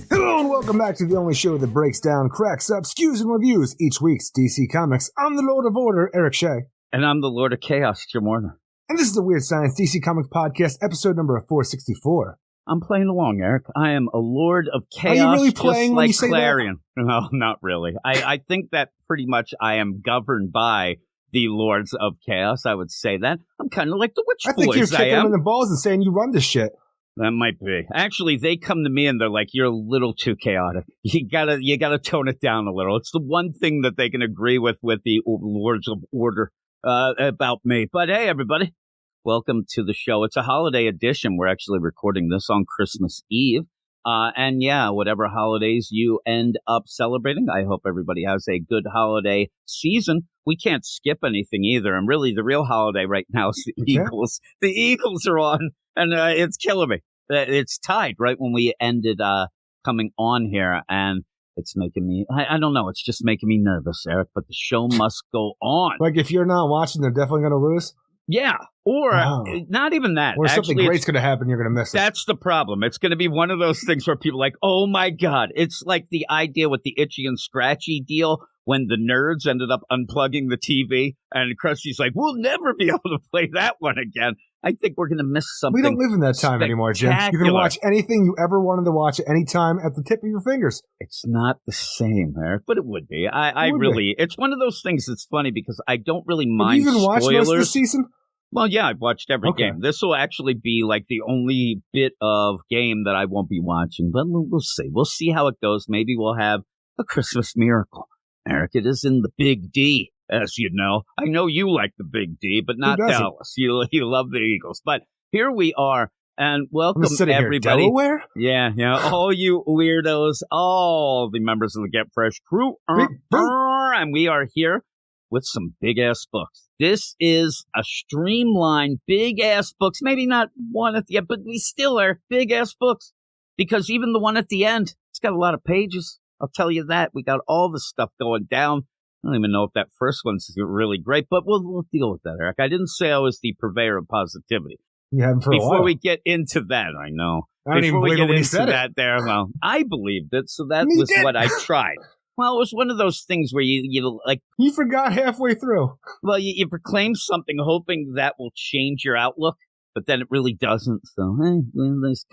Hello and welcome back to the only show that breaks down, cracks up, skews, and reviews each week's DC Comics. I'm the Lord of Order, Eric Shea. And I'm the Lord of Chaos, Jim Warner. And this is the Weird Science DC Comics Podcast, episode number 464. I'm playing along, Eric. I am a Lord of Chaos. Are you really playing just when like you say Clarion. That? No, not really. I think that pretty much I am governed by the Lords of Chaos. I would say that. I'm kind of like the Witch Boys. I think you're kicking them in the balls and saying you run this shit. That might be. Actually, they come to me and they're like, "You're a little too chaotic. You gotta tone it down a little." It's the one thing that they can agree with the Lords of Order about me. But hey, everybody, welcome to the show. It's a holiday edition. We're actually recording this on Christmas Eve. And yeah, whatever holidays you end up celebrating, I hope everybody has a good holiday season. We can't skip anything either. And really, the real holiday right now is the Eagles. The Eagles are on. And it's killing me. It's tied right when we ended coming on here, and it's making me, I don't know, it's just making me nervous, Eric, but the show must go on. Like, if you're not watching, they're definitely going to lose? Yeah, or not even that. Or something great's going to happen, you're going to miss it. That's the problem. It's going to be one of those things where people are like, oh my God. It's like the idea with the itchy and scratchy deal when the nerds ended up unplugging the TV, and Krusty's like, we'll never be able to play that one again. I think we're going to miss something. We don't live in that time anymore, Jim. You can watch anything you ever wanted to watch at any time at the tip of your fingers. It's not the same, Eric, but it would be. I really, it's one of those things that's funny because I don't really mind spoilers. Have you even watched most of the season? Well, yeah, I've watched every game. This will actually be like the only bit of game that I won't be watching, but we'll see. We'll see how it goes. Maybe we'll have a Christmas miracle. Eric, it is in the Big D, as you know. I know you like the Big D, but not Dallas. You love the Eagles. But here we are, and welcome everybody. Delaware? Yeah, all you weirdos, all the members of the Get Fresh crew, and we are here with some big-ass books. This is a streamlined, big-ass books. Maybe not one at the end, but we still are big-ass books, because even the one at the end, it's got a lot of pages. I'll tell you that. We got all the stuff going down. I don't even know if that first one's really great, but we'll deal with that, Eric. I didn't say I was the purveyor of positivity. You haven't for a while. Before we get into that, I know. I don't even believe it when you said that there, well, I believed it, so that was what I tried. Well, it was one of those things where you like... You forgot halfway through. Well, you proclaim something hoping that will change your outlook, but then it really doesn't, so,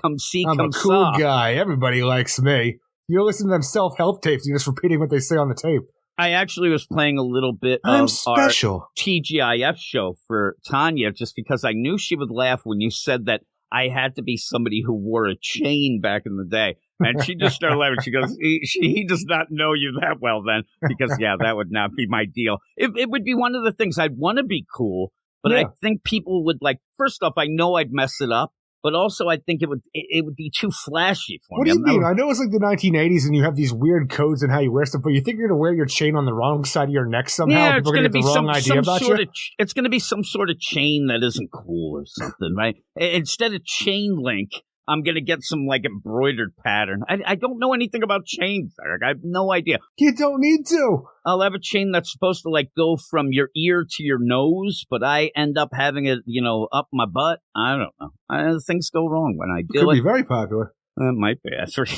come see, I'm come a cool saw. guy. Everybody likes me. You're listening to them self-help tapes. You're just repeating what they say on the tape. I actually was playing a little bit of our TGIF show for Tanya just because I knew she would laugh when you said that I had to be somebody who wore a chain back in the day. And she just started laughing. She goes, he does not know you that well then. Because, yeah, that would not be my deal. It would be one of the things. I'd want to be cool, but I think people would like, first off, I know I'd mess it up. But also, I think it would be too flashy for me. What do you mean? I know it's like the 1980s, and you have these weird codes in how you wear stuff, but you think you're going to wear your chain on the wrong side of your neck somehow? Yeah, it's going to be some sort of it's going to be some sort of chain that isn't cool or something, right? Instead of chain link, I'm going to get some like embroidered pattern. I don't know anything about chains, Eric. I have no idea. You don't need to. I'll have a chain that's supposed to like go from your ear to your nose, but I end up having it, up my butt. I don't know. Things go wrong when I do it. Could be very popular. It might be.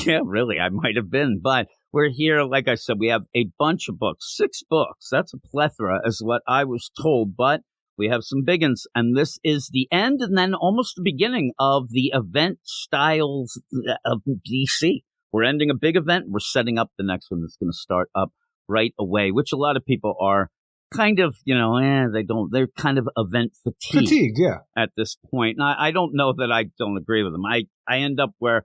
Yeah, really. I might have been. But we're here. Like I said, we have a bunch of books. 6 books. That's a plethora is what I was told. But we have some big ones, and this is the end and then almost the beginning of the event styles of DC. We're ending a big event. We're setting up the next one that's going to start up right away, which a lot of people are kind of, they're kind of event fatigued at this point. And I don't know that I don't agree with them. I end up where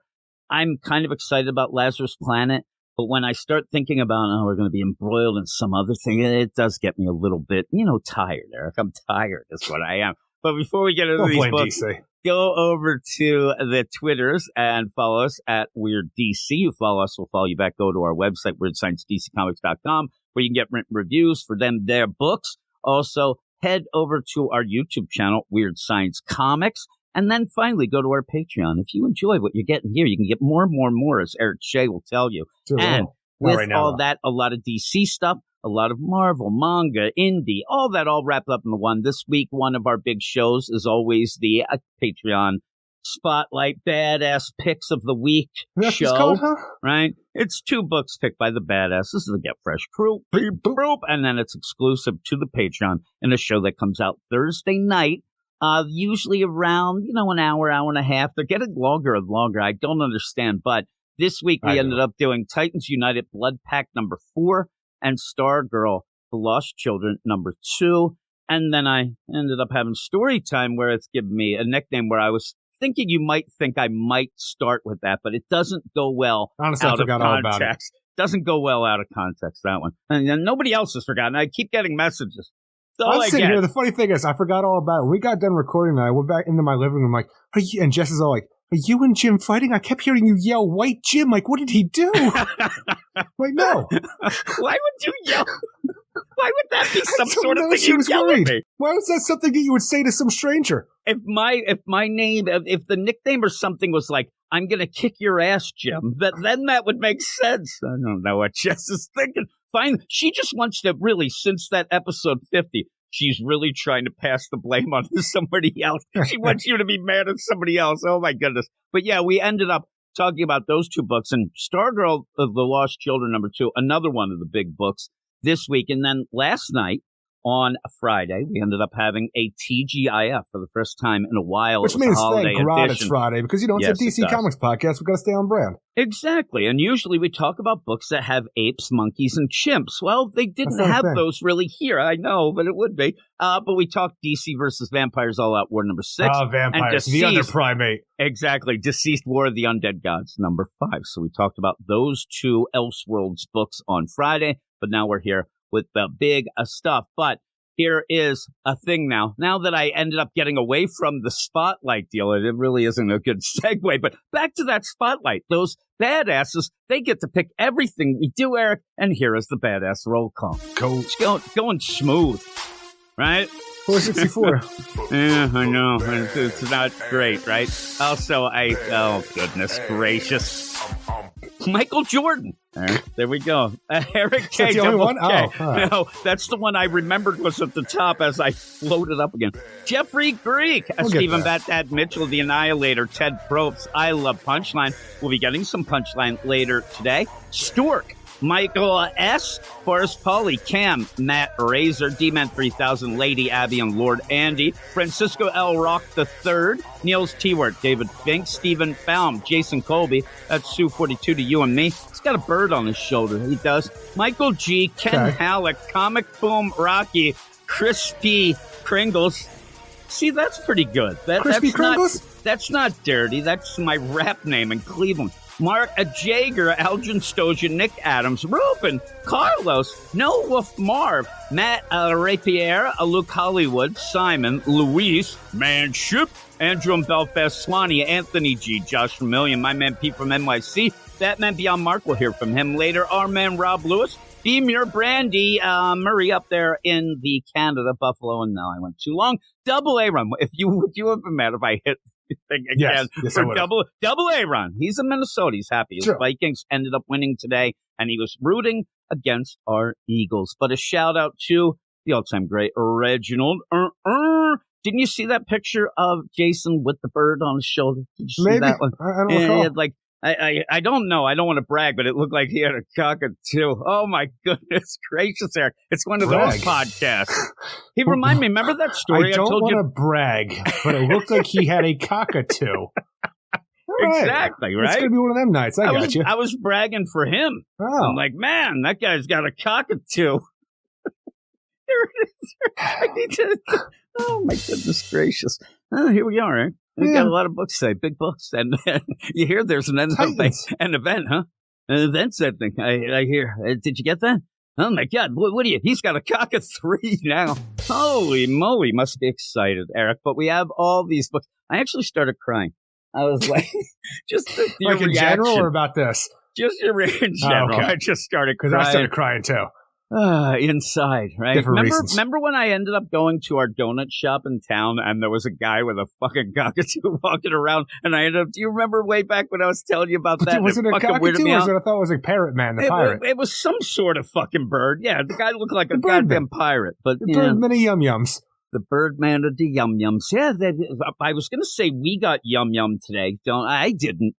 I'm kind of excited about Lazarus Planet. But when I start thinking about, we're going to be embroiled in some other thing, it does get me a little bit, tired, Eric. I'm tired is what I am. But before we get into these books, go over to the Twitters and follow us at Weird DC. You follow us, we'll follow you back. Go to our website, WeirdScienceDCComics.com, where you can get written reviews for their books. Also, head over to our YouTube channel, Weird Science Comics. And then finally, go to our Patreon. If you enjoy what you're getting here, you can get more and more and more, as Eric Shea will tell you. And with all that, a lot of DC stuff, a lot of Marvel, manga, indie, all that all wrapped up in the one. This week, one of our big shows is always the Patreon Spotlight Badass Picks of the Week That's show, what's called, huh? right? It's 2 books picked by the badasses to get fresh proof, and then it's exclusive to the Patreon in a show that comes out Thursday night, usually around, an hour and a half. They're getting longer and longer. I don't understand, but this week we ended up doing Titans United Blood Pact number 4 and Stargirl, The Lost Children number 2. And then I ended up having story time where it's given me a nickname where I was thinking you might think I might start with that, but it doesn't go well Honestly, out I forgot of all about it. context. Doesn't go well out of context, that one. And then nobody else has forgotten. I keep getting messages. I'm sitting here. The funny thing is, I forgot all about it. When we got done recording that, I went back into my living room, like, and Jess is all like, "Are you and Jim fighting?" I kept hearing you yell, "White Jim!" Like, what did he do? Like, no. Why would you yell? Why would that be some sort of thing She was yell worried. at me? Why was that something that you would say to some stranger? If my name, if the nickname or something was like, "I'm gonna kick your ass, Jim," then that would make sense. I don't know what Jess is thinking. Fine, she just wants to really, since that episode 50, she's really trying to pass the blame on somebody else. She wants you to be mad at somebody else. Oh my goodness! But yeah, we ended up talking about those 2 books and Stargirl of the Lost Children number 2, another one of the big books this week. And then last night on a Friday, we ended up having a TGIF for the first time in a while. Which means thank God it's Friday, because, it's a DC Comics podcast. We've got to stay on brand. Exactly. And usually we talk about books that have apes, monkeys, and chimps. Well, they didn't have those really here. I know, but it would be. But we talked DC versus Vampires All Out War number 6. Oh, Vampires, the other primate. Exactly. Deceased War of the Undead Gods number 5. So we talked about those 2 Elseworlds books on Friday, but now we're here with the big stuff. But here is a thing now. Now that I ended up getting away from the Spotlight deal, it really isn't a good segue, but back to that Spotlight. Those badasses, they get to pick everything we do, Eric, and here is the badass roll call. Coach. Going smooth, right? 464. Yeah, I know. It's not great, right? Also, oh, goodness gracious. Michael Jordan. There we go. Eric K. That's the only one? K. Oh, right. No, that's the one I remembered was at the top as I floated up again. Jeffrey Greek. Stephen Bat Mitchell, the Annihilator. Ted Probst. I Love Punchline. We'll be getting some Punchline later today. Stork. Michael S., Forrest Pauly, Cam, Matt Razor, D-Man 3000, Lady Abby, and Lord Andy, Francisco L. Rock III, Niels T-Word, David Fink, Stephen Baum, Jason Colby, that's Sue 42 to you and me. He's got a bird on his shoulder. He does. Michael G., Ken Halleck, Comic Boom Rocky, Crispy Kringles. See, that's pretty good. Crispy Kringles? That's not dirty. That's my rap name in Cleveland. Mark Jager, Elgin Stoja, Nick Adams, Ruben, Carlos, No Wolf Marv, Matt Rapier, Luke Hollywood, Simon, Luis, Manship, Andrew and Belfast, Swanee, Anthony G, Josh Million, my man Pete from NYC, Batman Beyond Mark, we'll hear from him later, our man Rob Lewis, Demure Brandy, Murray up there in the Canada, Buffalo, and now I went too long. Double A run. Would you have been mad if I hit thing again for double A run? He's a Minnesota. He's happy. His Vikings ended up winning today, and he was rooting against our Eagles. But a shout out to the all-time great Reginald. Didn't you see that picture of Jason with the bird on his shoulder? Did you see that one? I don't recall. I don't know. I don't want to brag, but it looked like he had a cockatoo. Oh, my goodness gracious, Eric. It's one of those podcasts. He reminded me, remember that story I don't told want you? To brag, but it looked like he had a cockatoo. Right. Exactly, right? It's going to be one of them nights. I got you. I was bragging for him. Oh. I'm like, man, that guy's got a cockatoo. There it is. I need to... Oh, my goodness gracious. Oh, here we are, eh? We've got a lot of books today, big books. And you hear there's an event, huh? An event setting. I hear. Did you get that? Oh, my God. What do you? He's got a cock of 3 now. Holy moly. Must be excited, Eric. But we have all these books. I actually started crying. I was like, just your like in reaction. general or about this? Just in general. Okay. I just started crying. Because I started crying too. Inside, right? Remember when I ended up going to our donut shop in town and there was a guy with a fucking cockatoo walking around and I ended up, do you remember way back when I was telling you about that? Was it a cockatoo or I thought it was a parrot man, the pirate? It was some sort of fucking bird. Yeah, the guy looked like a goddamn pirate. But many yum-yums. The Birdman or the Yum Yums. Yeah, I was going to say we got Yum Yum today. I didn't.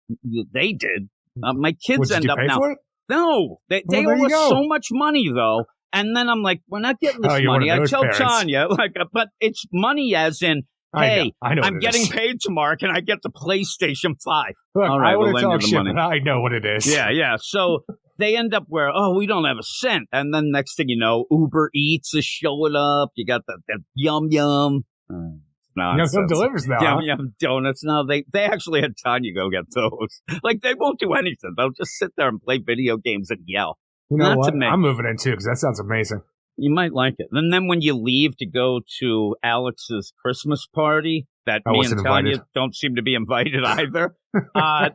They did. My kids end up now. For it? No, they owe us so much money though. And then I'm like, we're not getting this money. I tell Tanya, but it's money as in, hey, I'm getting paid tomorrow. Can I get the PlayStation 5? Look, all right, I want we'll to talk shit, money. but I know what it is. Yeah. So they end up where, we don't have a cent. And then next thing you know, Uber Eats is showing up. You got the Yum Yum. Yum Yum delivers now. Yum Yum donuts. No, they actually had Tanya go get those. They won't do anything. They'll just sit there and play video games and yell. You know what? I'm moving in too because that sounds amazing. You might like it. And then when you leave to go to Alex's Christmas party, that me and Tanya don't seem to be invited either,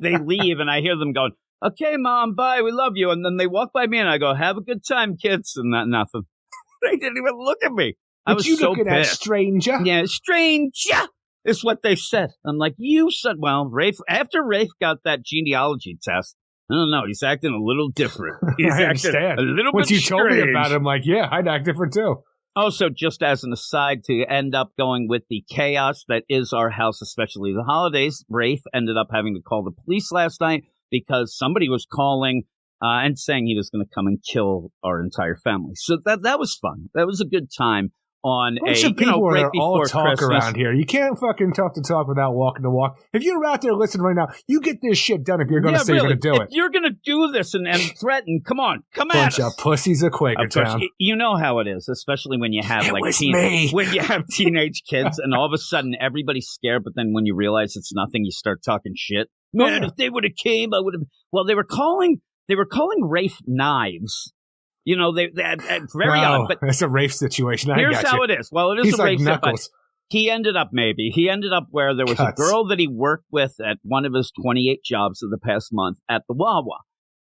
they leave and I hear them going, okay, Mom, bye, we love you. And then they walk by me and I go, have a good time, kids. And nothing. They didn't even look at me. I was so pissed. At stranger? Yeah, stranger is what they said. I'm like, you said, well, after Rafe got that genealogy test, I don't know. He's acting a little different. He's acting a little bit strange. Once you told me about it, I'm like, yeah, I'd act different too. Also, just as an aside, to end up going with the chaos that is our house, especially the holidays, Rafe ended up having to call the police last night because somebody was calling and saying he was going to come and kill our entire family. So that was fun. That was a good time. On a bunch of people right that all talk Christmas. Around here. You can't fucking talk the talk without walking the walk. If you're out there listening right now, you get this shit done if you're going to say you're going to do it. If you're going to do this and threaten, come at us. Bunch of pussies of Quakertown. You know how it is, especially when you have when you have teenage kids and all of a sudden everybody's scared, but then when you realize it's nothing, you start talking shit. Man, if they would have came, I would have. Well, they were calling Rafe knives. You know, they very odd. But it's a Rafe situation. Here's how it is. Well, it is a Rafe situation. He ended up where there was a girl that he worked with at one of his 28 jobs of the past month at the Wawa.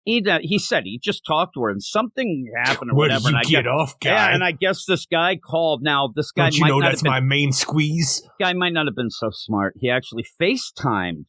He said he just talked to her and something happened or whatever. And get off, guy. Yeah, and I guess this guy called. Now, this guy Don't you know that's my main squeeze? Guy might not have been so smart. He actually FaceTimed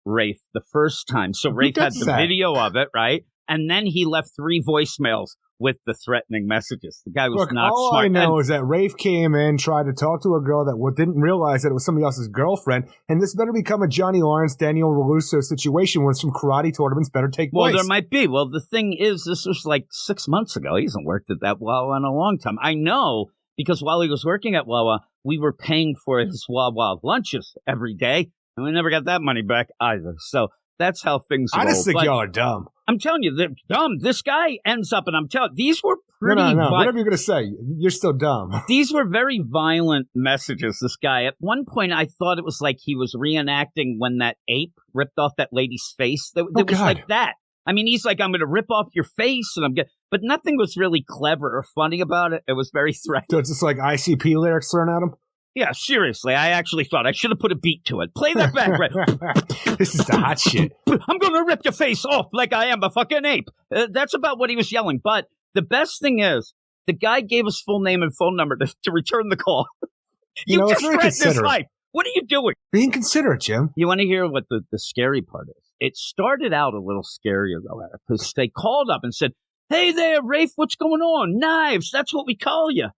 Rafe the first time. So Rafe had the video of it, right? And then he left 3 voicemails with the threatening messages. The guy was not all smart. I know is that Rafe came in, tried to talk to a girl that didn't realize that it was somebody else's girlfriend, and this better become a Johnny Lawrence, Daniel LaRusso situation where some karate tournaments better take place. Well, there might be. Well, the thing is, this was 6 months ago. He hasn't worked at that Wawa in a long time. I know, because while he was working at Wawa, we were paying for his Wawa lunches every day, and we never got that money back either. So that's how things roll. I just think y'all are dumb. I'm telling you, they're dumb. This guy ends up, and I'm telling you, these were pretty No. Whatever you're going to say, you're still dumb. These were very violent messages, this guy. At one point, I thought it was like he was reenacting when that ape ripped off that lady's face. It was like that. I mean, he's like, I'm going to rip off your face, and but nothing was really clever or funny about it. It was very threatening. So it's just like ICP lyrics thrown at him? Yeah, seriously. I actually thought I should have put a beat to it. Play that back, Red. This is the hot shit. I'm going to rip your face off like I am a fucking ape. That's about what he was yelling. But the best thing is, the guy gave us full name and phone number to return the call. You just threatened his life. What are you doing? Being considerate, Jim. You want to hear what the scary part is? It started out a little scarier, though, because they called up and said, hey there, Rafe, what's going on? Knives, that's what we call you.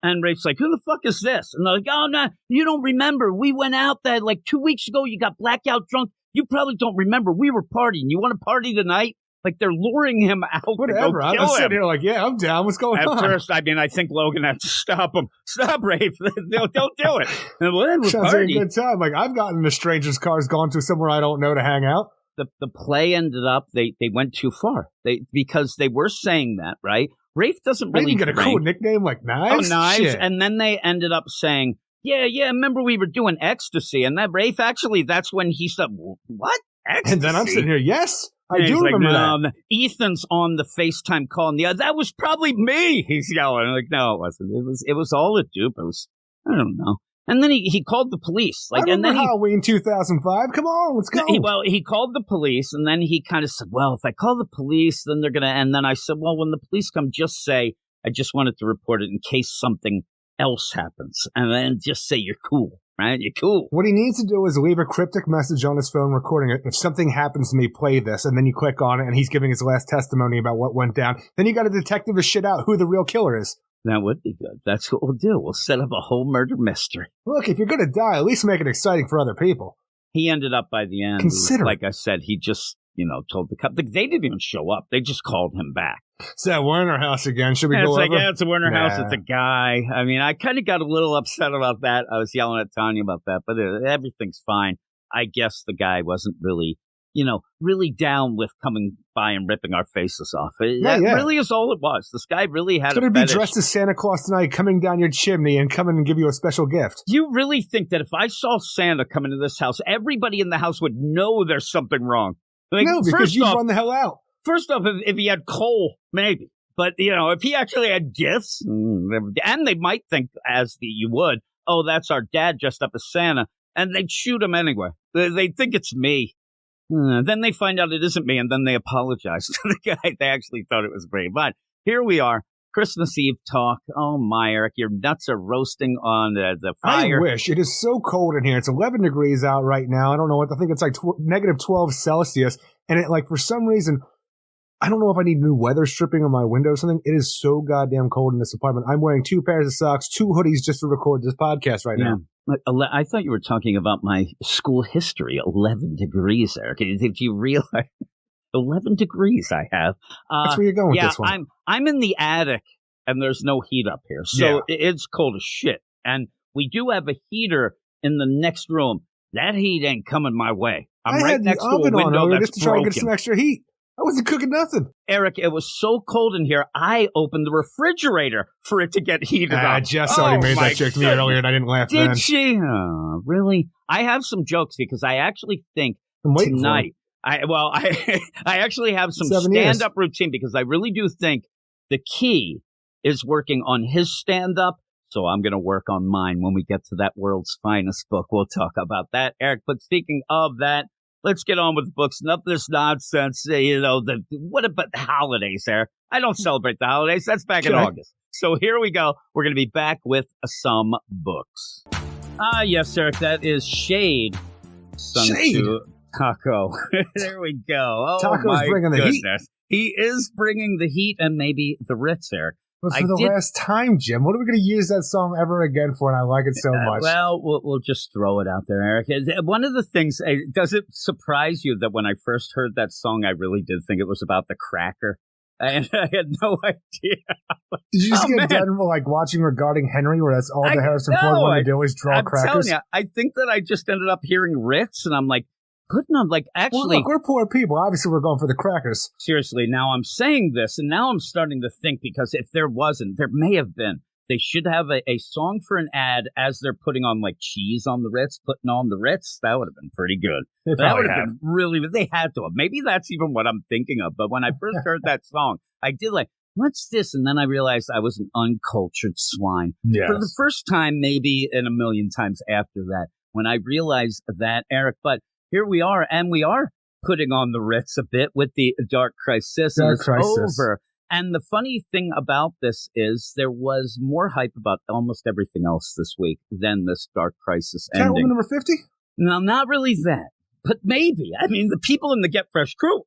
And Rafe's like, who the fuck is this? And they're like, oh, no, you don't remember. We went out there 2 weeks ago. You got blackout drunk. You probably don't remember. We were partying. You want to party tonight? They're luring him out. Whatever. I'm sitting here yeah, I'm down. What's going on? At first, I think Logan had to stop him. Stop, Rafe. Don't do it. And sounds like a good time. I've gotten in a stranger's cars, gone to somewhere I don't know to hang out. The play ended up, they went too far. Because they were saying that, right? Rafe doesn't really get a cool nickname like Knives? Oh, Knives. Shit. And then they ended up saying, yeah, remember we were doing ecstasy. And that Rafe, actually, that's when he said, what? Ecstasy? And then I'm sitting here, yes, I do remember that. Ethan's on the FaceTime call. And that was probably me, he's yelling. I'm like, no, it wasn't. It was all a dupe. It was, I don't know. And then he called the police. I remember Halloween 2005. Come on, let's go. He called the police, and then he kind of said, well, if I call the police, then they're going to... And then I said, well, when the police come, just say, I just wanted to report it in case something else happens. And then just say you're cool, right? You're cool. What he needs to do is leave a cryptic message on his phone recording it. If something happens to me, play this. And then you click on it, and he's giving his last testimony about what went down. Then you got to detective his shit out who the real killer is. That would be good. That's what we'll do. We'll set up a whole murder mystery. Look, if you're going to die, at least make it exciting for other people. He ended up by the end. Consider. Like I said, he just, told the cop. They didn't even show up. They just called him back. It's that Werner house again. Should we go over? It's a Werner house. It's a guy. I mean, I kind of got a little upset about that. I was yelling at Tanya about that, but everything's fine. I guess the guy wasn't really, really down with coming by and ripping our faces off. That really is all it was. This guy really had a fetish. Be dressed as Santa Claus tonight, coming down your chimney and coming and give you a special gift. Do you really think that if I saw Santa come into this house, everybody in the house would know there's something wrong? Like, no, because you run the hell out. First off, if he had coal, maybe. But, if he actually had gifts, and they might think, you would, oh, that's our dad dressed up as Santa, and they'd shoot him anyway. They'd think it's me. Then they find out it isn't me, and then they apologize to the guy. They actually thought it was me. But here we are, Christmas Eve talk. Oh, my, Eric, your nuts are roasting on the fire. I wish. It is so cold in here. It's 11 degrees out right now. I don't know what. I think it's like negative 12 Celsius. And it, for some reason, I don't know if I need new weather stripping on my window or something. It is so goddamn cold in this apartment. I'm wearing 2 pairs of socks, 2 hoodies just to record this podcast right now. I thought you were talking about my school history. 11 degrees, Eric. Did you realize? 11 degrees I have. That's where you're going with this one. I'm in the attic, and there's no heat up here. So it's cold as shit. And we do have a heater in the next room. That heat ain't coming my way. I'm right next to a window that's just to try to get some extra heat. I wasn't cooking nothing. Eric, it was so cold in here, I opened the refrigerator for it to get heated up. Jess already made that joke to me earlier, and I didn't laugh then. Did she? Oh, really? I have some jokes because I actually think tonight... I actually have some stand-up routine because I really do think the key is working on his stand-up. So I'm going to work on mine when we get to that world's finest book. We'll talk about that, Eric. But speaking of that, let's get on with the books. Enough of this nonsense. What about the holidays, Eric? I don't celebrate the holidays. That's back in August. So here we go. We're going to be back with some books. Yes, Eric. That is Shade. Shade? Taco. There we go. Oh, Taco's bringing the heat. He is bringing the heat and maybe the Ritz, Eric. But for the last time, Jim, what are we going to use that song ever again for? And I like it so much. Well, we'll just throw it out there, Eric. One of the things, does it surprise you that when I first heard that song, I really did think it was about the cracker? And I had no idea. Did you just get done watching Regarding Henry, where that's all the Harrison Ford wanted to do is draw crackers? I'm telling you, I think that I just ended up hearing Ritz, and I'm like, putting on, actually... Well, look, we're poor people. Obviously, we're going for the crackers. Seriously, now I'm saying this, and now I'm starting to think, because if there wasn't, there may have been. They should have a song for an ad as they're putting on, cheese on the Ritz, putting on the Ritz. That would have been pretty good. That would have been really... They had to have. Maybe that's even what I'm thinking of. But when I first heard that song, I did what's this? And then I realized I was an uncultured swine. Yes. For the first time, maybe in a million times after that, when I realized that, Eric, but... Here we are, and we are putting on the Ritz a bit with the Dark Crisis, and it's over. And the funny thing about this is there was more hype about almost everything else this week than this Dark Crisis ending. Catwoman number 50? No, not really that, but maybe. I mean, the people in the Get Fresh crew,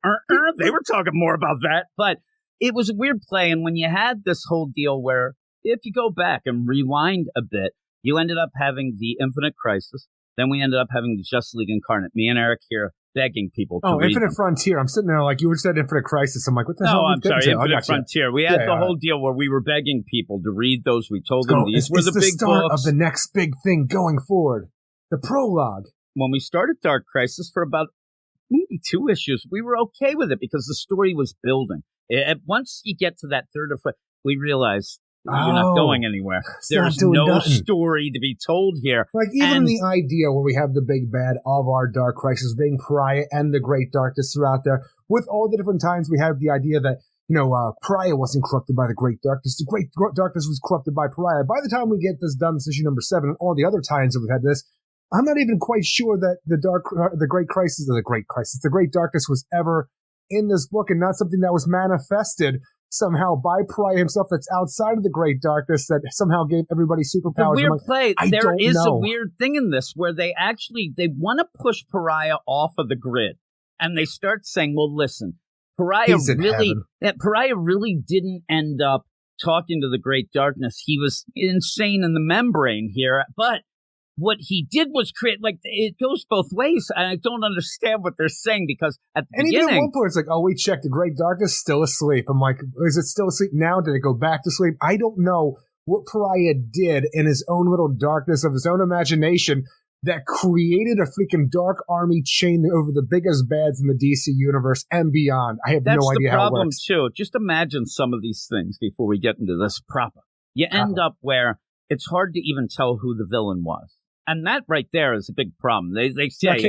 they were talking more about that, but it was a weird play, and when you had this whole deal where, if you go back and rewind a bit, you ended up having the Infinite Crisis. Then we ended up having the Justice League Incarnate. Me and Eric here begging people to read Infinite them. Frontier. I'm sitting there you would said Infinite Crisis. I'm like, what the hell? Oh, I'm sorry, Infinite Frontier. We had the whole deal where we were begging people to read those. We told them these were the big start books. Of the next big thing going forward. The prologue. When we started Dark Crisis for about maybe 2 issues, we were okay with it because the story was building. Once you get to that third or fourth, we realized... You're not going anywhere. There's no story to be told here. Even the idea where we have the big bad of our Dark Crisis being Pariah and the Great Darkness throughout there, with all the different times we have the idea that, Pariah wasn't corrupted by the Great Darkness. The Great Darkness was corrupted by Pariah. By the time we get this done, this issue number 7, and all the other times that we've had this, I'm not even quite sure that the Great Darkness was ever in this book and not something that was manifested somehow by Pariah himself that's outside of the Great Darkness that somehow gave everybody superpowers. The weird play. There is a weird thing in this where they want to push Pariah off of the grid. And they start saying, well, listen, Pariah really didn't end up talking to the Great Darkness. He was insane in the membrane here, but what he did was create, like, it goes both ways, and I don't understand what they're saying, because at the beginning... even at one point, it's like, oh, we checked, the Great Darkness still asleep. I'm like, is it still asleep now? Did it go back to sleep? I don't know what Pariah did in his own little darkness of his own imagination that created a freaking dark army chain over the biggest bads in the DC universe and beyond. I have no idea how it works. That's the problem, too. Just imagine some of these things before we get into this proper. You end up where it's hard to even tell who the villain was. And that right there is a big problem. They say,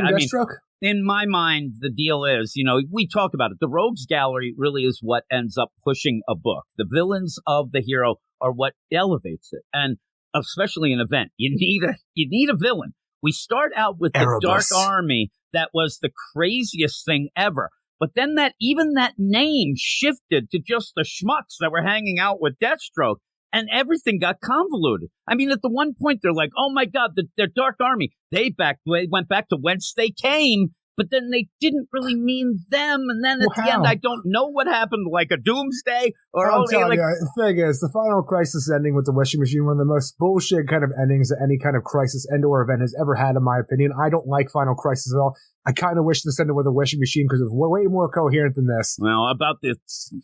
in my mind, the deal is, we talk about it. The Rogues Gallery really is what ends up pushing a book. The villains of the hero are what elevates it. And especially an event, you need a villain. We start out with the Dark Army that was the craziest thing ever. But then that name shifted to just the schmucks that were hanging out with Deathstroke, and everything got convoluted. I mean, at the one point, they're like, oh, my God, the Dark Army. They went back to whence they came, but then they didn't really mean them. And then at the end, I don't know what happened, like a doomsday or I'm telling you, the thing is, the Final Crisis ending with the Wishing Machine, one of the most bullshit kind of endings that any kind of crisis end or event has ever had, in my opinion. I don't like Final Crisis at all. I kind of wish this ended with a Wishing Machine because it was way more coherent than this. Well, about the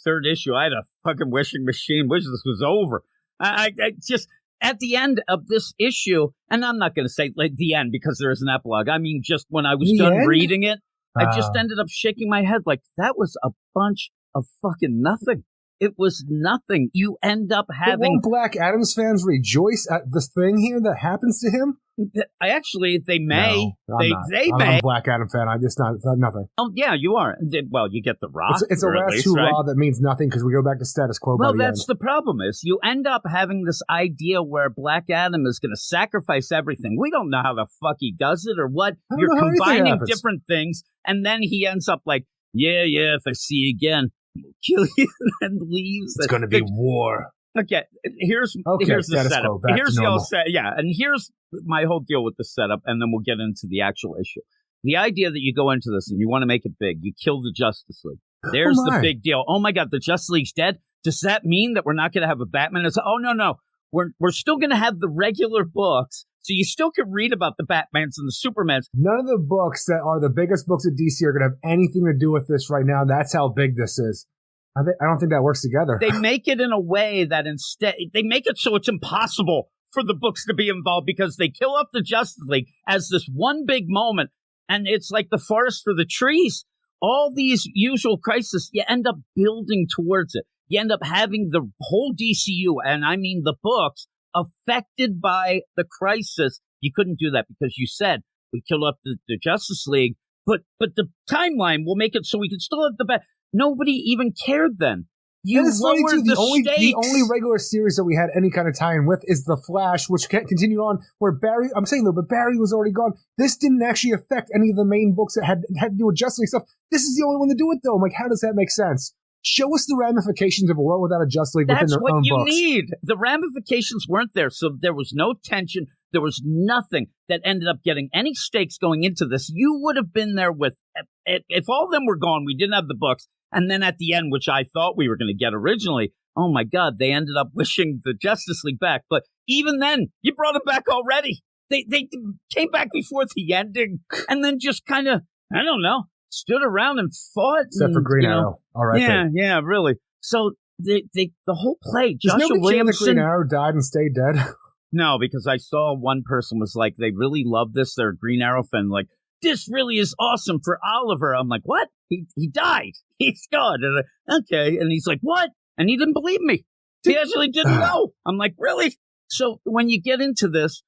third issue, I had a fucking Wishing Machine. Wish this was over. I just, at the end of this issue, and I'm not going to say like the end because there is an epilogue. I mean, just when I was done reading it, I just ended up shaking my head like that was a bunch of fucking nothing. It was nothing. You end up having... But won't Black Adam's fans rejoice at this thing here that happens to him? They may. No, they I'm may. I'm a Black Adam fan. I'm just not nothing. Oh, yeah, you are. Well, you get the Rock. It's a last hurrah that means nothing because we go back to status quo. Well, that's the problem is you end up having this idea where Black Adam is going to sacrifice everything. We don't know how the fuck he does it or what. You're combining different things, and then he ends up like, yeah, if I see you again, we'll kill you, and leaves. It's going to be war. Okay, here's the setup. Here's the old set. Yeah, and here's my whole deal with the setup, and then we'll get into the actual issue. The idea that you go into this and you want to make it big, you kill the Justice League. There's the big deal. Oh my God, the Justice League's dead. Does that mean that we're not going to have a Batman? It's, oh no, we're still going to have the regular books, so you still can read about the Batmans and the Supermans. None of the books that are the biggest books at DC are going to have anything to do with this right now. That's how big this is. I don't think that works together. They make it in a way that instead, they make it so it's impossible for the books to be involved because they kill off the Justice League as this one big moment, and it's like the forest for the trees. All these usual crises, you end up building towards it. You end up having the whole DCU, and I mean the books, affected by the crisis. You couldn't do that because you said we kill off the Justice League, but the timeline will make it so we can still have the Nobody even cared then. You lowered the stakes. The only regular series that we had any kind of tie-in with is The Flash, which can't continue on, where Barry was already gone. This didn't actually affect any of the main books that had to do with Justice League stuff. This is the only one to do it, though. I'm like, how does that make sense? Show us the ramifications of a world without a Justice League within their own books. That's what you need. The ramifications weren't there, so there was no tension. There was nothing that ended up getting any stakes going into this. You would have been there with, if all of them were gone, we didn't have the books. And then at the end, which I thought we were going to get originally, oh my God, they ended up wishing the Justice League back. But even then, you brought them back already. They came back before the ending and then just kind of, I don't know, stood around and fought. Except for Green Arrow. All right. Yeah, really. So the whole play, Joshua Williamson. Green Arrow died and stayed dead? No, because I saw one person was like, they really love this. They're a Green Arrow fan. Like, this really is awesome for Oliver. I'm like, what? He died. He's gone. And okay. And he's like, what? And he didn't believe me. He actually didn't know. I'm like, really? So when you get into this,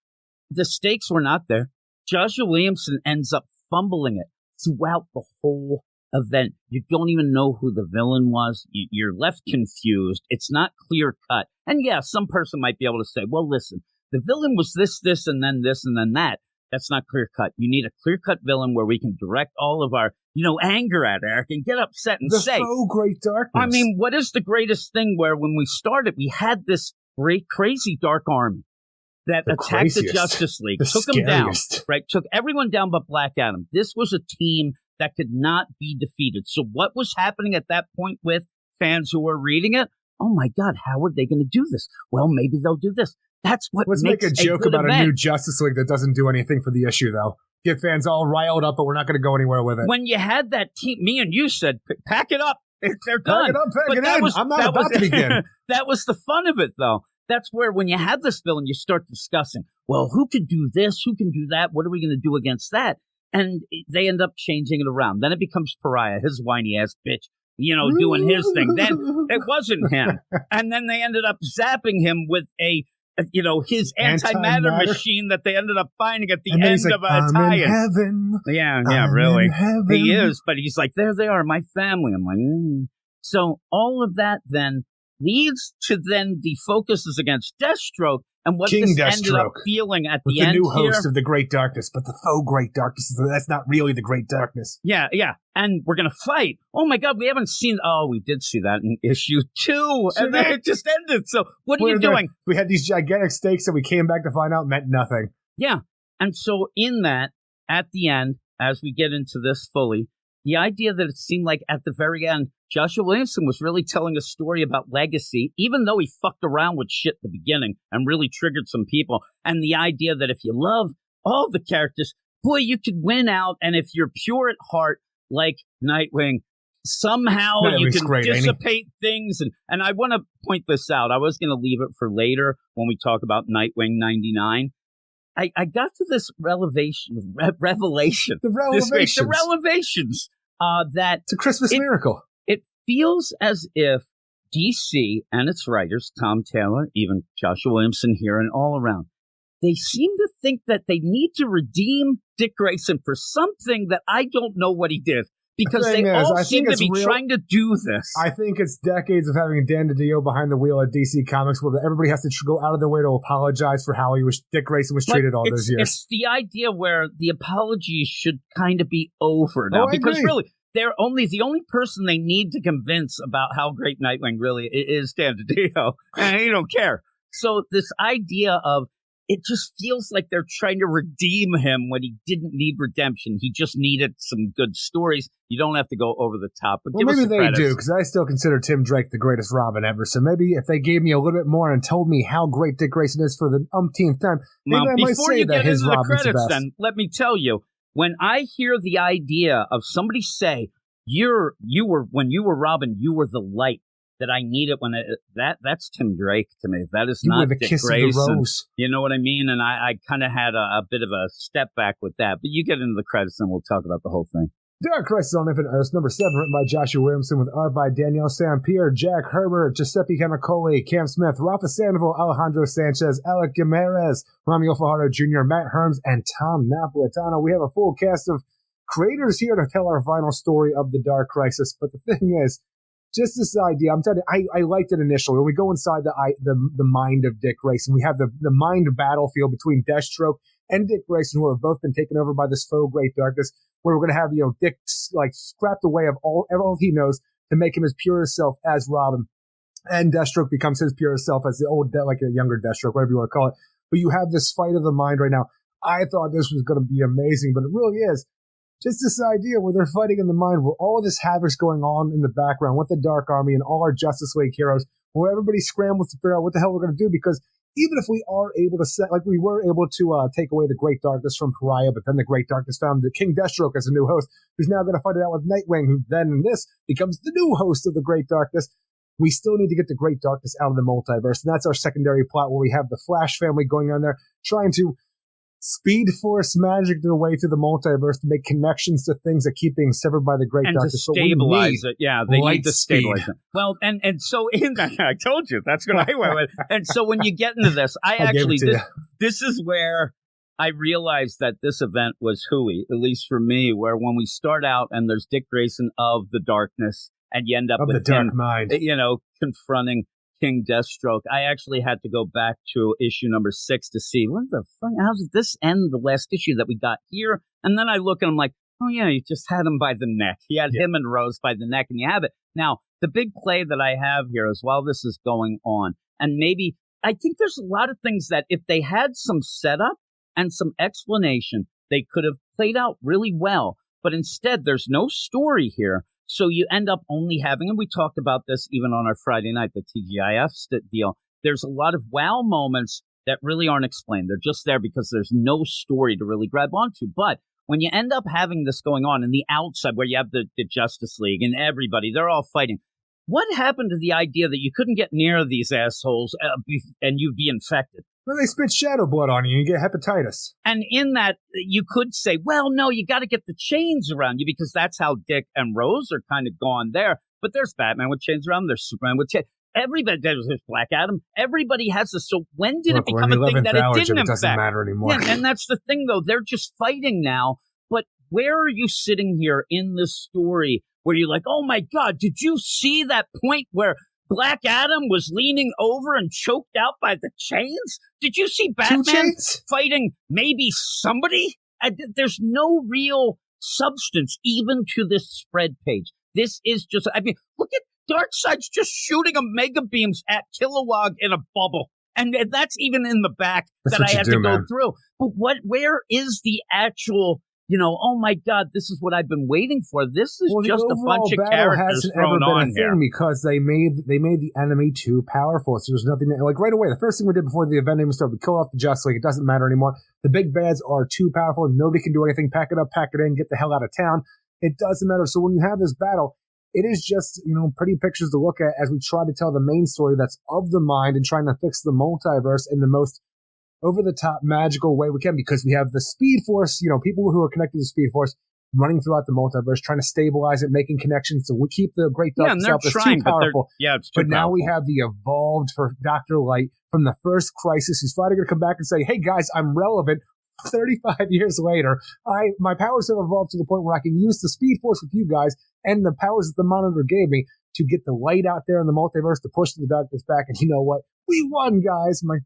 the stakes were not there. Joshua Williamson ends up fumbling it throughout the whole event. You don't even know who the villain was. You're left confused. It's not clear cut. And yeah, some person might be able to say, well, listen, the villain was this, and then this, and then that. That's not clear cut. You need a clear cut villain where we can direct all of our, anger at Eric and get upset and say, "Oh, great darkness." I mean, what is the greatest thing where when we started, we had this great, crazy dark army that attacked the Justice League, took them down, right? Took everyone down but Black Adam. This was a team that could not be defeated. So what was happening at that point with fans who were reading it? oh my God, how are they going to do this? Well, maybe they'll do this. That's what Let's make a joke about event. a new Justice League that doesn't do anything for the issue, though. Get fans all riled up, but we're not going to go anywhere with it. When you had that team, me and you said, pack it up. They're done. Pack it up, pack it in. I'm not about to begin. That was the fun of it, though. That's where when you have this villain, you start discussing, well, who can do this? Who can do that? What are we going to do against that? And they end up changing it around. Then it becomes Pariah, his whiny-ass bitch, doing his thing. Then it wasn't him. And then they ended up zapping him with his antimatter machine that they ended up finding at the end of a tie-in. In heaven. Yeah, really. He is, but he's like, there they are, my family. I'm like, So all of that then leads to then the focuses against Deathstroke and what King this Deathstroke, ended up feeling at the end with the new host here. of the Great Darkness, but the faux Great Darkness, that's not really the Great Darkness. Yeah. And we're going to fight. Oh, my God, we haven't seen... Oh, we did see that in issue 2, and then it just ended. So what are you doing? We had these gigantic stakes that we came back to find out meant nothing. Yeah. And so in that, at the end, as we get into this fully, the idea that it seemed like at the very end, Joshua Williamson was really telling a story about legacy, even though he fucked around with shit at the beginning and really triggered some people. And the idea that if you love all the characters, boy, you could win out. And if you're pure at heart, like Nightwing, somehow you can dissipate things. And I want to point this out. I was going to leave it for later when we talk about Nightwing 99. I got to this revelation. The revelations. That it's a Christmas miracle. It feels as if DC and its writers, Tom Taylor, even Joshua Williamson here and all around, they seem to think that they need to redeem Dick Grayson for something that I don't know what he did. Because they all seem to be trying to do this. I think it's decades of having Dan DiDio behind the wheel at DC Comics where everybody has to go out of their way to apologize for how Dick Grayson was treated all those years. It's the idea where the apologies should kind of be over now. Because really, they're the only person they need to convince about how great Nightwing really is Dan DiDio. And he don't care. So this idea of it just feels like they're trying to redeem him when he didn't need redemption. He just needed some good stories. You don't have to go over the top. But well, maybe they do, because I still consider Tim Drake the greatest Robin ever. So maybe if they gave me a little bit more and told me how great Dick Grayson is for the umpteenth time, maybe I might say that his Robin's the best. Then, let me tell you, when I hear the idea of somebody say, when you were Robin, you were the light that I needed that's Tim Drake to me. That is not Dick Grayson. You know what I mean? And I kind of had a bit of a step back with that. But you get into the credits and we'll talk about the whole thing. Dark Crisis on Infinite Earths, number 7, written by Joshua Williamson, with art by Danielle Sampere, Jack Herbert, Giuseppe Camicoli, Cam Smith, Rafa Sandoval, Alejandro Sanchez, Alec Gimenez, Ramiro Fajardo Jr., Matt Herms, and Tom Napolitano. We have a full cast of creators here to tell our final story of the Dark Crisis. But the thing is, just this idea, I'm telling you, I liked it initially. When we go inside the mind of Dick Grayson, we have the mind battlefield between Deathstroke and Dick Grayson, who have both been taken over by this faux Great Darkness, where we're going to have, Dick scrapped away of all he knows to make him his purest self as Robin. And Deathstroke becomes his purest self as the old, like a younger Deathstroke, whatever you want to call it. But you have this fight of the mind right now. I thought this was going to be amazing, but it really is. Just this idea where they're fighting in the mind, where all of this havoc's going on in the background with the Dark Army and all our Justice League heroes, where everybody scrambles to figure out what the hell we're going to do, because even if we are able to we were able to take away the Great Darkness from Pariah, but then the Great Darkness found the King Deathstroke as a new host, who's now going to fight it out with Nightwing, who then in this becomes the new host of the Great Darkness. We still need to get the Great Darkness out of the multiverse, and that's our secondary plot, where we have the Flash family going on there trying to Speed Force magic their way through the multiverse to make connections to things that keep being severed by the Great Darkness. And to stabilize it. Yeah, they need to stabilize it. Well, and so in that, I told you, that's what I went with. And so when you get into this, this is where I realized that this event was hooey, at least for me, where when we start out and there's Dick Grayson of the Darkness and you end up with the Dark Mind, confronting King Deathstroke, I actually had to go back to issue number 6 to see what the fuck, how did this end the last issue that we got here? And then I look and I'm like, oh yeah, you just had him by the neck. He had him and Rose by the neck, and you have it. Now, the big play that I have here is while this is going on, and maybe I think there's a lot of things that if they had some setup and some explanation, they could have played out really well. But instead, there's no story here. So you end up only having, and we talked about this even on our Friday night, the TGIF deal. There's a lot of wow moments that really aren't explained. They're just there because there's no story to really grab onto. But when you end up having this going on in the outside where you have the Justice League and everybody, they're all fighting. What happened to the idea that you couldn't get near these assholes and you'd be infected? Well, they spit shadow blood on you and you get hepatitis. And in that, you could say, well, no, you got to get the chains around you because that's how Dick and Rose are kind of gone there. But there's Batman with chains around them. There's Superman with chains. Everybody, there's Black Adam. Everybody has this. So when did it become a thing that it didn't affect? It doesn't matter anymore. Yeah, and that's the thing, though. They're just fighting now. But where are you sitting here in this story where you're like, oh, my God, did you see that point where Black Adam was leaning over and choked out by the chains? Did you see Batman fighting maybe somebody? There's no real substance even to this spread page. This is just, I mean, look at Darkseid's just shooting a mega beams at Kilowog in a bubble. And that's even in the back that I had to go through. But where is the actual, oh my God, this is what I've been waiting for. This is just a bunch of characters thrown on here. Because they made the enemy too powerful. So there's nothing, like right away, the first thing we did before the event even started, we killed off the Justice League. It doesn't matter anymore. The big bads are too powerful. Nobody can do anything. Pack it up, pack it in, get the hell out of town. It doesn't matter. So when you have this battle, it is just, pretty pictures to look at as we try to tell the main story that's of the mind and trying to fix the multiverse in the most over-the-top magical way we can, because we have the Speed Force, people who are connected to the Speed Force running throughout the multiverse, trying to stabilize it, making connections to keep the Great Dark Self. It's too powerful. It's too powerful. Now we have the evolved for Dr. Light from the first Crisis, who's finally going to come back and say, hey guys, I'm relevant. 35 years later, my powers have evolved to the point where I can use the Speed Force with you guys and the powers that the Monitor gave me to get the light out there in the multiverse to push the darkness back. And you know what? We won, guys. I'm like,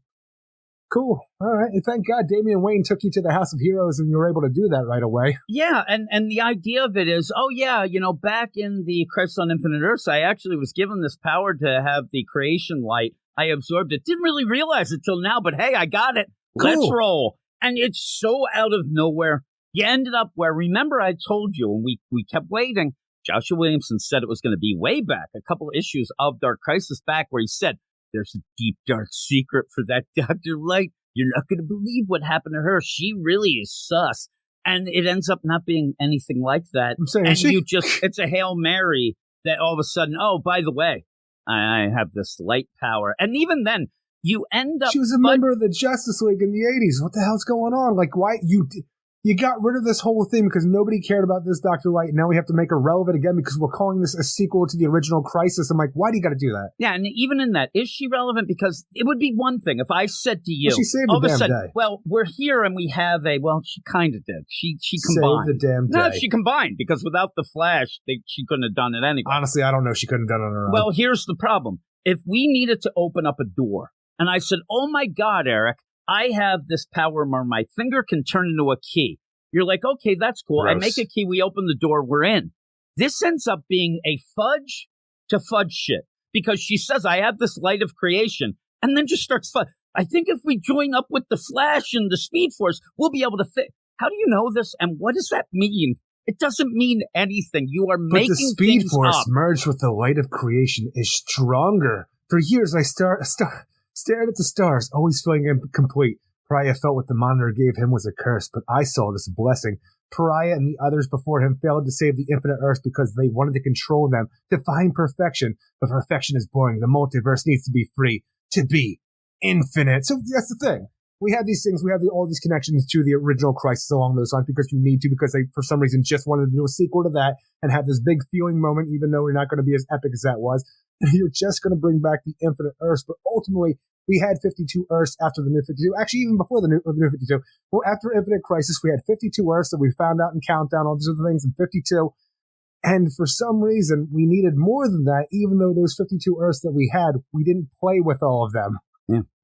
cool. All right. And thank God Damian Wayne took you to the House of Heroes and you were able to do that right away. Yeah. And the idea of it is, back in the Crisis on Infinite Earths, I actually was given this power to have the creation light. I absorbed it. Didn't really realize it till now, but hey, I got it. Cool. Let's roll. And it's so out of nowhere. You ended up where, remember I told you, and we kept waiting, Joshua Williamson said it was going to be way back, a couple of issues of Dark Crisis back, where he said, there's a deep, dark secret for that Dr. Light. You're not going to believe what happened to her. She really is sus. And it ends up not being anything like that. I'm saying, it's a Hail Mary that all of a sudden, oh, by the way, I have this light power. And even then, you end up... She was a member of the Justice League in the 80s. What the hell's going on? Like, why... You got rid of this whole thing because nobody cared about this Dr. Light. Now we have to make her relevant again because we're calling this a sequel to the original Crisis. I'm like, why do you got to do that? Yeah, and even in that, is she relevant? Because it would be one thing if I said to you... Well, she saved the damn day. Well, we're here and we have a... Well, she kind of did. She combined. Saved the damn day. No, she combined because without the Flash, she couldn't have done it anyway. Honestly, I don't know if she couldn't have done it on her own. Well, here's the problem. If we needed to open up a door, and I said, oh my God, Eric, I have this power where my finger can turn into a key. You're like, okay, that's cool. Gross. I make a key, we open the door, we're in. This ends up being a fudge to fudge shit because she says, I have this light of creation, and then just starts fudge. I think if we join up with the Flash and the Speed Force, we'll be able to fit. How do you know this? And what does that mean? It doesn't mean anything. You are making things up. But the Speed Force merged with the light of creation is stronger. For years, I stared at the stars, always feeling incomplete. Pariah felt what the Monitor gave him was a curse, but I saw this blessing. Pariah and the others before him failed to save the infinite Earth because they wanted to control them, to find perfection. But perfection is boring. The multiverse needs to be free, to be infinite. So that's the thing. We have these things. We have all these connections to the original Crisis along those lines because you need to, because they, for some reason, just wanted to do a sequel to that and have this big feeling moment, even though we're not going to be as epic as that was. You're just going to bring back the infinite Earths, but ultimately, we had 52 Earths after the New 52. Actually, even before the New 52. Well, after Infinite Crisis, we had 52 Earths that we found out in Countdown, all these other things, and 52. And for some reason, we needed more than that, even though those 52 Earths that we had, we didn't play with all of them.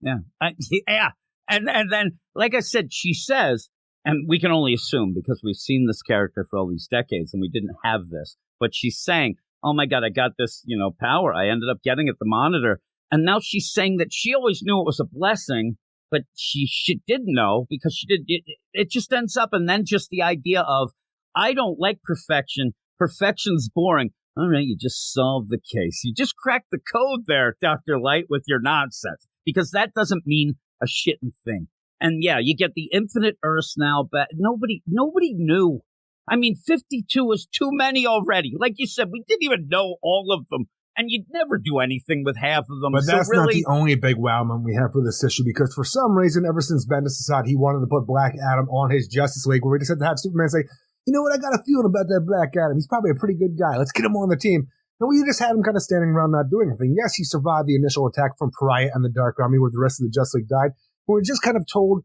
Yeah. And then, like I said, she says, and we can only assume because we've seen this character for all these decades and we didn't have this, but she's saying, oh my God, I got this, power. I ended up getting it, the Monitor. And now she's saying that she always knew it was a blessing, but she didn't know because she did. It just ends up, and then just the idea of, I don't like perfection. Perfection's boring. All right, you just solved the case. You just cracked the code there, Dr. Light, with your nonsense. Because that doesn't mean a shitting thing. And yeah, you get the infinite Earths now, but nobody knew. I mean, 52 is too many already. Like you said, we didn't even know all of them. And you'd never do anything with half of them. But that's really, not the only big wow moment we have for this issue, because for some reason, ever since Bendis decided he wanted to put Black Adam on his Justice League, where we just had to have Superman say, you know what, I got a feeling about that Black Adam. He's probably a pretty good guy. Let's get him on the team. And we just had him kind of standing around not doing anything. Yes, he survived the initial attack from Pariah and the Dark Army, where the rest of the Justice League died. But we're just kind of told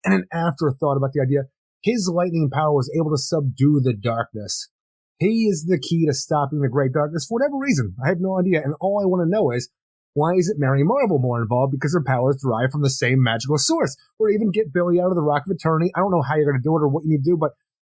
in an afterthought about the idea, his lightning power was able to subdue the darkness. He is the key to stopping the Great Darkness for whatever reason. I have no idea. And all I want to know is, why isn't Mary Marvel more involved? Because her powers derive from the same magical source. Or even get Billy out of the Rock of Eternity. I don't know how you're going to do it or what you need to do, but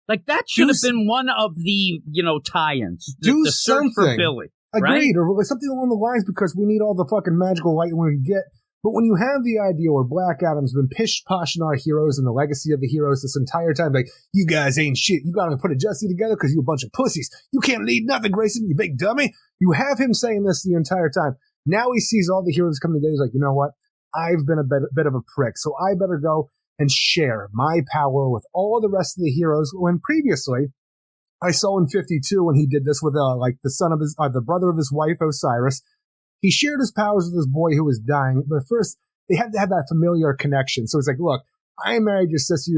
like that should have been one of the, tie-ins. Do the something. For Billy. Agreed. Right? Or something along the lines, because we need all the fucking magical light we can get. But when you have the idea where Black Adam's been pish-poshing our heroes and the legacy of the heroes this entire time, like, you guys ain't shit. You gotta put a Justice League together because you a bunch of pussies. You can't lead nothing, Grayson, you big dummy. You have him saying this the entire time. Now he sees all the heroes coming together. He's like, you know what? I've been a bit of a prick, so I better go and share my power with all the rest of the heroes. When previously, I saw in 52 when he did this with the son of his, the brother of his wife, Osiris. He shared his powers with this boy who was dying, but first they had to have that familiar connection. So it's like, look, I married your sister.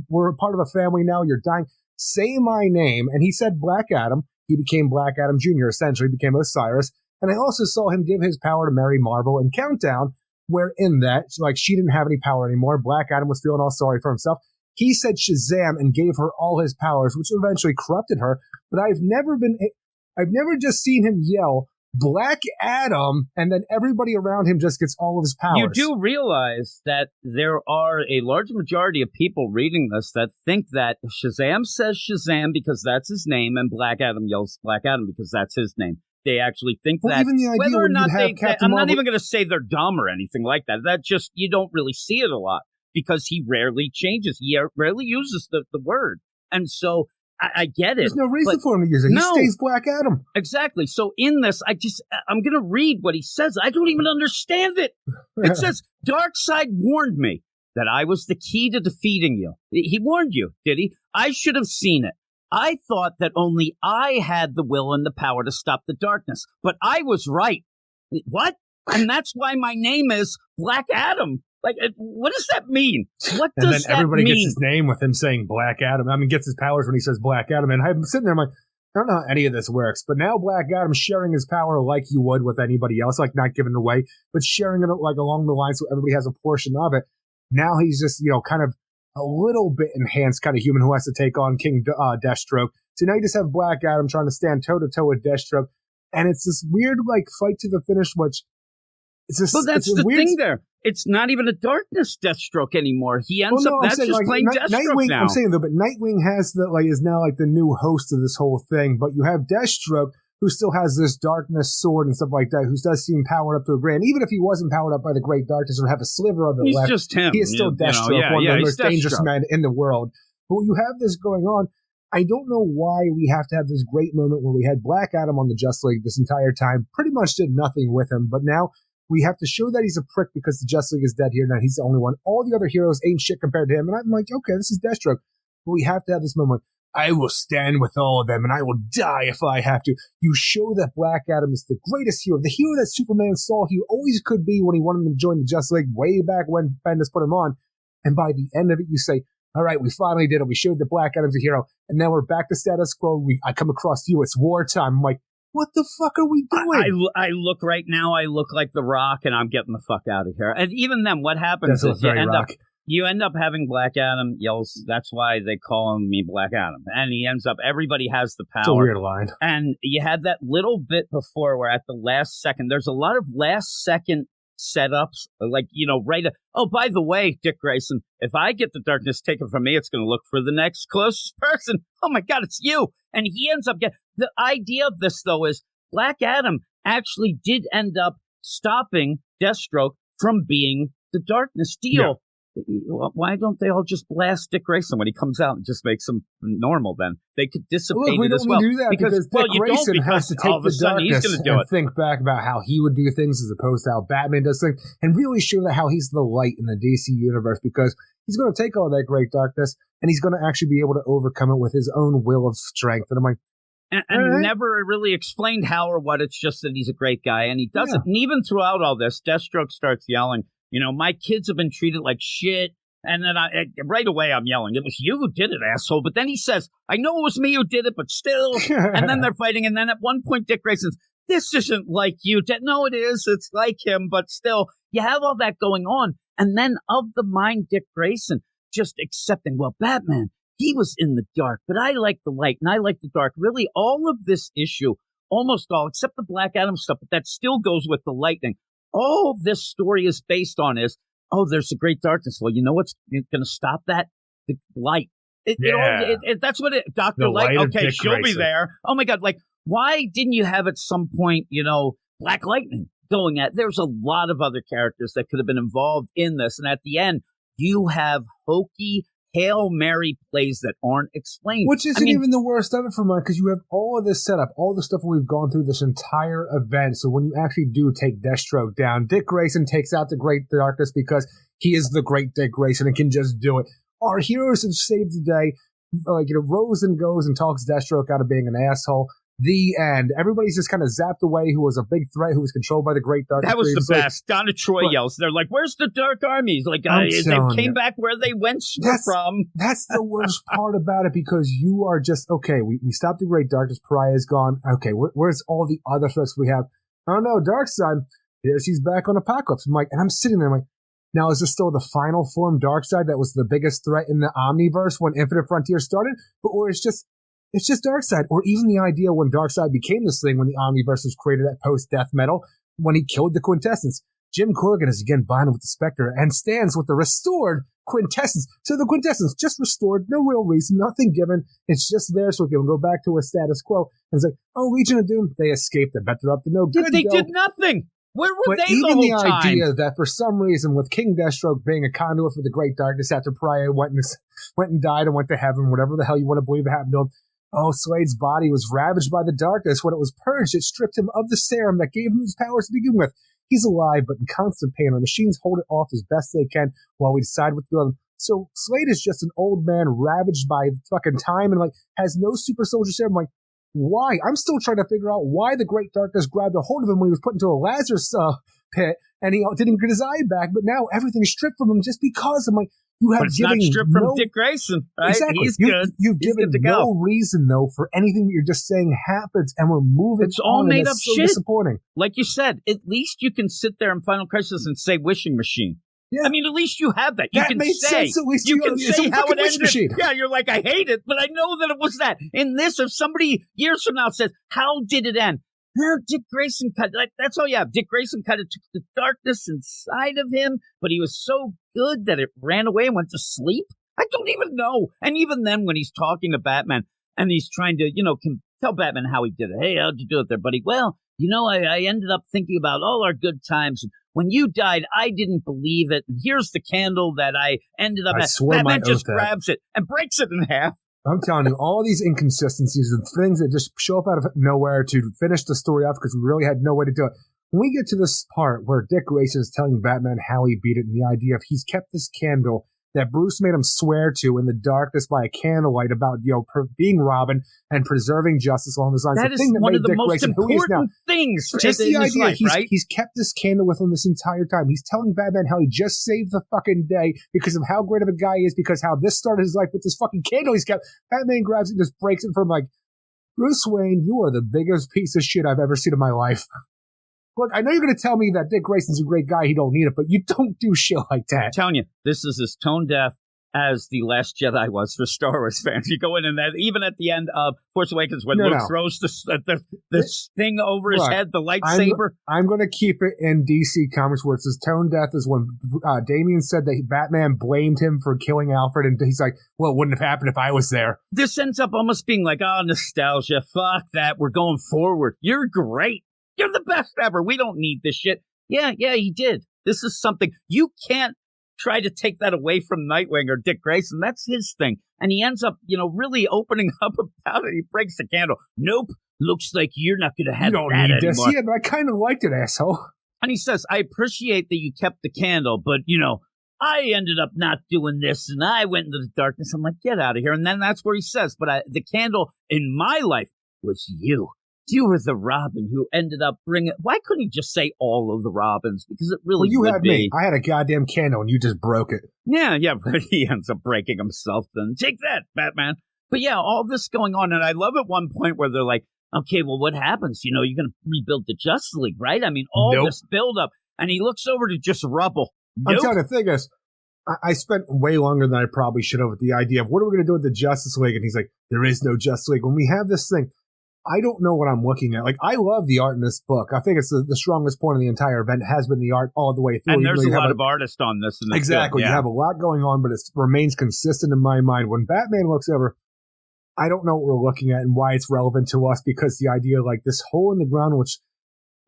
We're a part of a family now. You're dying. Say my name. And he said Black Adam. He became Black Adam Jr., essentially became Osiris. And I also saw him give his power to Mary Marvel in Countdown, where in that, like, she didn't have any power anymore. Black Adam was feeling all sorry for himself. He said Shazam and gave her all his powers, which eventually corrupted her. But I've never just seen him yell, Black Adam, and then everybody around him just gets all of his powers. You do realize that there are a large majority of people reading this that think that Shazam says Shazam because that's his name, and Black Adam yells Black Adam because that's his name. They actually think that. Even the idea whether or not I'm not even going to say they're dumb or anything like that. That just, you don't really see it a lot because he rarely changes. He rarely uses the word. And so I get it. There's no reason for him to use it. He stays Black Adam. Exactly. So in this, I'm going to read what he says. I don't even understand it. It says, Darkseid warned me that I was the key to defeating you. He warned you, did he? I should have seen it. I thought that only I had the will and the power to stop the darkness, but I was right. What? And that's why my name is Black Adam. Like, what does that mean? What does that mean? And then everybody gets his name with him saying Black Adam. I mean, gets his powers when he says Black Adam. And I'm sitting there, I'm like, I don't know how any of this works. But now Black Adam's sharing his power like you would with anybody else, like not giving it away, but sharing it like along the line so everybody has a portion of it. Now he's just, kind of a little bit enhanced kind of human who has to take on King Deathstroke. So now you just have Black Adam trying to stand toe-to-toe with Deathstroke. And it's this weird, fight to the finish, which it's just... Well, that's the thing there. It's not even a darkness Deathstroke anymore. He ends up, that's just plain Deathstroke Nightwing, now. I'm saying, though, but Nightwing has is now the new host of this whole thing. But you have Deathstroke, who still has this darkness sword and stuff like that, who does seem powered up to a grand. Even if he wasn't powered up by the Great Darkness or have a sliver of it left, just him. He is still Deathstroke, one of the most dangerous men in the world. But when you have this going on, I don't know why we have to have this great moment where we had Black Adam on the Justice League this entire time, pretty much did nothing with him, but now we have to show that he's a prick because the Justice League is dead here, now he's the only one. All the other heroes ain't shit compared to him, and I'm like, okay, this is Deathstroke. But we have to have this moment. I will stand with all of them, and I will die if I have to. You show that Black Adam is the greatest hero, the hero that Superman saw he always could be when he wanted him to join the Justice League way back when Bendis put him on. And by the end of it, you say, all right, we finally did it. We showed that Black Adam's a hero, and now we're back to status quo. I come across you. It's wartime. I'm like, what the fuck are we doing? I look right now, I look like The Rock, and I'm getting the fuck out of here. And even then, what happens is you end up having Black Adam yells, that's why they call me Black Adam. And he ends up, everybody has the power. It's a weird line. And you had that little bit before where at the last second, there's a lot of last second setups, oh, by the way, Dick Grayson, if I get the darkness taken from me, it's going to look for the next closest person. Oh my God, it's you. And he ends up the idea of this, though, is Black Adam actually did end up stopping Deathstroke from being the darkness deal. why don't they all just blast Dick Grayson when he comes out and just makes him normal? Then they could dissipate it as well. We don't do that because Dick Grayson has to take the darkness and think back about how he would do things as opposed to how Batman does things, and really show that how he's the light in the DC universe, because he's going to take all that great darkness and he's going to actually be able to overcome it with his own will of strength. And I'm like, and never really explained how or what. It's just that he's a great guy, and he does it. And even throughout all this, Deathstroke starts yelling, my kids have been treated like shit. And then right away I'm yelling, it was you who did it, asshole. But then he says, I know it was me who did it, but still. And then they're fighting. And then at one point, Dick Grayson's, this isn't like you. No, it is. It's like him. But still, you have all that going on. And then of the mind, Dick Grayson just accepting, well, Batman, he was in the dark, but I like the light and I like the dark. Really, all of this issue, almost all, except the Black Adam stuff, but that still goes with the lightning. All this story is based on is, there's a great darkness. Well, you know what's going to stop that? The light. That's what Dr. Light, okay, she'll be there. Oh, my God. Like, why didn't you have at some point, Black Lightning going at? There's a lot of other characters that could have been involved in this. And at the end, you have hokey Hail Mary plays that aren't explained. Which isn't even the worst of it for mine, because you have all of this setup, all the stuff we've gone through this entire event. So when you actually do take Deathstroke down, Dick Grayson takes out the Great Darkness because he is the great Dick Grayson and can just do it. Our heroes have saved the day. Rosen goes and talks Deathstroke out of being an asshole. The end. Everybody's just kind of zapped away who was a big threat, who was controlled by the Great Darkness. That was the best. Donna Troy yells. They're like, where's the Dark Armies? Like, they came back where they went from. That's the worst part about it, because you are just, okay, we stopped the Great Darkness. Pariah is gone. Okay, where's all the other threats we have? Oh no, Darkseid. There she's back on Apocalypse. I'm sitting there, I'm like, now is this still the final form Darkseid that was the biggest threat in the Omniverse when Infinite Frontier started? Or it's just Darkseid, or even the idea when Darkseid became this thing when the Omniverse was created at post-Death Metal, when he killed the Quintessence. Jim Corrigan is again bonded with the Spectre and stands with the restored Quintessence. So the Quintessence just restored, no real reason, nothing given. It's just there so we can go back to a status quo. And it's like, Legion of Doom, they escaped. They bet they're up to no good. They did nothing. Where were they the whole time? Even the idea that for some reason, with King Deathstroke being a conduit for the Great Darkness after Pariah went and died and went to heaven, whatever the hell you want to believe happened to him. Slade's body was ravaged by the darkness. When it was purged, it stripped him of the serum that gave him his powers to begin with. He's alive, but in constant pain. Our machines hold it off as best they can while we decide what to do with him. So Slade is just an old man ravaged by fucking time and has no super soldier serum. Why? I'm still trying to figure out why the Great Darkness grabbed a hold of him when he was put into a Lazarus pit and he didn't get his eye back, but now everything's stripped from him just because. You have not stripped from Dick Grayson, right? Exactly. He's good. You've given no reason, though, for anything that you're just saying happens, and we're moving. It's all made up shit. Disappointing. Like you said, at least you can sit there in Final Crisis and say "wishing machine." Yeah. At least you have that. You that can made say. Sense. At least you can say how it ended. Machine. Yeah, you're like, I hate it, but I know that it was that. In this, if somebody years from now says, "How did it end?" Dick Grayson cut. That's all you have. Dick Grayson kind of took the darkness inside of him, but he was so good that it ran away and went to sleep. I don't even know. And even then, when he's talking to Batman and he's trying to, can tell Batman how he did it. Hey, how'd you do it there, buddy? Well, I ended up thinking about all our good times. When you died, I didn't believe it. And here's the candle that I ended up at. Batman just grabs it and breaks it in half. I'm telling you, all these inconsistencies and things that just show up out of nowhere to finish the story off because we really had no way to do it. When we get to this part where Dick Grayson is telling Batman how he beat it and the idea of he's kept this candle that Bruce made him swear to in the darkness by a candlelight about, being Robin and preserving justice along those lines. That is one of the most important things. Just the idea, life, right? He's kept this candle with him this entire time. He's telling Batman how he just saved the fucking day because of how great of a guy he is, because how this started his life with this fucking candle he's kept. Batman grabs it and just breaks it from Bruce Wayne, you are the biggest piece of shit I've ever seen in my life. Look, I know you're going to tell me that Dick Grayson's a great guy, he don't need it, but you don't do shit like that. I'm telling you, this is as tone deaf as The Last Jedi was for Star Wars fans. You go in and that, even at the end of Force Awakens, when Luke throws the thing over his head, the lightsaber. I'm going to keep it in DC Comics where it says tone deaf is when Damian said that Batman blamed him for killing Alfred, and he's like, well, it wouldn't have happened if I was there. This ends up almost being like, nostalgia, fuck that, we're going forward. You're great. You're the best ever. We don't need this shit. Yeah, he did. This is something you can't try to take that away from Nightwing or Dick Grayson. That's his thing. And he ends up, really opening up about it. He breaks the candle. Nope. Looks like you're not going to have You don't that need anymore. this. Yeah, but I kind of liked it, asshole. And he says, I appreciate that you kept the candle, but, I ended up not doing this, and I went into the darkness. I'm like, get out of here. And then that's where he says, but the candle in my life was you. You were the Robin who ended up bringing... Why couldn't he just say all of the Robins? Because it really you would had be. me. I had a goddamn candle, and you just broke it. Yeah, but he ends up breaking himself then. Take that, Batman. But yeah, all this going on, and I love at one point where they're like, okay, well, what happens? You're going to rebuild the Justice League, right? I mean, all this buildup, and he looks over to just rubble. I'm telling you, the thing is, I spent way longer than I probably should have with the idea of what are we going to do with the Justice League? And he's like, there is no Justice League. When we have this thing, I don't know what I'm looking at. Like, I love the art in this book. I think it's the strongest point of the entire event has been the art all the way through. And there's a lot of artists on this. Exactly. Yeah. You have a lot going on, but it remains consistent in my mind. When Batman looks over, I don't know what we're looking at and why it's relevant to us, because the idea, like this hole in the ground, which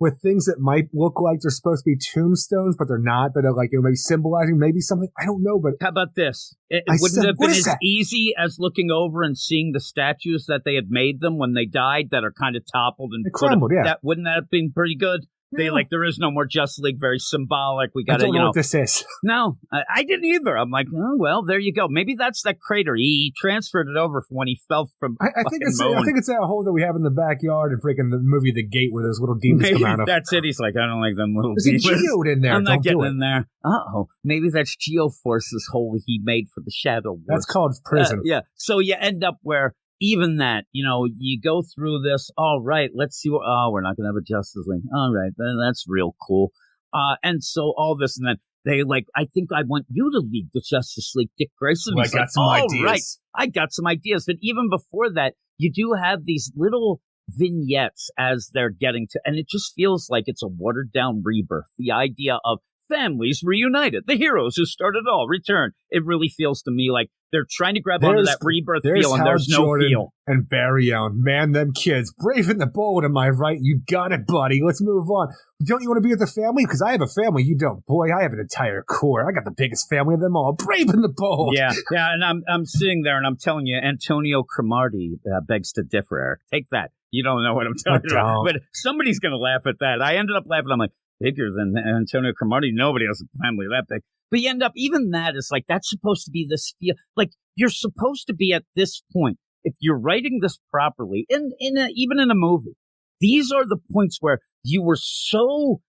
with things that might look like they're supposed to be tombstones, but they're not, but are like, maybe symbolizing maybe something. I don't know, but how about this? It wouldn't have been as easy as looking over and seeing the statues that they had made them when they died that are kind of toppled and crumbled. Yeah, wouldn't that have been pretty good? They there is no more Justice League, very symbolic. We got to, know what this is. No, I didn't either. I'm like, oh, well, there you go. Maybe that's that crater. He transferred it over when he fell from. I think it's that hole that we have in the backyard and freaking the movie The Gate where those little demons come out of. That's it. He's like, I don't like them little demons. There's a geode in there. I'm not getting in there. Maybe that's Geoforce's hole he made for the Shadow Wars. That's called prison. Yeah. So you end up where. Even that, you go through this. All right, let's see what. Oh, we're not going to have a Justice League. All right, then that's real cool. And so all this, and then they I think I want you to lead the Justice League, Dick Grayson. Well, I got some ideas. Right, I got some ideas. But even before that, you do have these little vignettes as they're getting to, and it just feels like it's a watered down rebirth. The idea of families reunited, the heroes who started it all return. It really feels to me like they're trying to grab onto that rebirth feel, and there's no feel. And Barry Allen, man, them kids, brave and the bold, am I right? You got it, buddy. Let's move on. Don't you want to be with the family? Because I have a family. You don't. Boy, I have an entire core. I got the biggest family of them all. Brave and the bold. Yeah, and I'm sitting there, and I'm telling you, Antonio Cromartie begs to differ, Eric. Take that. You don't know what I'm talking about. But somebody's going to laugh at that. I ended up laughing. I'm like, bigger than Antonio Cromartie. Nobody has a family that big. But you end up, even that is like, that's supposed to be this feel. Like, you're supposed to be at this point, if you're writing this properly, even in a movie, these are the points where you were so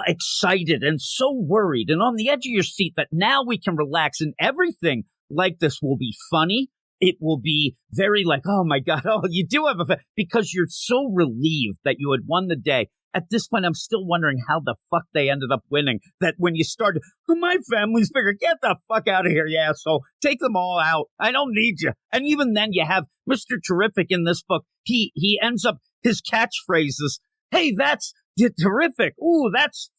excited and so worried and on the edge of your seat that now we can relax, and everything like this will be funny. It will be very like, oh my God, you do have because you're so relieved that you had won the day. At this point, I'm still wondering how the fuck they ended up winning. That when you started, my family's bigger. Get the fuck out of here, you asshole. Take them all out. I don't need you. And even then, you have Mr. Terrific in this book. He ends up, his catchphrases, hey, that's terrific. Ooh, that's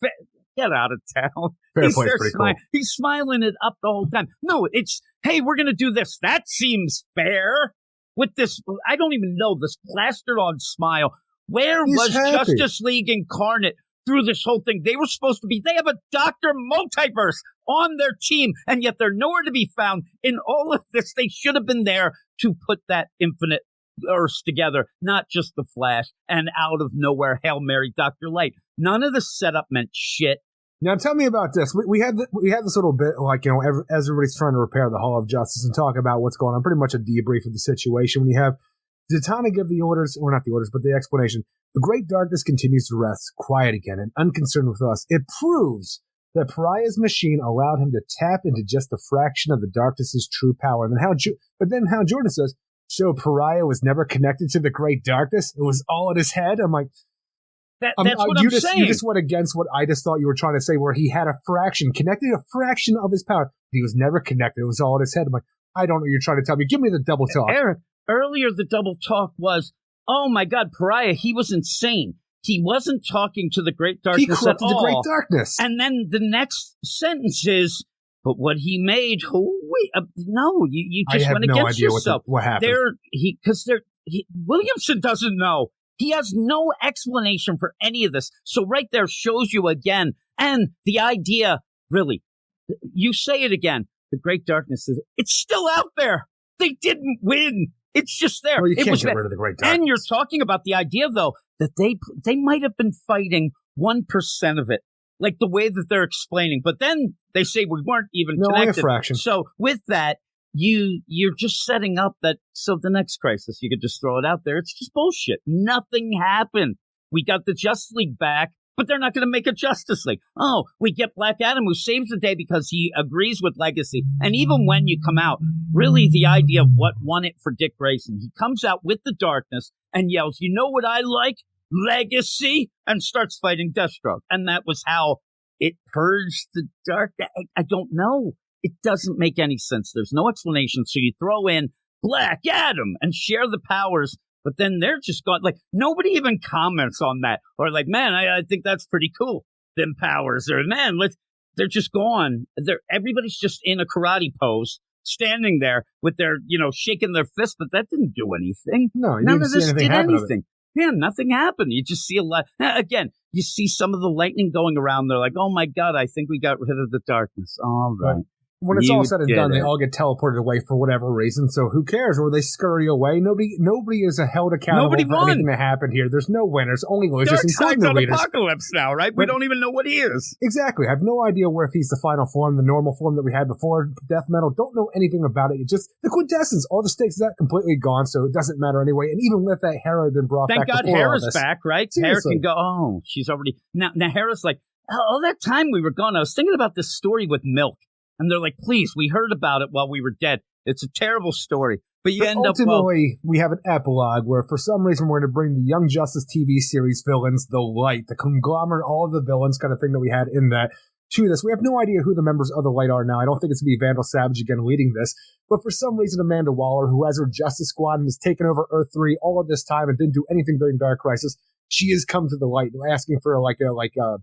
get out of town. Fair play, pretty cool. He's smiling it up the whole time. No, it's, hey, we're going to do this. That seems fair. With this, I don't even know, this plastered on smile. Where was Justice League Incarnate through this whole thing? They were supposed to be, they have a Dr. Multiverse on their team, and yet they're nowhere to be found in all of this. They should have been there to put that Infinite Earths together, not just the Flash and out of nowhere, Hail Mary, Dr. Light. None of the setup meant shit. Now tell me about this. We had this little bit, like, as everybody's trying to repair the Hall of Justice and talk about what's going on, pretty much a debrief of the situation. When you have Zatanna give the orders, or not the orders, but the explanation. The great darkness continues to rest, quiet again, and unconcerned with us. It proves that Pariah's machine allowed him to tap into just a fraction of the darkness's true power. And then how Jordan says, so Pariah was never connected to the great darkness? It was all in his head? I'm like, that's what I'm saying. You just went against what I just thought you were trying to say, where he had connected a fraction of his power. He was never connected. It was all in his head. I'm like, I don't know what you're trying to tell me. Give me the double talk. Eric, earlier the double talk was, oh my God, Pariah, he was insane. He wasn't talking to the great darkness at all. He corrupted the great darkness. And then the next sentence is, but what he made, no, you just went against yourself. What happened? Williamson doesn't know. He has no explanation for any of this. So right there shows you again, and the idea, really, You say it again. The Great Darkness it's still out there. They didn't win. It's just there. Well, you can't get rid of the Great Darkness. And you're talking about the idea, though, that they might have been fighting 1% of it, like the way that they're explaining. But then they say we weren't even connected. Only a fraction. So with that, you're just setting up that. So the next crisis, you could just throw it out there. It's just bullshit. Nothing happened. We got the Justice League back, but they're not going to make a Justice League. Oh, we get Black Adam, who saves the day because he agrees with Legacy. And even when you come out, really the idea of what won it for Dick Grayson, he comes out with the darkness and yells, you know what I like? Legacy, and starts fighting Deathstroke. And that was how it purged the dark. I don't know. It doesn't make any sense. There's no explanation. So you throw in Black Adam and share the powers, but then they're just gone. Like, nobody even comments on that. Or like, man, I think that's pretty cool. Them powers. Or, man, they're just gone. Everybody's just in a karate pose, standing there with their, shaking their fist, but that didn't do anything. No, none of this did anything. Yeah, nothing happened. You just see a lot. Again, you see some of the lightning going around. They're like, oh my God, I think we got rid of the darkness. All right. When it's all said and done, they all get teleported away for whatever reason. So who cares? Or they scurry away. Nobody is held accountable for anything that happened here. There's no winners, only losers, including the leaders. Apocalypse now, right? We don't even know what he is. Exactly. I have no idea where if he's the final form, the normal form that we had before Death Metal. Don't know anything about it. It's just the quintessence. All the stakes of that completely gone, so it doesn't matter anyway. And even with that, Hera had been brought back. Thank God Hera's back, right? Seriously. Hera can go. Oh, she's already now. Hera's like, all that time we were gone. I was thinking about this story with Milk. And they're like, please, we heard about it while we were dead. It's a terrible story. But you end up, ultimately, we have an epilogue where for some reason we're going to bring the Young Justice TV series villains, the Light, the conglomerate, all of the villains kind of thing that we had in that, to this. We have no idea who the members of the Light are now. I don't think it's going to be Vandal Savage again leading this. But for some reason, Amanda Waller, who has her Justice Squad and has taken over Earth 3 all of this time and didn't do anything during Dark Crisis, she has come to the Light asking for a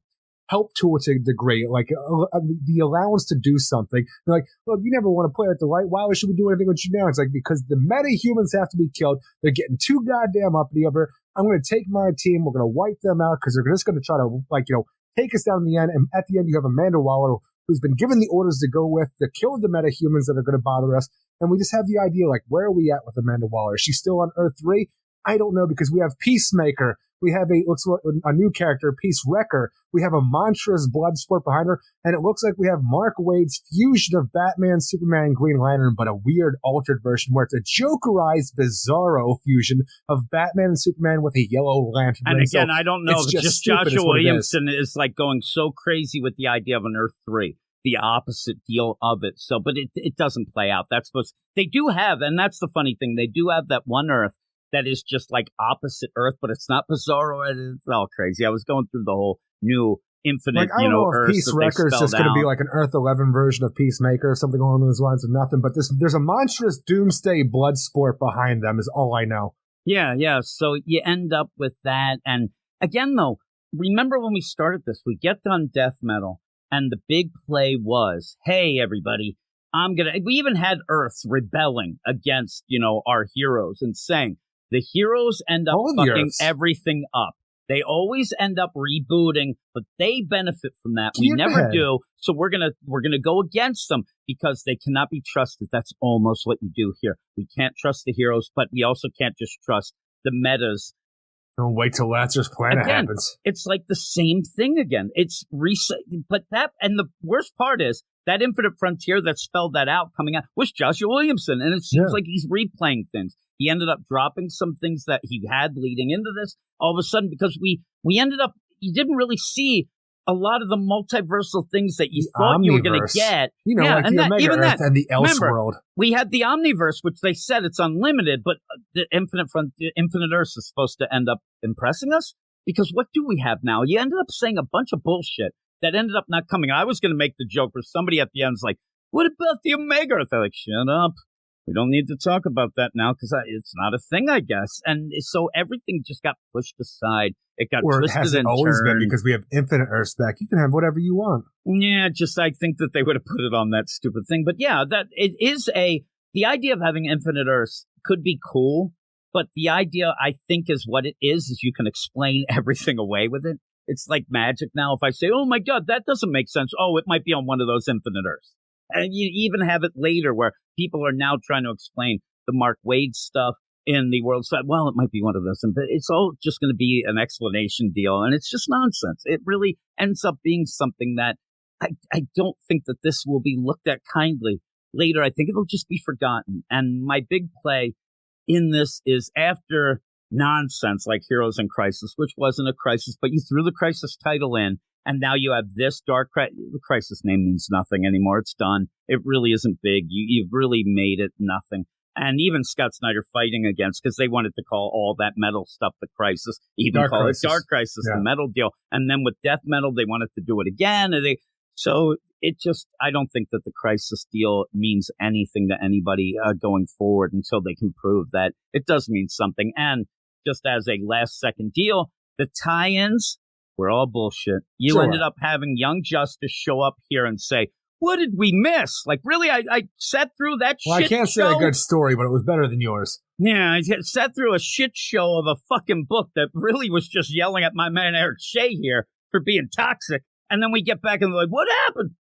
help tool to a degree, like the allowance to do something. They're like, look, you never want to play at the Light. Why should we do anything with you now? It's like, because the meta-humans have to be killed. They're getting too goddamn uppity over. I'm going to take my team. We're going to wipe them out because they're just going to try to, take us down in the end. And at the end, you have Amanda Waller, who's been given the orders to go with to kill the meta-humans that are going to bother us. And we just have the idea, like, where are we at with Amanda Waller? Is she still on Earth 3? I don't know, because we have Peacemaker. We have a new character, Peace Wrecker. We have a monstrous blood sport behind her. And it looks like we have Mark Waid's fusion of Batman, Superman, Green Lantern, but a weird altered version where it's a Jokerized Bizarro fusion of Batman and Superman with a yellow lantern. And again, I don't know. It's just Joshua Williamson is like going so crazy with the idea of an Earth 3. The opposite deal of it. So, but it doesn't play out. They do have, and that's the funny thing, they do have that one Earth that is just like opposite Earth, but it's not Bizarro. It's all crazy. I was going through the whole new infinite, I don't know if Earth Peace Wrecker is just going to be like an Earth 11 version of Peacemaker or something along those lines of nothing. But there's a monstrous doomsday blood sport behind them is all I know. Yeah. So you end up with that. And again, though, remember when we started this, we get done Death Metal and the big play was, hey, everybody, we even had Earth rebelling against, our heroes and saying, the heroes end up fucking everything up. They always end up rebooting, but they benefit from that. We never do. So we're gonna go against them because they cannot be trusted. That's almost what you do here. We can't trust the heroes, but we also can't just trust the metas. Don't wait till Lazarus Planet happens. It's like the same thing again. It's reset, but and the worst part is that Infinite Frontier that spelled that out coming out was Joshua Williamson, and it seems like he's replaying things. He ended up dropping some things that he had leading into this. All of a sudden, because we ended up, you didn't really see a lot of the multiversal things that you thought you were going to get. Like the Omega Earth and the Elseworld. We had the Omniverse, which they said it's unlimited, but the Infinite Earth is supposed to end up impressing us. Because what do we have now? You ended up saying a bunch of bullshit that ended up not coming. I was going to make the joke where somebody at the end's like, what about the Omega Earth? They're like, shut up. We don't need to talk about that now because it's not a thing, I guess. And so everything just got pushed aside. It got twisted and turned. Or it hasn't always been because we have Infinite Earths back. You can have whatever you want. Yeah, I think that they would have put it on that stupid thing. But yeah, that it is the idea of having Infinite Earths could be cool. But the idea, I think, is what it is you can explain everything away with it. it's like magic now. If I say, oh my God, that doesn't make sense. Oh, it might be on one of those infinite Earths. And you even have it later where people are now trying to explain the Mark Waid stuff in the world side. Well, it might be one of those. But it's all just going to be an explanation deal. And it's just nonsense. It really ends up being something that I don't think that this will be looked at kindly later. I think it'll just be forgotten. And my big play in this is after nonsense like Heroes in Crisis, which wasn't a crisis, but you threw the Crisis title in, and now you have this Dark Crisis. The Crisis name means nothing anymore. It's done. It really isn't big. You've really made it nothing. And even Scott Snyder fighting against, because they wanted to call all that metal stuff the Crisis, even Dark call Crisis. it Dark Crisis, the metal deal. And then with death metal, they wanted to do it again. So it just, I don't think that the Crisis deal means anything to anybody going forward until they can prove that it does mean something. And just as a last second deal, the tie-ins were all bullshit. You ended up having Young Justice show up here and say, what did we miss? Like, really? I sat through that shit show? I can't say a good story, but it was better than yours. Yeah, I sat through a shit show of a fucking book that really was just yelling at my man Eric Shea here for being toxic. And then we get back and they're like, what happened?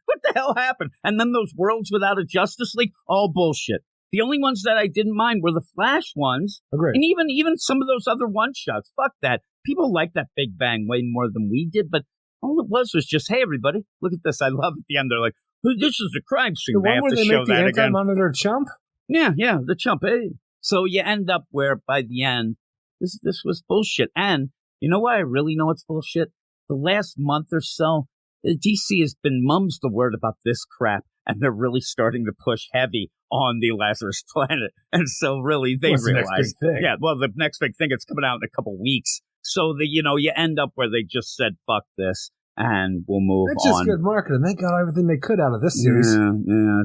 What the hell happened? And then those Worlds Without a Justice League, all bullshit. The only ones that I didn't mind were the Flash ones. Agreed. And even some of those other one-shots. Fuck that. People like that Big Bang way more than we did, but all it was just, hey, everybody, look at this. I love at the end. They're like, this is a crime scene. The one where they make the anti-monitor chump? Yeah, the chump. Hey. So you end up where, by the end, this was bullshit. And you know why I really know it's bullshit? The last month or so, DC has been mum's the word about this crap, and they're really starting to push heavy on the Lazarus Planet. And so really, they realize, the next big thing? Yeah, well, the next big thing, it's coming out in a couple weeks. So you end up where they just said, fuck this, and we'll move on. It's just good marketing. They got everything they could out of this series. Yeah,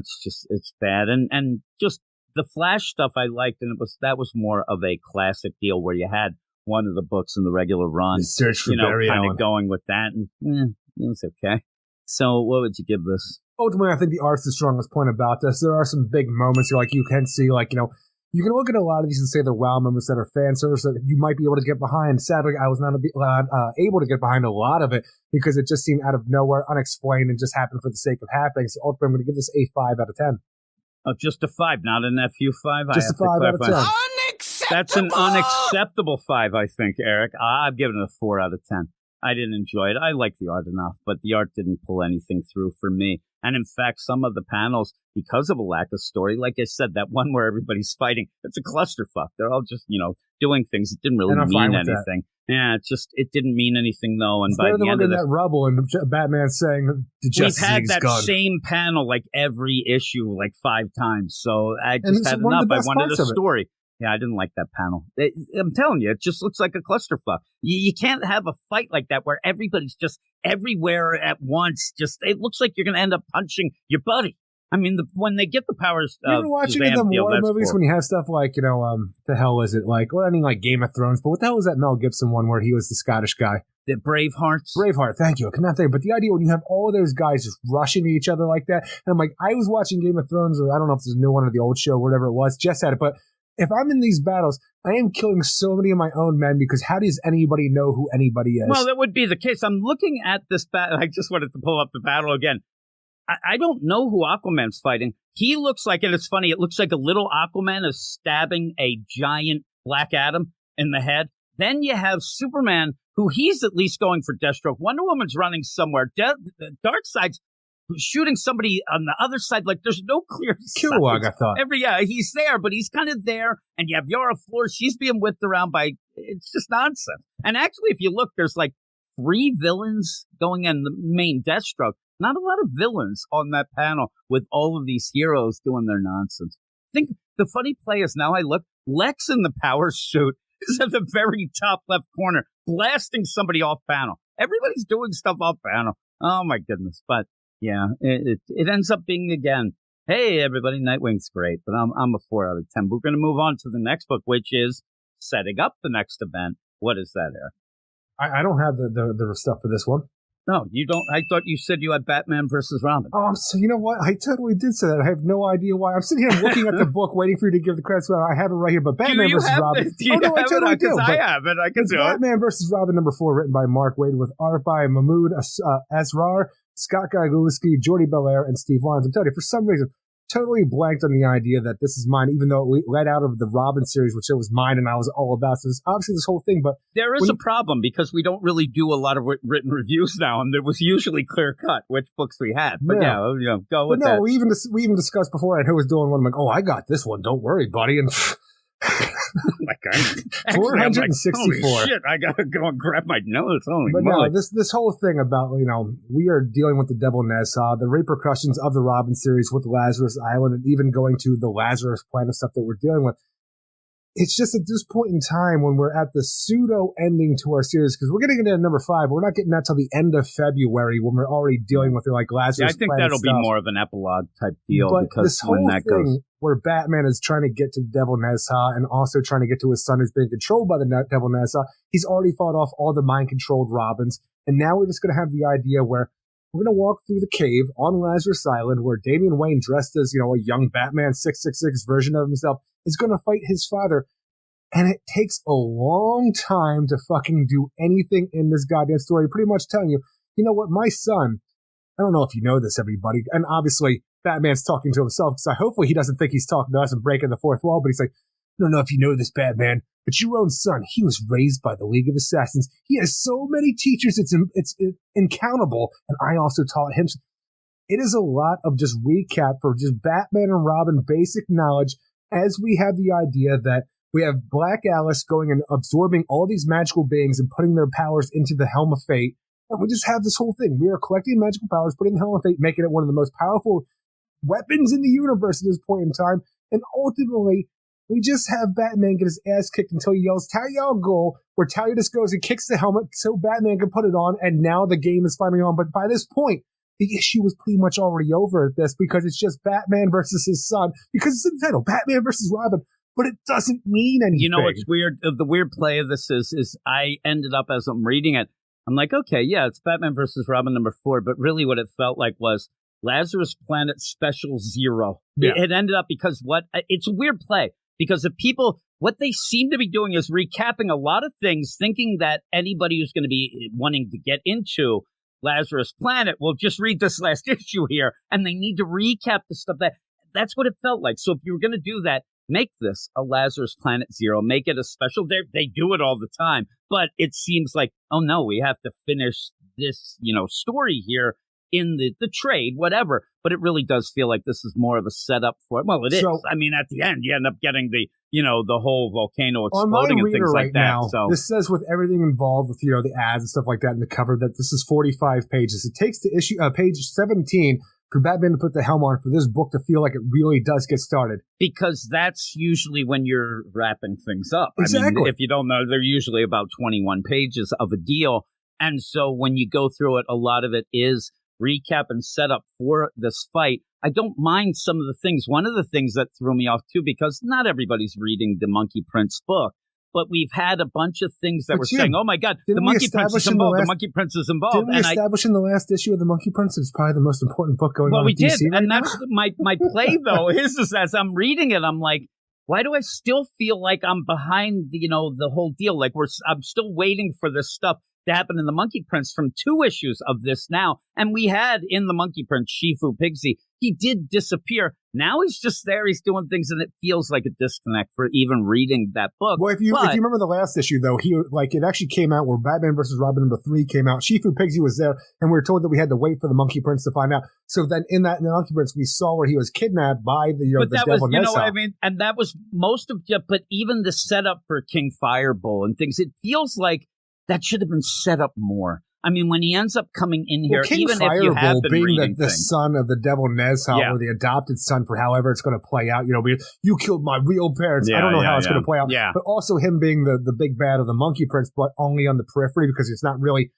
it's bad. And just the Flash stuff I liked, and that was more of a classic deal where you had one of the books in the regular run, the search for Barry kind Allen. of going with that, and it was okay. So what would you give this? Ultimately, I think the art's the strongest point about this. There are some big moments you can see, you can look at a lot of these and say they're wow moments that are fan service that you might be able to get behind. Sadly, I was not able to get behind a lot of it because it just seemed out of nowhere, unexplained, and just happened for the sake of happening. So ultimately, I'm going to give this a 5 out of 10. Oh, just a 5, not an FU 5? Just a 5 out of 10. Unacceptable! That's an unacceptable 5, I think, Eric. I've given it a 4 out of 10. I didn't enjoy it. I like the art enough, but the art didn't pull anything through for me. And in fact, some of the panels, because of a lack of story, like I said, that one where everybody's fighting, it's a clusterfuck. They're all just, doing things. It didn't really mean anything. Yeah, it didn't mean anything, though. And by the end of that rubble and Batman saying, the Justice we've had League's that gone. Same panel like every issue, like 5 times. So I just had enough. I wanted a story. Yeah, I didn't like that panel. I'm telling you, it just looks like a clusterfuck. You can't have a fight like that where everybody's just everywhere at once. It looks like you're going to end up punching your buddy. I mean, when they get the powers, you ever watching the war movies when you have stuff like, the hell is it like? Well, I mean, like Game of Thrones, but what the hell was that Mel Gibson one where he was the Scottish guy? The Bravehearts? Braveheart, thank you. I cannot think. But the idea when you have all those guys just rushing to each other like that, and I'm like, I was watching Game of Thrones, or I don't know if it's a new one or the old show, whatever it was, Jess had it, but if I'm in these battles, I am killing so many of my own men because how does anybody know who anybody is? Well, that would be the case. I'm looking at this battle. I just wanted to pull up the battle again. I don't know who Aquaman's fighting. He looks like, and it's funny, it looks like a little Aquaman is stabbing a giant Black Adam in the head. Then you have Superman, who he's at least going for Deathstroke. Wonder Woman's running somewhere. Darkseid's shooting somebody on the other side. Like, there's no clear Kilowog, I thought. He's there, but he's kind of there. And you have Yara Flor. She's being whipped around by, it's just nonsense. And actually, if you look, there's like 3 villains going in the main Deathstroke. Not a lot of villains on that panel with all of these heroes doing their nonsense. I think the funny play is now I look, Lex in the power suit is at the very top left corner, blasting somebody off panel. Everybody's doing stuff off panel. Oh my goodness. But yeah, it ends up being again, hey everybody, Nightwing's great, but I'm a 4 out of 10. We're going to move on to the next book, which is setting up the next event. What is that, Eric? I don't have the stuff for this one. No, you don't. I thought you said you had Batman versus Robin. Oh, so you know what? I totally did say that. I have no idea why. I'm sitting here looking at the book, waiting for you to give the credits. Well, I have it right here, but Batman versus Robin. Do you have I totally it? do. I have it. I can do it. Batman versus Robin #4, written by Mark Waid, with art by Mahmoud Asrar, Scott Gajewski, Jordi Belair, and Steve Lyons. I'm telling you, for some reason, totally blanked on the idea that this is mine, even though it led out of the Robin series, which it was mine and I was all about. So there's obviously this whole thing, but there is a problem because we don't really do a lot of written reviews now, and there was usually clear cut which books we had. But go with that. We even discussed before who was doing one. I'm like, oh, I got this one. Don't worry, buddy. And like 464. Holy shit, I gotta go and grab my notes. But no, this whole thing about, we are dealing with the Devil Nessa, the repercussions of the Robin series with Lazarus Island, and even going to the Lazarus Planet stuff that we're dealing with. It's just at this point in time when we're at the pseudo ending to our series, because we're getting into #5. We're not getting that till the end of February when we're already dealing with Lazarus. I think Planet that'll stuff. be more of an epilogue type deal, but because this whole when that thing goes, where Batman is trying to get to the Devil Nessa and also trying to get to his son who's being controlled by the Devil Nessa, he's already fought off all the mind-controlled Robins, and now we're just going to have the idea where we're going to walk through the cave on Lazarus Island where Damian Wayne, dressed as, a young Batman 666 version of himself, is going to fight his father. And it takes a long time to fucking do anything in this goddamn story. Pretty much telling you, you know what, my son, I don't know if you know this, everybody, and obviously Batman's talking to himself, so hopefully he doesn't think he's talking to us and breaking the fourth wall, but he's like, I don't know if you know this, Batman, but your own son, he was raised by the League of Assassins. He has so many teachers, it's incountable, and I also taught him. It is a lot of just recap for just Batman and Robin basic knowledge, as we have the idea that we have Black Alice going and absorbing all these magical beings and putting their powers into the Helm of Fate. And we just have this whole thing. We are collecting magical powers, putting the Helm of Fate, making it one of the most powerful weapons in the universe at this point in time. And ultimately, we just have Batman get his ass kicked until he yells, Talia al Ghul, where Talia just goes and kicks the helmet so Batman can put it on, and now the game is finally on. But by this point, the issue was pretty much already over at this, because it's just Batman versus his son, because it's in the title, Batman versus Robin. But it doesn't mean anything. You know what's weird? The weird play of this is I ended up, as I'm reading it, I'm like, okay, yeah, it's Batman versus Robin #4, but really what it felt like was Lazarus Planet Special 0. Yeah. It ended up because it's a weird play, because the people, what they seem to be doing is recapping a lot of things, thinking that anybody who's going to be wanting to get into Lazarus Planet will just read this last issue here, and they need to recap the stuff. That's what it felt like. So if you were going to do that, make this a Lazarus Planet 0. Make it a special. They do it all the time. But it seems like, oh, no, we have to finish this, story here in the trade, whatever. But it really does feel like this is more of a setup for it. Well, it is. I mean, at the end, you end up getting the whole volcano exploding and things like that. Now, so this says with everything involved with, the ads and stuff like that in the cover, that this is 45 pages. It takes to issue page 17 for Batman to put the helm on for this book to feel like it really does get started. Because that's usually when you're wrapping things up. Exactly. I mean, if you don't know, they're usually about 21 pages of a deal. And so when you go through it, a lot of it is recap and setup for this fight. I don't mind some of the things. One of the things that threw me off, too, because not everybody's reading the Monkey Prince book, but we've had a bunch of things that were saying, oh, my God, the Monkey Prince is involved. The Monkey Prince is involved. Didn't we establish in the last issue of the Monkey Prince it's probably the most important book going on in DC did, right and now? that's my play, though, is as I'm reading it, I'm like, why do I still feel like I'm behind, the whole deal? Like I'm still waiting for this stuff to happen in the Monkey Prince from 2 issues of this now. And we had in the Monkey Prince, Shifu Pigsy, he did disappear. Now he's just there. He's doing things, and it feels like a disconnect for even reading that book. Well, if you remember the last issue, though, it actually came out where Batman versus Robin #3 came out. Shifu Pigsy was there, and we were told that we had to wait for the Monkey Prince to find out. So then in the Monkey Prince, we saw where he was kidnapped by the Devil Nessa. You know what I mean? And that was most of it, but even the setup for King Fireball and things, it feels like that should have been set up more. I mean, when he ends up coming in here, King even Fireball, if you have been being reading the son of the Devil Nessa, or the adopted son, for however it's going to play out, you killed my real parents. I don't know how it's going to play out. Yeah. But also him being the big bad of the Monkey Prince, but only on the periphery because it's not really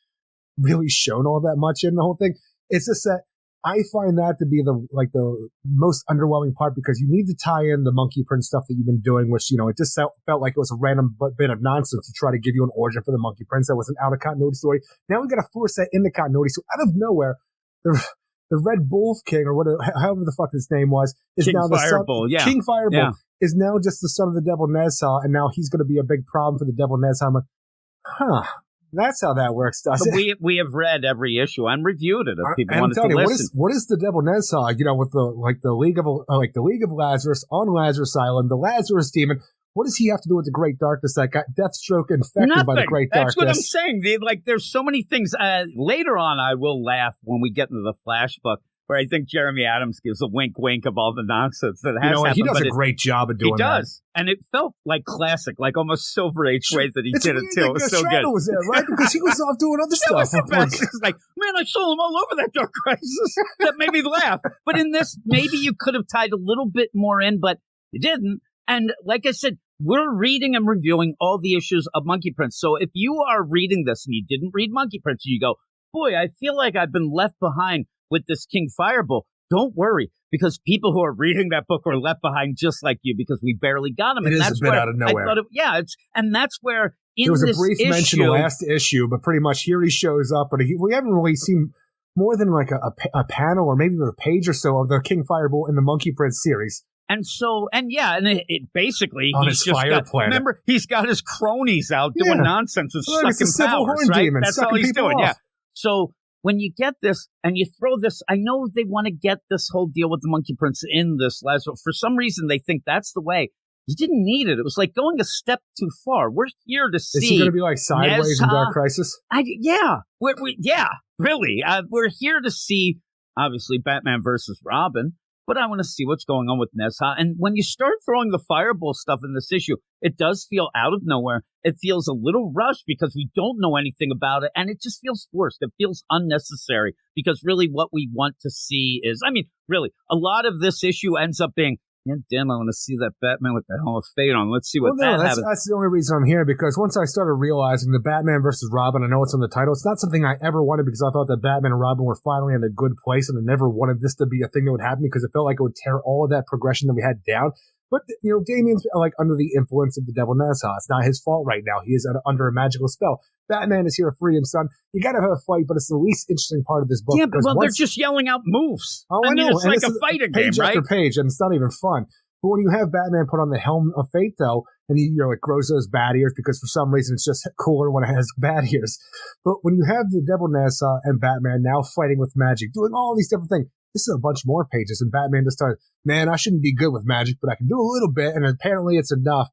shown all that much in the whole thing. It's just that I find that to be the most underwhelming part because you need to tie in the Monkey Prince stuff that you've been doing, which, it just felt like it was a random bit of nonsense to try to give you an origin for the Monkey Prince that was an out of continuity story. Now we got to force that into continuity. So out of nowhere, the Red Wolf King, or whatever, however the fuck his name was, is King now the Fireball, son. yeah. King Fireball Yeah. is now just the son of the Devil Nezha, and now he's going to be a big problem for the Devil Nezha. I'm like, huh. That's how that works, does it? We have read every issue and reviewed it if people wanted to listen. What is the Devil Nezha? With the League of Lazarus on Lazarus Island, the Lazarus Demon. What does he have to do with the Great Darkness that got Deathstroke infected by the Great Darkness? That's what I'm saying. There's so many things. Later on, I will laugh when we get into the Flash book, where I think Jeremy Adams gives a wink of all the nonsense that has happened. He does a great job of doing that. He does. And it felt like classic, like almost Silver Age way that he did it, too. It was so good. Was there, right? Because he was off doing other stuff. Was the best. It's like, man, I saw him all over that Dark Crisis. That made me laugh. But in this, maybe you could have tied a little bit more in, but you didn't. And like I said, we're reading and reviewing all the issues of Monkey Prince. So if you are reading this and you didn't read Monkey Prince, you go, boy, I feel like I've been left behind with this King Fireball. Don't worry, because people who are reading that book are left behind just like you because we barely got them. It is a bit out of nowhere. And that's where there was a brief mention last issue, but pretty much here he shows up, but we haven't really seen more than like a panel or maybe a page or so of the King Fireball in the Monkey Prince series. And it basically on his fire planet. Remember, he's got his cronies out doing nonsense and sucking powers, right? Demon, that's all he's doing. Off. Yeah. So when you get this and you throw this, I know they want to get this whole deal with the Monkey Prince in this last. For some reason, they think that's the way. You didn't need it. It was like going a step too far. We're here to see. Is he going to be like Sideways in Dark Crisis? Really. We're here to see, obviously, Batman versus Robin. But I want to see what's going on with Nezha. And when you start throwing the Fireball stuff in this issue, it does feel out of nowhere. It feels a little rushed because we don't know anything about it. And it just feels forced. It feels unnecessary because really what we want to see is, really, a lot of this issue ends up being, yeah, damn, I want to see that Batman with the Helm of Fate on. Let's see what happens. That's the only reason I'm here, because once I started realizing the Batman versus Robin, I know it's on the title, it's not something I ever wanted because I thought that Batman and Robin were finally in a good place, and I never wanted this to be a thing that would happen because it felt like it would tear all of that progression that we had down. But, Damien's under the influence of the Devil Nezha. It's not his fault right now. He is under a magical spell. Batman is here to free his son. You gotta have a fight, but it's the least interesting part of this book. Yeah, they're just yelling out moves. Oh, I know. It's like a fighting game, right? Page after page, and it's not even fun. But when you have Batman put on the Helm of Fate, though, and he, it grows those bat ears because for some reason it's just cooler when it has bat ears. But when you have the Devil Nezha and Batman now fighting with magic, doing all these different things, this is a bunch more pages, and Batman just started, man, I shouldn't be good with magic, but I can do a little bit, and apparently it's enough.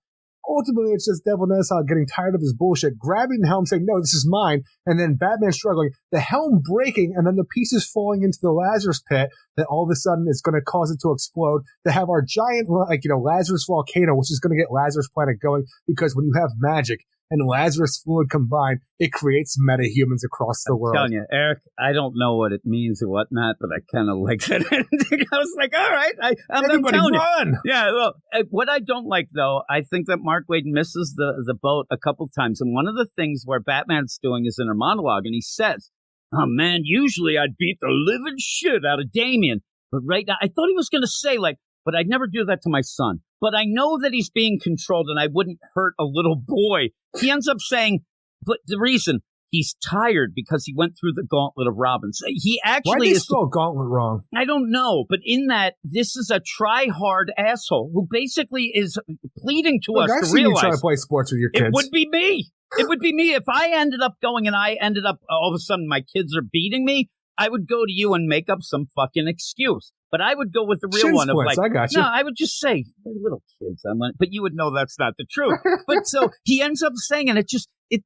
Ultimately, it's just Devil Nezha getting tired of his bullshit, grabbing the helm, saying, no, this is mine, and then Batman struggling, the helm breaking, and then the pieces falling into the Lazarus pit that all of a sudden is going to cause it to explode, to have our giant, Lazarus volcano, which is going to get Lazarus Planet going, because when you have magic and Lazarus fluid combined, it creates metahumans across the world. I'm telling you, Eric, I don't know what it means or whatnot, but I kind of like that ending. I was like, all right, I'm telling you. Yeah, well, what I don't like, though, I think that Mark Waid misses the boat a couple times. And one of the things where Batman's doing his inner monologue, and he says, oh, man, usually I'd beat the living shit out of Damien. But right now, I thought he was going to say, but I'd never do that to my son. But I know that he's being controlled and I wouldn't hurt a little boy. He ends up saying, but the reason he's tired because he went through the gauntlet of Robins. He actually Why did they spell gauntlet wrong? I don't know. But in that, this is a try-hard asshole who basically is pleading to us to realize. You try to play sports with your kids. It would be me. It would be me. If I ended up going and I ended up all of a sudden my kids are beating me, I would go to you and make up some fucking excuse. But I would go with the real one of I got you. No, I would just say, they're little kids. But you would know that's not the truth. But so he ends up saying, and it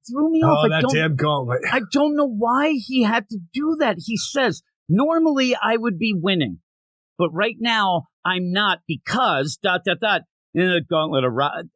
threw me off. Oh, that damn gauntlet. I don't know why he had to do that. He says, normally I would be winning, but right now I'm not because ... In the gauntlet of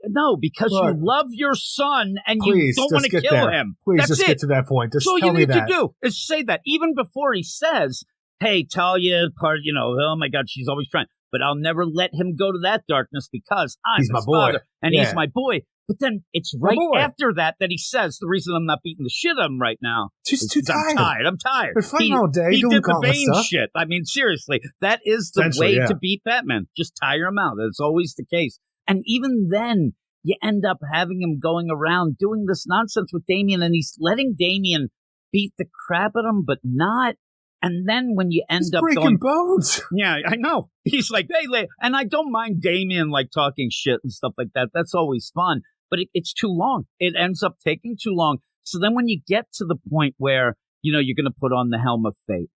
no, because you love your son and you don't want to kill him. Please just get to that point. Just all tell you me need to do is say that. Even before he says, hey, Talia, oh my God, she's always trying. But I'll never let him go to that darkness because I'm his father and he's my boy. But then it's right after that he says, the reason I'm not beating the shit out of him right now is too tired. I'm tired. They're fighting all day. He doing did the Bane stuff. shit. I mean, seriously, that is the way to beat Batman. Just tire him out. That's always the case. And even then, you end up having him going around doing this nonsense with Damian, and he's letting Damian beat the crap at him, but not. And then when you end up breaking bones. Yeah, I know. He's like, hey, and I don't mind Damian like talking shit and stuff like that. That's always fun. But it's too long. It ends up taking too long. So then when you get to the point where, you're going to put on the Helm of Fate,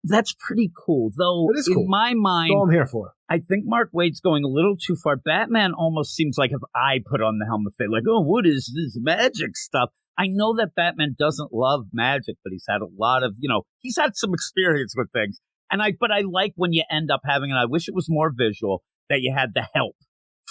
that's pretty cool. Though, in my mind, that's all I'm here for. I think Mark Waid's going a little too far. Batman almost seems like if I put on the Helm of Fate, like, oh, what is this magic stuff? I know that Batman doesn't love magic, but he's had a lot of, he's had some experience with things. But I like when you end up having, and I wish it was more visual, that you had the help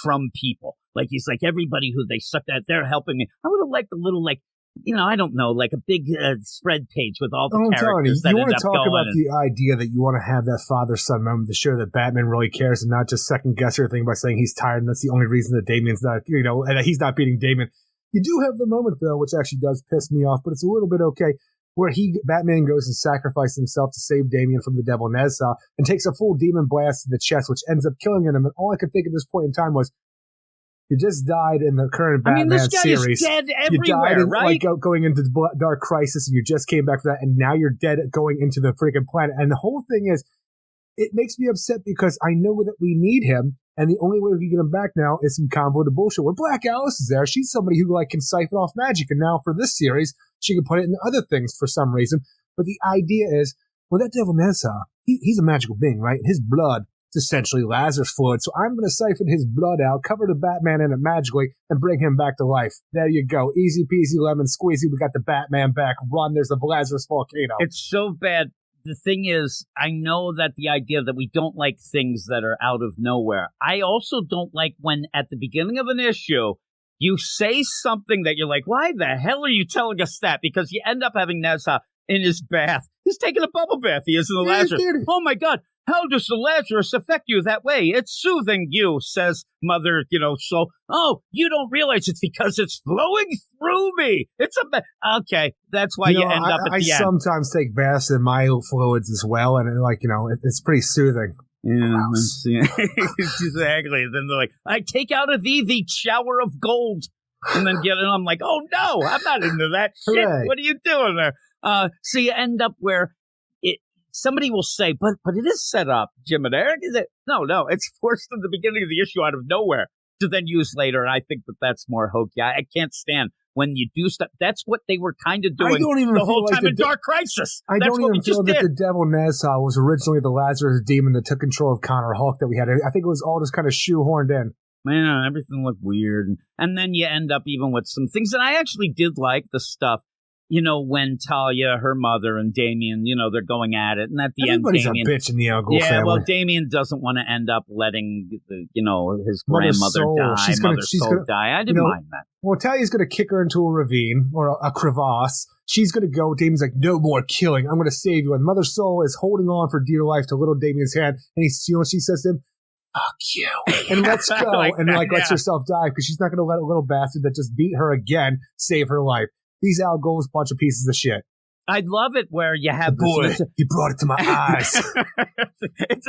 from people. Like, he's like, everybody who they sucked at, they're helping me. I would have liked a little, I don't know, like a big spread page with all the characters that end up going. You want to talk about the idea that you want to have that father-son moment to show that Batman really cares and not just second-guess everything by saying he's tired and that's the only reason that Damian's not, and that he's not beating Damian. You do have the moment, though, which actually does piss me off, but it's a little bit okay, where Batman goes and sacrifices himself to save Damian from the devil Nezha and takes a full demon blast to the chest, which ends up killing him. And all I could think at this point in time was, you just died in the current Batman this guy series. Is dead everywhere, you died in, right? Going into the Dark Crisis, and you just came back for that, and now you're dead going into the freaking planet. And the whole thing is, it makes me upset because I know that we need him, and the only way we can get him back now is some convoluted bullshit. Where Black Alice is there, she's somebody who can siphon off magic, and now for this series, she can put it in other things for some reason. But the idea is, that devil Nezha, he's a magical being, right? His blood is essentially Lazarus fluid, so I'm going to siphon his blood out, cover the Batman in it magically, and bring him back to life. There you go. Easy peasy lemon squeezy. We got the Batman back. Run. There's the Lazarus volcano. It's so bad. The thing is, I know that the idea that we don't like things that are out of nowhere. I also don't like when at the beginning of an issue, you say something that you're like, why the hell are you telling us that? Because you end up having Nezha in his bath. He's taking a bubble bath. He is in the Lazarus. Oh, my God. How does the Lazarus affect you that way? It's soothing you, says Mother, so, oh, you don't realize it's because it's flowing through me. It's okay, that's why you end up at the end. I sometimes take baths in my fluids as well, and it's pretty soothing. Yeah, exactly. Then they're like, I take out of thee the shower of gold, and then I'm like, oh no, I'm not into that shit. Hooray. What are you doing there? So you end up where somebody will say, but it is set up, Jim and Eric. Is it? No, it's forced in the beginning of the issue out of nowhere to then use later, and I think that's more hokey. I can't stand when you do stuff. That's what they were kind of doing the whole time in Dark Crisis. I don't even feel that the devil Nezha was originally the Lazarus demon that took control of Connor Hulk that we had. I think it was all just kind of shoehorned in. Man, everything looked weird. And then you end up even with some things that I actually did like, the stuff. When Talia, her mother, and Damian, they're going at it. And at the end, Damian, a bitch in the Uncle family. Yeah, well, Damian doesn't want to end up letting, his grandmother die, Mother Soul die. I didn't mind that. Well, Talia's going to kick her into a ravine or a crevasse. She's going to go. Damian's like, no more killing. I'm going to save you. And Mother Soul is holding on for dear life to little Damian's hand. And she says to him, fuck you. And let's go. Lets herself die because she's not going to let a little bastard that just beat her again save her life. These Al Gold's bunch of pieces of shit. I love it where you have he brought it to my eyes. It's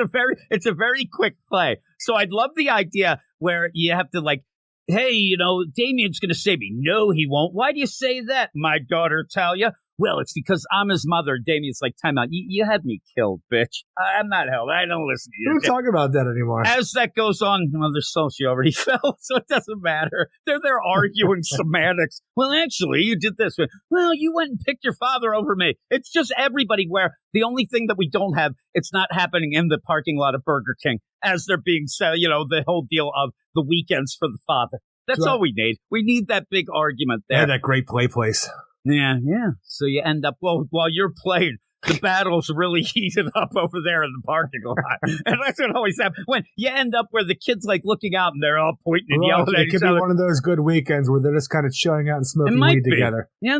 a very quick play. So I'd love the idea where you have to hey, Damian's going to save me. No, he won't. Why do you say that, my daughter Talia? Well, it's because I'm his mother. Damian's like, time out. You had me killed, bitch. I'm not held. I don't listen to you. We don't talk about that anymore. As that goes on, there's so she already fell, so it doesn't matter. They're arguing semantics. Well, actually, you did this. Well, you went and picked your father over me. It's just everybody where the only thing that we don't have, it's not happening in the parking lot of Burger King as they're being said, the whole deal of the weekends for the father. That's all we need. We need that big argument there. Yeah, that great play place. Yeah. So you end up, while you're playing, the battle's really heated up over there in the parking lot. And that's what always happens. When you end up where the kid's looking out and they're all pointing and yelling at each other. It could be one of those good weekends where they're just kind of chilling out and smoking weed together. Yeah,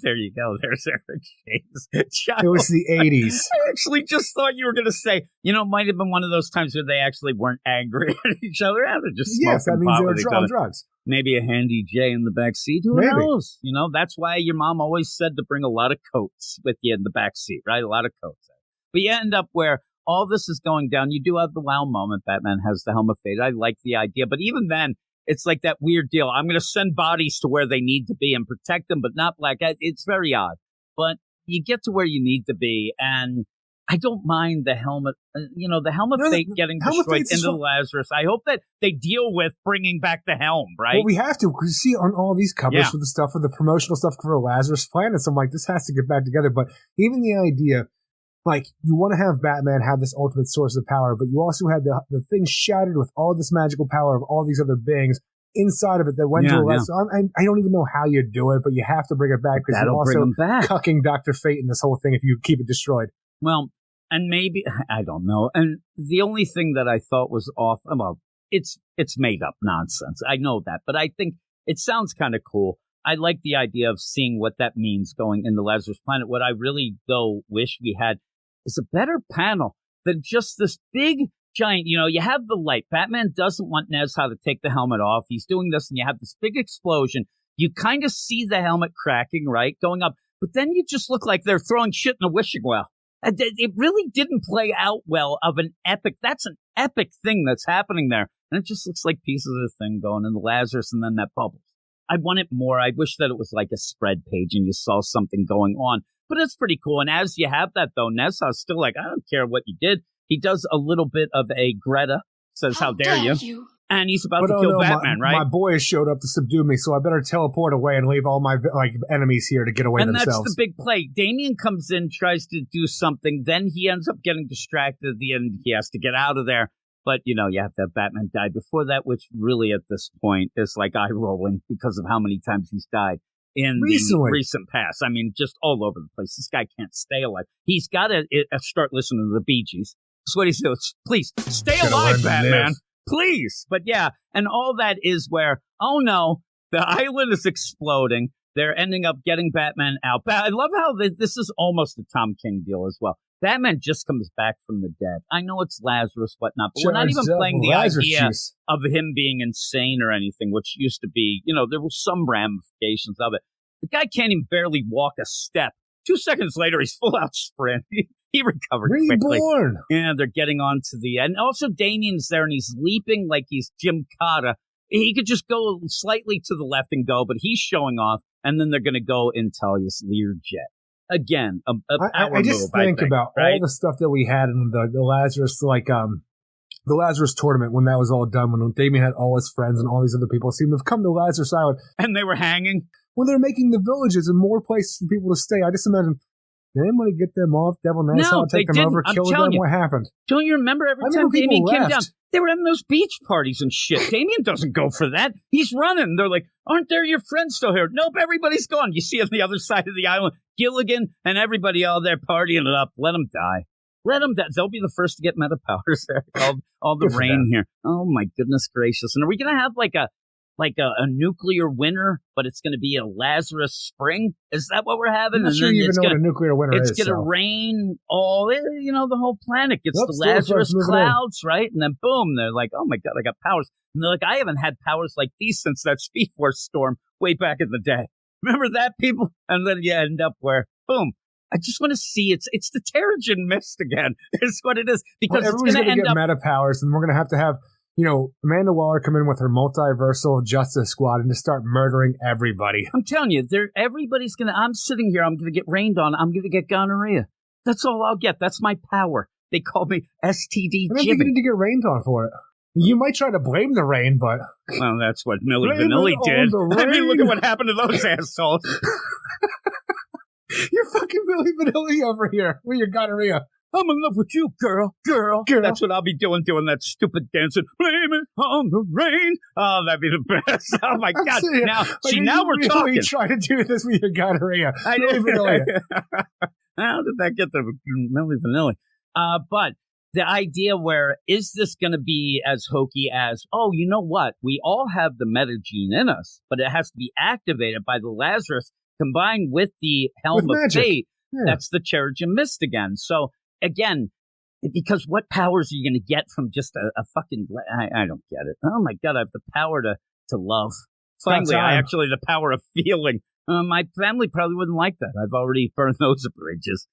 there you go. There's Eric James. It was the 80s. I actually just thought you were going to say, it might have been one of those times where they actually weren't angry at each other. They're just smoking that means they were on drugs. Maybe a handy J in the back seat. Who knows? You know, that's why your mom always said to bring a lot of coats with you in the back seat, right? A lot of coats. But you end up where all this is going down. You do have the wow moment. Batman has the helmet fade. I like the idea. But even then, it's like that weird deal. I'm going to send bodies to where they need to be and protect them, but not black. It's very odd. But you get to where you need to be, and I don't mind the helmet, the helmet fate getting destroyed into the Lazarus. I hope that they deal with bringing back the helm, right? Well, we have to, because you see on all these covers for the stuff, for the promotional stuff for the Lazarus Planet, so I'm like, this has to get back together. But even the idea, like, you want to have Batman have this ultimate source of power, but you also had the thing shattered with all this magical power of all these other beings inside of it that went to a Lazarus. So I don't even know how you do it, but you have to bring it back, because you're also cucking Dr. Fate in this whole thing if you keep it destroyed. Well, and maybe, I don't know. And the only thing that I thought was off, well, it's made up nonsense. I know that, but I think it sounds kind of cool. I like the idea of seeing what that means going in the Lazarus Planet. What I really, though, wish we had is a better panel than just this big, giant, you have the light. Batman doesn't want Nezha to take the helmet off. He's doing this, and you have this big explosion. You kind of see the helmet cracking, right, going up. But then you just look like they're throwing shit in a wishing well. It really didn't play out well of an epic. That's an epic thing that's happening there. And it just looks like pieces of the thing going in the Lazarus and then that bubbles. I want it more. I wish that it was like a spread page and you saw something going on. But it's pretty cool. And as you have that, though, Nezha's still like, I don't care what you did. He does a little bit of a Greta, says, how dare you? And he's about to kill Batman, right? My boys showed up to subdue me, so I better teleport away and leave all my enemies here to get away themselves. And that's the big play. Damian comes in, tries to do something, then he ends up getting distracted at the end. He has to get out of there. But, you have to have Batman die before that, which really at this point is like eye-rolling because of how many times he's died in the recent past. I mean, just all over the place. This guy can't stay alive. He's got to start listening to the Bee Gees. That's what he says. Please, stay alive, Batman. Please. But yeah, and all that is where, oh no, the island is exploding. They're ending up getting Batman out. I love how this is almost a Tom King deal as well. Batman just comes back from the dead. I know it's Lazarus, whatnot, but we're not even playing the idea of him being insane or anything, which used to be, there were some ramifications of it. The guy can't even barely walk a step. 2 seconds later, he's full out sprint. He recovered quickly. Yeah, they're getting on to the end. Also, Damian's there, and he's leaping like he's Jim Cotta. He could just go slightly to the left and go, but he's showing off, and then they're going to go in Talia's Learjet. Again, I just think about all the stuff that we had in the Lazarus, the Lazarus tournament, when that was all done, when Damian had all his friends and all these other people seemed to have come to Lazarus Island. And they were hanging. When they're making the villages and more places for people to stay, I just imagine, did anybody get them off? Devil Nezha, take them over, kill them? What happened? Don't you remember every time Damian came down? They were having those beach parties and shit. Damian doesn't go for that. He's running. They're like, aren't there your friends still here? Nope, everybody's gone. You see on the other side of the island, Gilligan and everybody all there partying it up. Let them die. Let them die. They'll be the first to get meta powers there. All the rain here. Oh, my goodness gracious. And are we going to have like a nuclear winter, but it's going to be a Lazarus spring? Is that what we're having? I'm not sure you even know what a nuclear winter is. It's going to rain all, the whole planet gets the Lazarus clouds, right? And then boom, they're like, oh my God, I got powers. And they're like, I haven't had powers like these since that Speed Force storm way back in the day. Remember that, people? And then you end up where, boom. I just want to see it's the Terrigen Mist again. Is what it is. Because everyone's going to get meta powers, and we're going to have Amanda Waller come in with her multiversal justice squad and just start murdering everybody. I'm telling you, everybody's going to, I'm sitting here, I'm going to get rained on, I'm going to get gonorrhea. That's all I'll get. That's my power. They call me STD I don't think you need to get rained on for it. You might try to blame the rain, but... Well, that's what Milli Vanilli did. I mean, look at what happened to those assholes. You're fucking Milli Vanilli over here with your gonorrhea. I'm in love with you, girl. That's what I'll be doing that stupid dancing. Blame it on the rain. Oh, that'd be the best. Oh, my God. Now we're talking. You try to do this with your gonorrhea. I know. How did that get to Milli Vanilli? But the idea where, is this going to be as hokey as, oh, you know what? We all have the meta gene in us, but it has to be activated by the Lazarus combined with the Helm of Fate. Yeah. That's the Terrigen Mist again. So, again, because what powers are you going to get from just a fucking... I don't get it. Oh, my God, I have the power to love. Finally, I actually the power of feeling. My family probably wouldn't like that. I've already burned those bridges.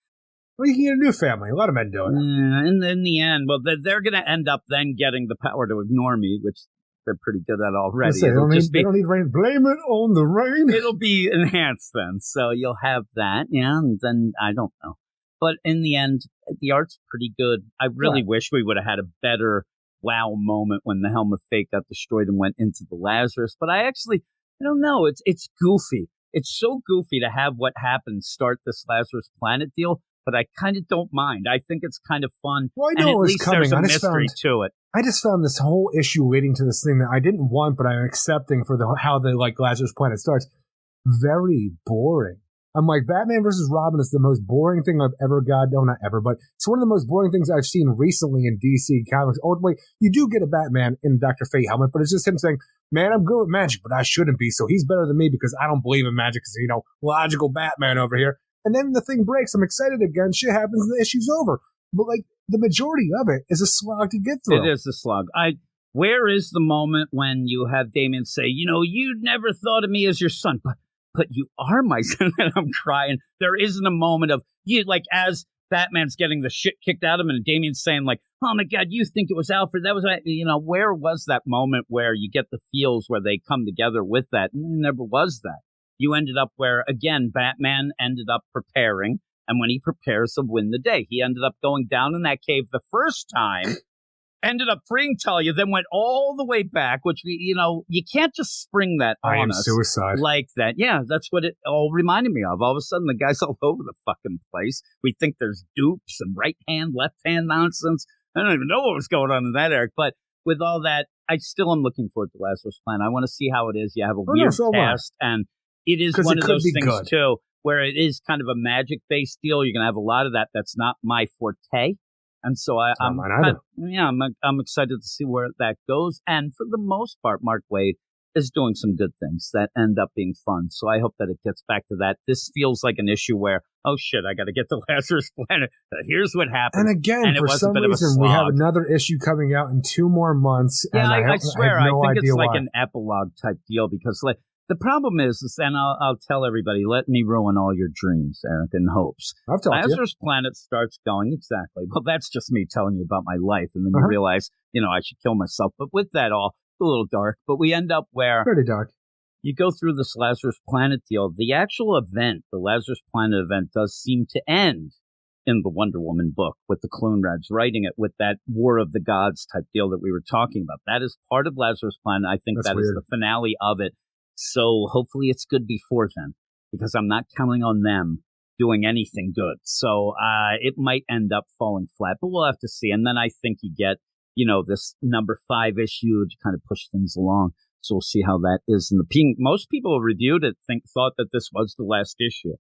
Well, you can get a new family. A lot of men do it. In the end, well, they're going to end up then getting the power to ignore me, which they're pretty good at already. They don't need rain. Blame it on the rain. It'll be enhanced then. So you'll have that. Yeah, and then I don't know. But in the end, the art's pretty good. I really wish we would have had a better wow moment when the Helm of Fate got destroyed and went into the Lazarus. But I don't know. It's goofy. It's so goofy to have what happened start this Lazarus Planet deal. But I kind of don't mind. I think it's kind of fun. Well, I know it was coming. There's a mystery to it. I just found this whole issue leading to this thing that I didn't want, but I'm accepting for how the Lazarus Planet starts. Very boring. I'm like, Batman versus Robin is the most boring thing I've ever got. No, not ever, but it's one of the most boring things I've seen recently in DC Comics. Ultimately, you do get a Batman in Dr. Fate helmet, but it's just him saying, man, I'm good with magic, but I shouldn't be, so he's better than me because I don't believe in magic because, logical Batman over here. And then the thing breaks. I'm excited again. Shit happens and the issue's over. But, the majority of it is a slog to get through. It is a slog. Where is the moment when you have Damian say, you never thought of me as your son, but you are my son, and I'm crying. There isn't a moment of, as Batman's getting the shit kicked out of him, and Damian's saying, oh, my God, you think it was Alfred? That was, where was that moment where you get the feels where they come together with that? And there never was that. You ended up where, again, Batman ended up preparing, and when he prepares to win the day, he ended up going down in that cave the first time, ended up freeing Talia, then went all the way back, which, you can't just spring that on us suicide like that. Yeah, that's what it all reminded me of. All of a sudden, the guy's all over the fucking place. We think there's dupes and right hand, left hand nonsense. I don't even know what was going on in that, Eric, but with all that, I still am looking forward to Lazarus Planet. I want to see how it is. You have a weird cast, and it is one of those things, good. Too, where it is kind of a magic-based deal. You're going to have a lot of that. That's not my forte. And so I'm excited to see where that goes. And for the most part, Mark Waid is doing some good things that end up being fun. So I hope that it gets back to that. This feels like an issue where, oh, shit, I got to get to Lazarus Planet. Here's what happened. And again, for some reason, we have another issue coming out in 2 more months. Yeah, and I swear, I have no think idea it's like why. an epilogue type deal because, the problem is, and I'll tell everybody, let me ruin all your dreams, Eric, and hopes. I've told you. Lazarus Planet starts going, exactly. Well, that's just me telling you about my life, and then you realize, I should kill myself. But with that all, a little dark, but we end up where... Pretty dark. You go through this Lazarus Planet deal. The actual event, the Lazarus Planet event, does seem to end in the Wonder Woman book with the Clunrads writing it with that War of the Gods type deal that we were talking about. That is part of Lazarus Planet. I think that's weird. Is the finale of it. So hopefully it's good before then, because I'm not counting on them doing anything good. So it might end up falling flat, but we'll have to see. And then I think you get, this number 5 issue to kind of push things along. So we'll see how that is in the pink. Most people who reviewed it thought that this was the last issue,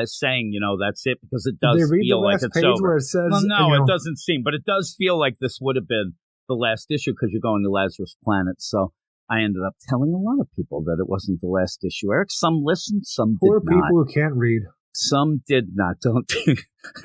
saying, that's it, because it does feel like it's over. Where it says, well, no, it doesn't seem, but it does feel like this would have been the last issue because you're going to Lazarus Planet. So I ended up telling a lot of people that it wasn't the last issue. Eric, some listened, some did not. Poor people who can't read. Some did not. Don't.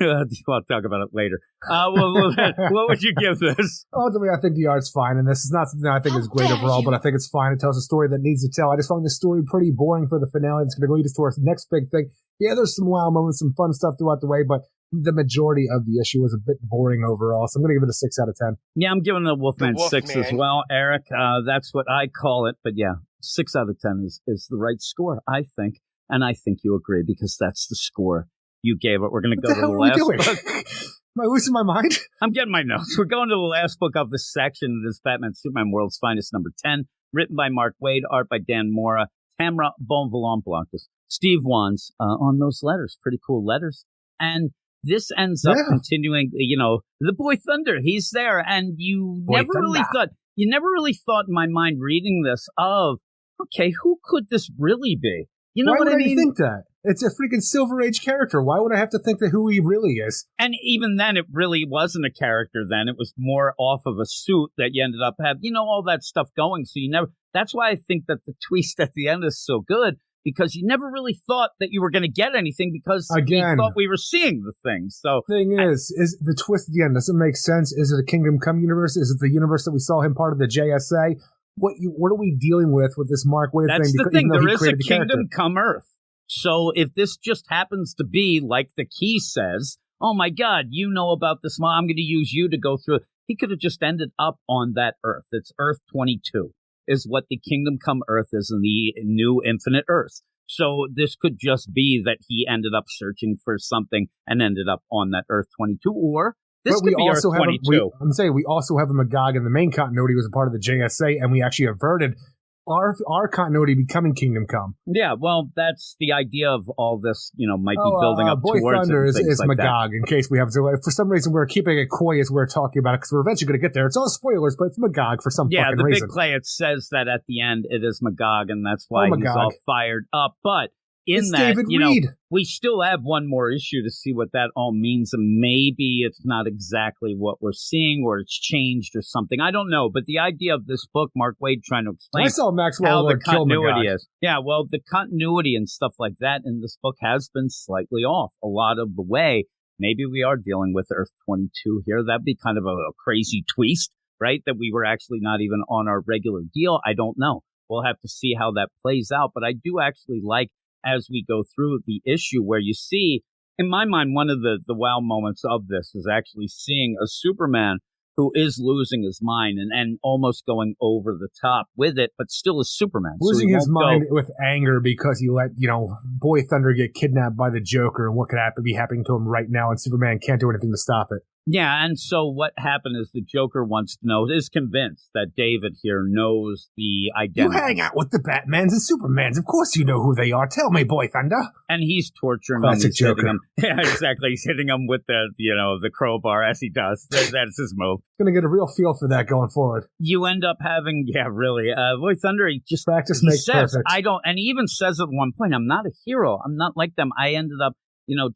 I'll talk about it later. What would you give this? Ultimately, I think the art's fine, and this is not something I think is great overall, but I think it's fine. It tells a story that needs to tell. I just found this story pretty boring for the finale. It's going to lead us towards the next big thing. Yeah, there's some wow moments, some fun stuff throughout the way, but the majority of the issue was a bit boring overall, so I'm going to give it a 6 out of 10. Yeah, I'm giving the Wolfman 6 as well, Eric. That's what I call it, but yeah, 6 out of 10 is the right score, I think. And I think you agree because that's the score you gave it. We're going to go to the last book. Am I losing my mind? I'm getting my notes. We're going to the last book of this section. It is Batman Superman World's Finest number 10, written by Mark Waid, art by Dan Mora, Tamara Bonvillain-Blancas, Steve Wands on those letters. Pretty cool letters. And this ends up continuing, the Boy Thunder, he's there. And you never really thought in my mind reading this of, okay, who could this really be? You know Why what would I mean? Think that? It's a freaking Silver Age character. Why would I have to think that who he really is? And even then, it really wasn't a character then. It was more off of a suit that you ended up having, all that stuff going. So that's why I think that the twist at the end is so good, because you never really thought that you were going to get anything because you thought we were seeing the thing. So thing is the twist at the end, does it make sense? Is it a Kingdom Come universe? Is it the universe that we saw him part of the JSA? what are we dealing with this Mark Waid thing? That's the because, thing. even though There he is a created the kingdom character. come Earth. So if this just happens to be like the key says, oh my God, you know about this, I'm going to use you to go through it. He could have just ended up on that Earth. It's Earth 22 is what the kingdom come Earth is in the new infinite Earth. So this could just be that he ended up searching for something and ended up on that Earth 22, or this could be Earth 22. I'm saying we also have a Magog in the main continuity who was a part of the JSA, and we actually averted our continuity becoming Kingdom Come. Yeah, well, that's the idea of all this, might be building up Boy towards Thunder it. is like Magog, that. in case we have to. For some reason, we're keeping it coy as we're talking about it, because we're eventually going to get there. It's all spoilers, but it's Magog for some fucking reason. Yeah, the big play, it says that at the end it is Magog, and that's why he's all fired up. But it's David Reed. We still have one more issue to see what that all means, and maybe it's not exactly what we're seeing, or it's changed or something. I don't know, but the idea of this book, Mark Waid trying to explain how the continuity is. Yeah, well, the continuity and stuff like that in this book has been slightly off a lot of the way. Maybe we are dealing with Earth 22 here. That'd be kind of a crazy twist, right? That we were actually not even on our regular deal. I don't know. We'll have to see how that plays out, but I do actually like, as we go through the issue, where you see, in my mind, one of the wow moments of this is actually seeing a Superman who is losing his mind and almost going over the top with it, but still is Superman. Losing his mind with anger because he let, Boy Thunder get kidnapped by the Joker, and what could be happening to him right now, and Superman can't do anything to stop it. Yeah, and so what happened is the Joker wants to know, is convinced that David here knows the identity. You hang out with the Batmans and Supermans. Of course you know who they are. Tell me, Boy Thunder. And he's torturing Classic him. He's Joker. hitting him. Yeah, exactly. He's hitting him with the crowbar as he does. That's his move. Going to get a real feel for that going forward. You end up having, Boy Thunder, he just practice makes perfect. And he even says at one point, I'm not a hero. I'm not like them. I ended up,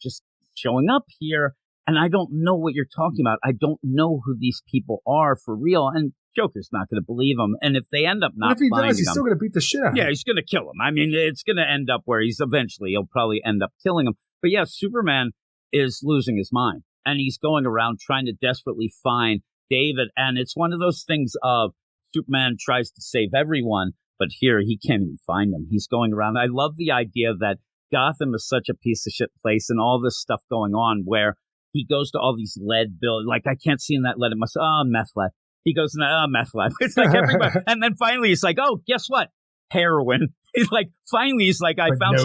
just showing up here. And I don't know what you're talking about. I don't know who these people are for real. And Joker's not going to believe him. And if they end up not finding him... If he does, he's still going to beat the shit out of him. Yeah, he's going to kill him. I mean, it's going to end up where he'll probably end up killing him. But yeah, Superman is losing his mind. And he's going around trying to desperately find David. And it's one of those things of Superman tries to save everyone, but here he can't even find him. He's going around. I love the idea that Gotham is such a piece of shit place and all this stuff going on where he goes to all these lead bills. Like, I can't see in that lead. It must, meth lab. He goes, meth lab. It's like everybody. And then finally he's like, oh, guess what? Heroin. He's like, finally he's like, I found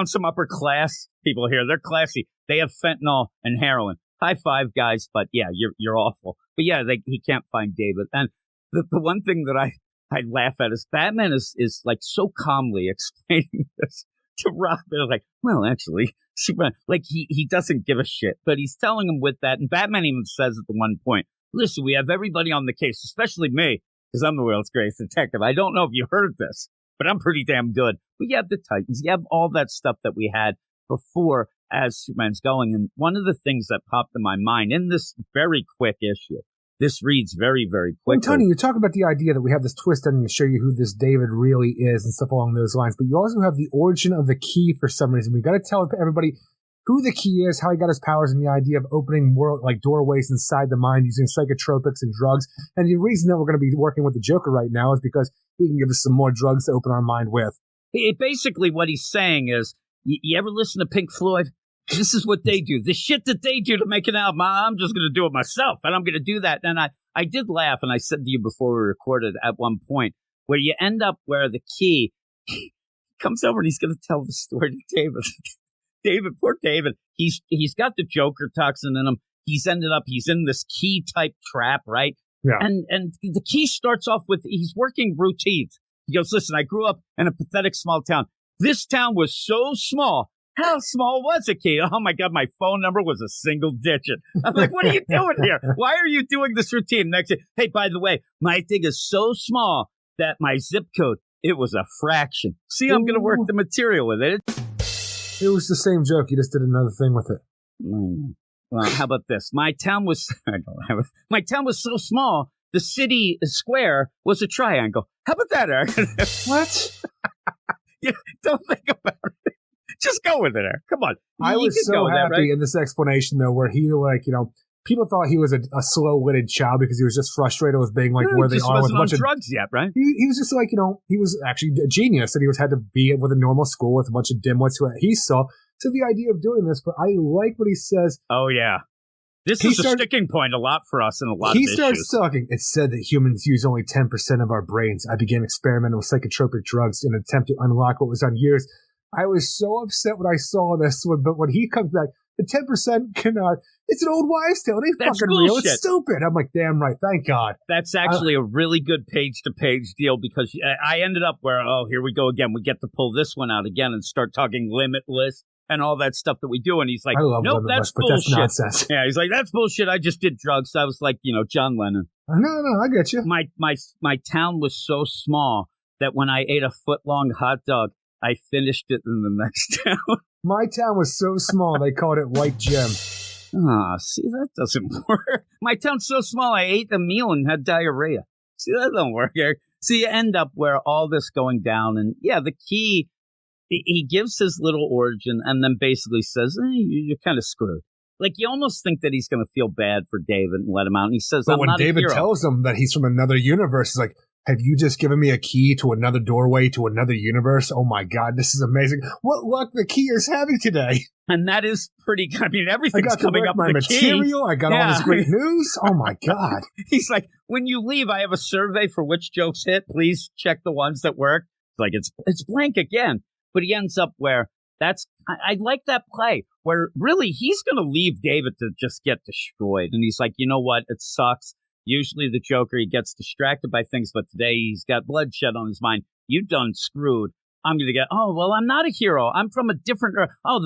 some upper class people here. They're classy. They have fentanyl and heroin. High five, guys. But yeah, you're awful. But yeah, he can't find David. And the one thing that I laugh at is Batman is like so calmly explaining this to Robin. Like, well, actually, Superman, like he doesn't give a shit, but he's telling him with that. And Batman even says at the one point, listen, we have everybody on the case, especially me, because I'm the world's greatest detective. I don't know if you heard this, but I'm pretty damn good. But you have the Titans, you have all that stuff that we had before as Superman's going. And one of the things that popped in my mind in this very quick issue, this reads very, very quickly. Well, Tony, you talk about the idea that we have this twist ending to show you who this David really is and stuff along those lines, but you also have the origin of the key for some reason. We got to tell everybody who the key is, how he got his powers, and the idea of opening doorways inside the mind using psychotropics and drugs. And the reason that we're going to be working with the Joker right now is because he can give us some more drugs to open our mind with. Basically, what he's saying is, you ever listen to Pink Floyd? This is what they do. The shit that they do to make an album, I'm just going to do it myself, and I'm going to do that. And I did laugh, and I said to you before we recorded at one point, where you end up where the key comes over and he's going to tell the story to David. Poor David. He's got the Joker toxin in him. He's in this key type trap, right? Yeah. And the key starts off with, he's working routines. He goes, listen, I grew up in a pathetic small town. This town was so small. How small was it, Kate? Oh, my God, my phone number was a single digit. I'm like, what are you doing here? Why are you doing this routine? Next day, hey, by the way, my thing is so small that my zip code, it was a fraction. See, I'm going to work the material with it. It was the same joke. You just did another thing with it. Well, how about this? My town was so small, the city square was a triangle. How about that, Eric? What? Yeah, don't think about it. Just go with it, Eric. Come on. I was so happy in this explanation, though, where he, people thought he was a slow-witted child because he was just frustrated with being like where they are with a bunch of drugs yet, right? He was just like, he was actually a genius, and he had to be with a normal school with a bunch of dimwits who he saw. So the idea of doing this, but I like what he says. Oh yeah, this is a sticking point a lot for us in a lot of issues. He starts talking. It's said that humans use only 10% of our brains. I began experimenting with psychotropic drugs in an attempt to unlock what was on years. I was so upset when I saw this, but when he comes back, the 10% cannot. It's an old wives' tale. It ain't fucking real. It's stupid. I'm like, damn right. Thank God. That's actually a really good page-to-page deal because I ended up where, here we go again. We get to pull this one out again and start talking limitless and all that stuff that we do. And he's like, nope, that's bullshit. That's nonsense. Yeah, he's like, that's bullshit. I just did drugs. I was like, John Lennon. No, I get you. My town was so small that when I ate a foot-long hot dog, I finished it in the next town. My town was so small, they called it White Gem. See, that doesn't work. My town's so small, I ate the meal and had diarrhea. See, that don't work, Eric. See, you end up where all this going down, and yeah, the key, he gives his little origin and then basically says, you're kind of screwed. Like, you almost think that he's going to feel bad for David and let him out, and he says, but when David tells him that he's from another universe, he's like, have you just given me a key to another doorway to another universe? Oh my God, this is amazing. What luck the key is having today. And that is pretty, everything's coming up my with the material. Key. I got all this great news. Oh my God. He's like, when you leave, I have a survey for which jokes hit. Please check the ones that work. It's like, it's blank again. But he ends up where I like that play where really he's going to leave David to just get destroyed. And he's like, you know what? It sucks. Usually the Joker, he gets distracted by things, but today he's got bloodshed on his mind. You done screwed. I'm going to get, I'm not a hero. I'm from a different Earth. No,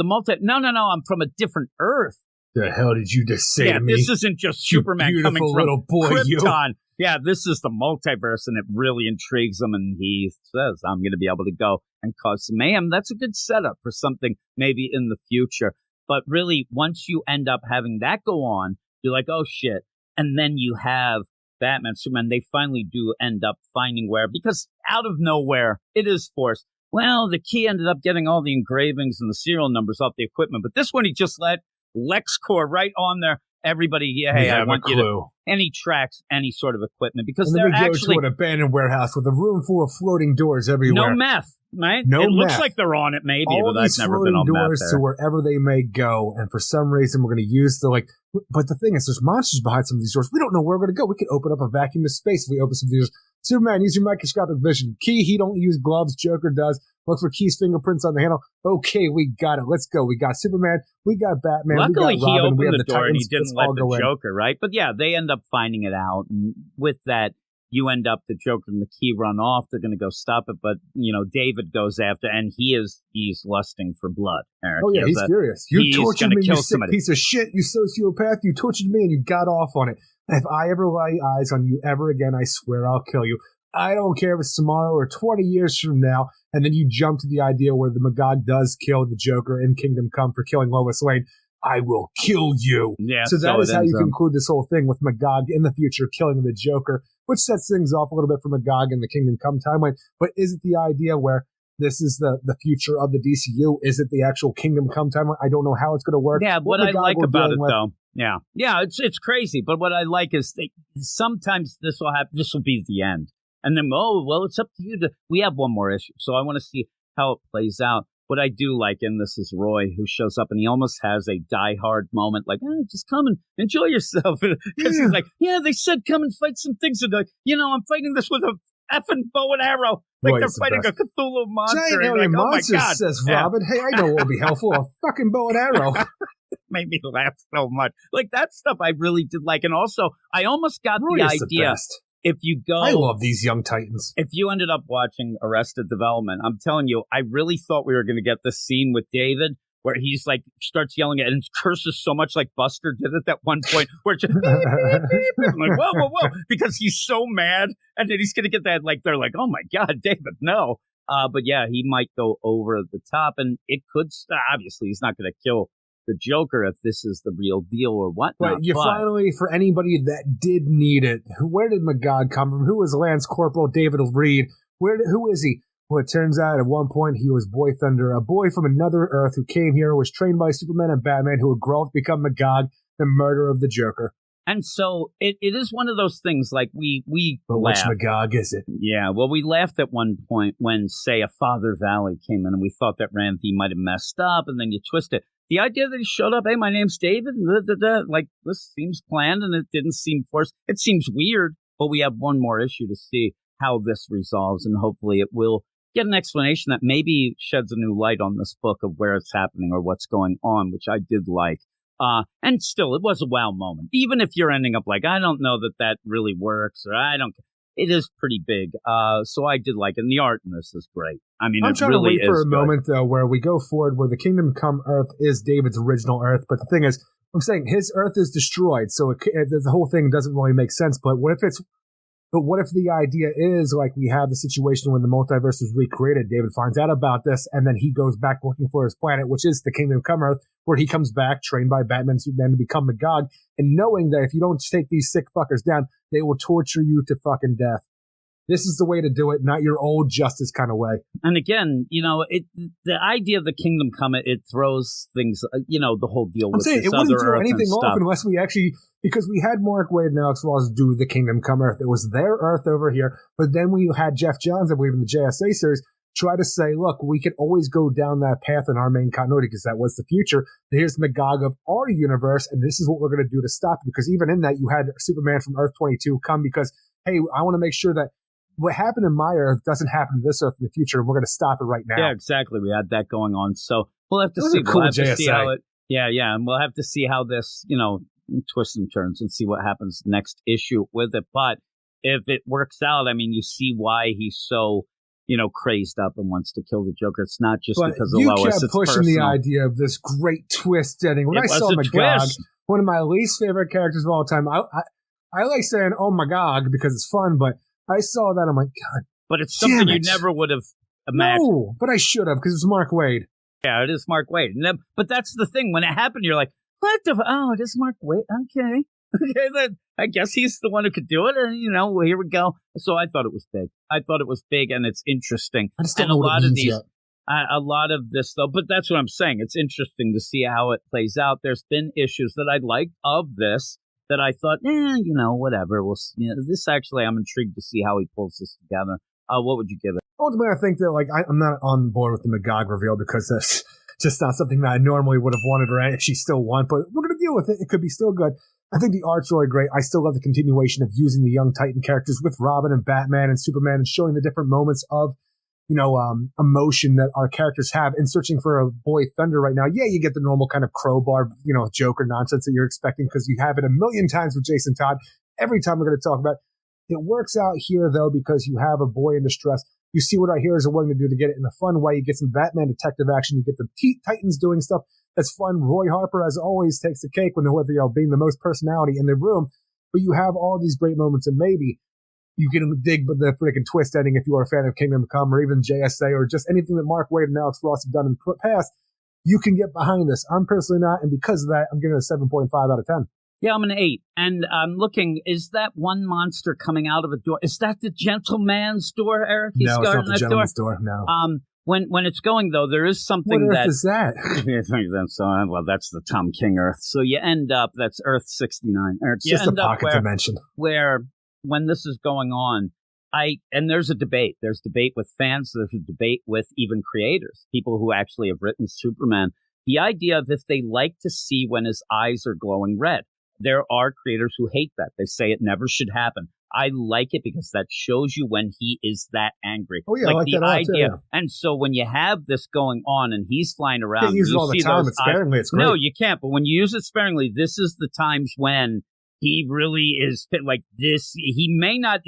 I'm from a different Earth. The hell did you just say to me? Yeah, this isn't just Superman coming from little boy, Krypton. Yeah, this is the multiverse, and it really intrigues him, and he says, I'm going to be able to go and cause some mayhem. That's a good setup for something maybe in the future. But really, once you end up having that go on, you're like, oh, shit. And then you have Batman, Superman. They finally do end up finding where, because out of nowhere, it is forced. Well, the key ended up getting all the engravings and the serial numbers off the equipment. But this one, he just let LexCorp right on there. Everybody, I want you to. And he tracks any sort of equipment because they're actually go to an abandoned warehouse with a room full of floating doors everywhere. No meth, right? No it meth. Looks like they're on it, maybe, all but I've never been on doors meth to wherever they may go, and for some reason we're going to use the But the thing is, there's monsters behind some of these doors. We don't know where we're going to go. We could open up a vacuum of space if we open some of these doors. Superman, use your microscopic vision. Key, he don't use gloves. Joker does. Look for Key's fingerprints on the handle. Okay, we got it. Let's go. We got Superman. We got Batman. Luckily, we got Robin. he opened the door Titans. and he didn't let the Joker, right? But yeah, they end up finding it out. And with that, you end up the Joker and the Key run off. They're going to go stop it. But, David goes after, and he's lusting for blood, Eric. Oh, yeah, he's furious. You tortured me, you sick piece of shit. You sociopath. You tortured me and you got off on it. If I ever lay eyes on you ever again, I swear I'll kill you. I don't care if it's tomorrow or 20 years from now. And then you jump to the idea where the Magog does kill the Joker in Kingdom Come for killing Lois Lane. I will kill you. Yeah, so that is how you conclude this whole thing with Magog in the future killing the Joker, which sets things off a little bit for Magog in the Kingdom Come timeline. But is it the idea where this is the future of the DCU? Is it the actual Kingdom Come timeline? I don't know how it's going to work. Yeah, what I like about it, though. Yeah, it's crazy. But what I like is sometimes this will happen. This will be the end. And then, it's up to you we have one more issue. So I want to see how it plays out. What I do like in this is Roy, who shows up and he almost has a die-hard moment, like, just come and enjoy yourself. Because he's like, they said come and fight some things. And like, I'm fighting this with a effing bow and arrow. Like Roy's they're fighting a Cthulhu monster. Giant alien monster, says Robin. Hey, I know what would be helpful. A fucking bow and arrow. Made me laugh so much. Like, that stuff I really did like. And also, I almost got Roy the is idea. The best. If you go, I love these young titans. If you ended up watching Arrested Development, I'm telling you, I really thought we were going to get this scene with David where he's like starts yelling at and curses so much like Buster did at that one point where it's just beep, beep, beep. I'm like, whoa, because he's so mad, and then he's going to get that like they're like, oh my God, David, no. But yeah, he might go over the top, and it could. Obviously, he's not going to kill the Joker if this is the real deal or whatnot. But finally, for anybody that did need it, where did Magog come from? Who was Lance Corporal David Reed? Who is he? Well, it turns out at one point he was Boy Thunder, a boy from another Earth who came here, was trained by Superman and Batman, who would grow up to become Magog. the murder of the Joker. And so it is one of those things like we But laughed. which Magog is it? Yeah, well, we laughed at one point when, say, a Father Valley came in and we thought that Randy might have messed up, and then you twist it. The idea that he showed up, hey, my name's David, like, this seems planned and it didn't seem forced. It seems weird, but we have one more issue to see how this resolves, and hopefully it will get an explanation that maybe sheds a new light on this book of where it's happening or what's going on, which I did like. And still, it was a wow moment. Even if you're ending up like, I don't know that really works, or it is pretty big. So I did like it. And the art in this is great. I mean, I'm it trying really to wait for a good. moment, though, where we go forward, where the Kingdom Come Earth is David's original Earth. But the thing is, I'm saying his Earth is destroyed, so the whole thing doesn't really make sense. But what if the idea is, like, we have the situation when the multiverse is recreated, David finds out about this, and then he goes back looking for his planet, which is the Kingdom Come Earth, where he comes back, trained by Batman and Superman to become Magog, and knowing that if you don't take these sick fuckers down, they will torture you to fucking death. This is the way to do it, not your old Justice kind of way. And again, the idea of the Kingdom Come, it throws things, the whole deal with saying, this it wouldn't other throw Earth anything and off stuff. unless we actually, because we had Mark Waid and Alex Ross do the Kingdom Come Earth. It was their Earth over here, but then we had Jeff Johns, I believe, in the JSA series, try to say, look, we can always go down that path in our main continuity because that was the future. Here's the Magog of our universe, and this is what we're going to do to stop it. Because even in that, you had Superman from Earth 22 come because, hey, I want to make sure that what happened in my Earth doesn't happen in this Earth in the future, and we're going to stop it right now. Yeah, exactly. We had that going on. So we'll have to Those see. are cool We'll have to see JSA. how it. Yeah, and we'll have to see how this, twists and turns and see what happens next issue with it. But if it works out, I mean, you see why he's so, crazed up and wants to kill the Joker. It's not just because of you Lois. kept It's pushing personal. the idea of this great twist ending. When It I was saw a Magog, twist. one of my least favorite characters of all time, I like saying, oh, Magog, because it's fun, but I saw that, I'm like, God, But it's something you it. never would have imagined. no, but I should have, because it was Mark Waid. Yeah, it is Mark Waid. And then, but that's the thing. When it happened, you're like, what the? Oh, it is Mark Waid. Okay. Okay, then I guess he's the one who could do it. And, here we go. So I thought it was big. I thought it was big, and it's interesting. I just don't And know what it means yet. a lot of this, though, but that's what I'm saying. It's interesting to see how it plays out. There's been issues that I liked of this that I thought, whatever. This actually, I'm intrigued to see how he pulls this together. What would you give it? Ultimately, I think that, like, I'm not on board with the Magog reveal because that's just not something that I normally would have wanted or actually still want, but we're going to deal with it. It could be still good. I think the art's really great. I still love the continuation of using the young Titan characters with Robin and Batman and Superman and showing the different moments of, emotion that our characters have in searching for a boy Thunder right now. Yeah, you get the normal kind of crowbar, Joker nonsense that you're expecting because you have it a million times with Jason Todd. Every time we're going to talk about it. It works out here, though, because you have a boy in distress. You see what our heroes are willing to do to get it in a fun way. You get some Batman detective action. You get the Titans doing stuff that's fun. Roy Harper, as always, takes the cake when being the most personality in the room. But you have all these great moments, and maybe you can dig the freaking twist ending if you are a fan of Kingdom Come or even JSA or just anything that Mark Waid and Alex Ross have done in the past. You can get behind this. I'm personally not, and because of that, I'm giving it a 7.5 out of 10. Yeah, I'm an 8. And I'm looking, is that one monster coming out of a door? Is that the gentleman's door, Eric? No, it's not the gentleman's door. No. When it's going, though, there is something what Earth is that? Well, that's the Tom King Earth. So you end up, that's Earth 69. It's just a pocket dimension. Where, when this is going on, and there's a debate. There's debate with fans. There's a debate with even creators, people who actually have written Superman. The idea of if they like to see when his eyes are glowing red. There are creators who hate that. They say it never should happen. I like it because that shows you when he is that angry. Oh, yeah, I like the that idea. Too, yeah. And so when you have this going on and he's flying around, you use it all the time. It's sparingly. It's great. No, you can't. But when you use it sparingly, this is the times when he really is like this. He may not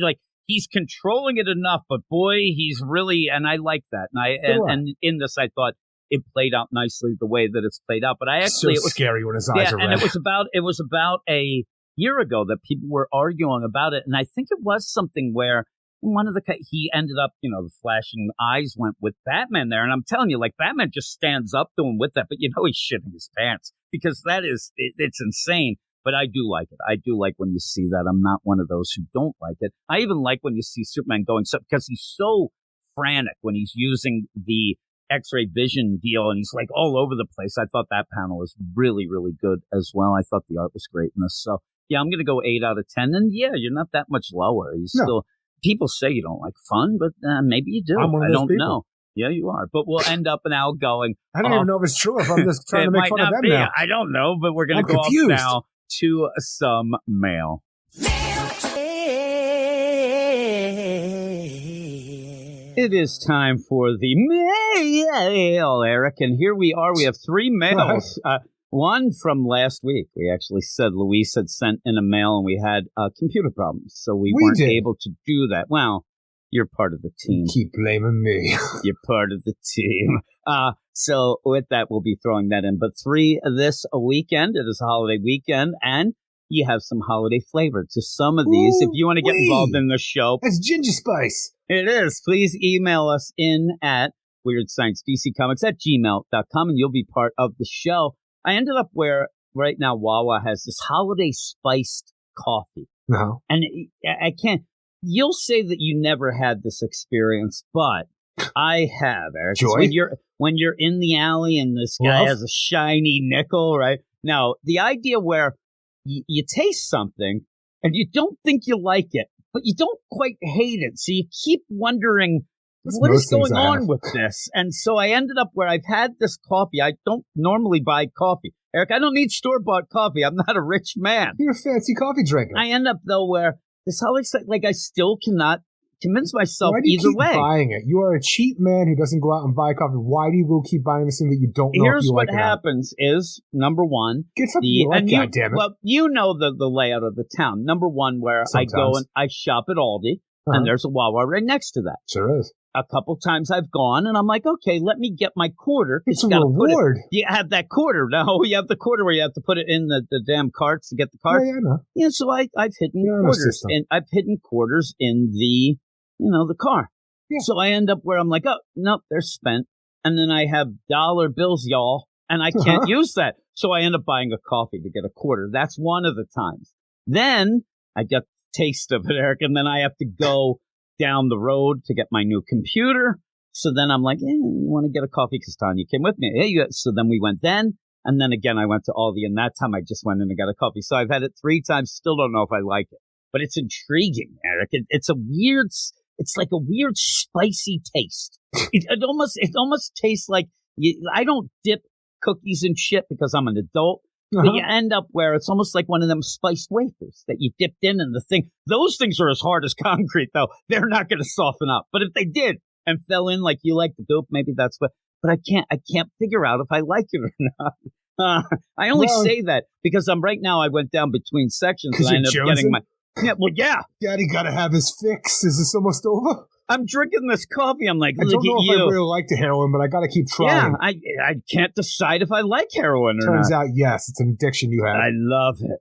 he's controlling it enough, but boy, he's really. And I like that. And in this, I thought it played out nicely the way that it's played out. But it was scary when his eyes are red. And it was about a year ago that people were arguing about it, and I think it was something where he ended up, the flashing eyes went with Batman there, and I'm telling you, like, Batman just stands up to him with that, but he's shitting his pants because it's insane. But I do like it. I do like when you see that. I'm not one of those who don't like it. I even like when you see Superman going because he's so frantic when he's using the X-ray vision deal, and he's like all over the place. I thought that panel was really, really good as well. I thought the art was great in this. So, yeah, I'm going to go 8 out of 10. And, yeah, you're not that much lower. You still, people say you don't like fun, but maybe you do. I'm one of those don't people. know. Yeah, you are. But we'll end up now going. I don't even know if it's true, if I'm just trying to make fun of them now. I don't know, but we're going to go confused. off now to some mail. It is time for the mail, Eric, and here we are. We have 3 mails. One from last week. We actually said Luis had sent in a mail, and we had computer problems, so we weren't able to do that. Well, you're part of the team. Keep blaming me. You're part of the team. So with that, we'll be throwing that in. But 3 this weekend. It is a holiday weekend, and you have some holiday flavor to some of these. If you want to get involved in the show. It's ginger spice. It is. Please email us in at weirdsciencedccomics@gmail.com, and you'll be part of the show. I ended up where right now Wawa has this holiday spiced coffee. No. And I can't. You'll say that you never had this experience, but I have, Eric. Joy? When you're in the alley and this guy has a shiny nickel, right? Now, the idea where you taste something and you don't think you like it, but you don't quite hate it. So you keep wondering, what is going on with this? And so I ended up where I've had this coffee. I don't normally buy coffee. Eric, I don't need store-bought coffee. I'm not a rich man. You're a fancy coffee drinker. I end up, though, where this holiday, like, I still cannot convince myself either way. Why do you keep buying it? You are a cheap man who doesn't go out and buy coffee. Why do you go keep buying this thing that you don't know Here's if you like it? Here's what happens is, number one. Get something you like, goddammit. Well, you know the layout of the town. Number one, where Sometimes. I go and I shop at Aldi, and there's a Wawa right next to that. Sure is. A couple times I've gone, and I'm like, okay, let me get my quarter. It's a reward. You have that quarter. No, you have the quarter where you have to put it in the damn carts to get the carts. Yeah, I know. Yeah, so I've hidden quarters. And I've hidden quarters in the the car. Yeah. So I end up where I'm like, oh, nope, they're spent. And then I have dollar bills, y'all, and I can't use that. So I end up buying a coffee to get a quarter. That's one of the times. Then I get the taste of it, Eric, and then I have to go down the road to get my new computer. So then I'm like, you want to get a coffee? Because Tanya came with me. So then we went then. And then again, I went to Aldi, and that time I just went in and got a coffee. So I've had it 3 times. Still don't know if I like it. But it's intriguing, Eric. It's like a weird spicy taste. It almost tastes like I don't dip cookies in shit because I'm an adult. But you end up where it's almost like one of them spiced wafers that you dipped in the thing. Those things are as hard as concrete, though. They're not going to soften up. But if they did and fell in like you like the dope, maybe that's what. But I can't figure out if I like it or not. I only say that because I went down between sections and I ended up getting my. Yeah. Daddy got to have his fix. Is this almost over? I'm drinking this coffee. I'm like, I don't know if I really like the heroin, but I got to keep trying. Yeah, I can't decide if I like heroin or Turns not. out, yes, it's an addiction you have. I love it.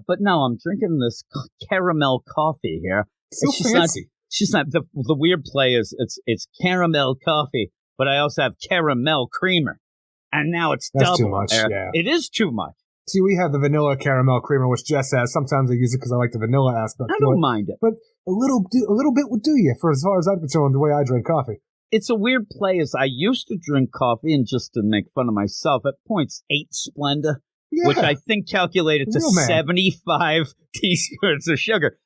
But no, I'm drinking this caramel coffee here. So fancy. She's not. The weird play is it's caramel coffee, but I also have caramel creamer, and now it's That's double. Too much. Yeah, it is too much. See, we have the vanilla caramel creamer, which Jess has. Sometimes I use it because I like the vanilla aspect. I don't mind it. But a little bit would do you, for as far as I'm concerned, the way I drink coffee. It's a weird play. As I used to drink coffee, and just to make fun of myself, at points 8 Splenda, which I think calculated to 75 teaspoons of sugar.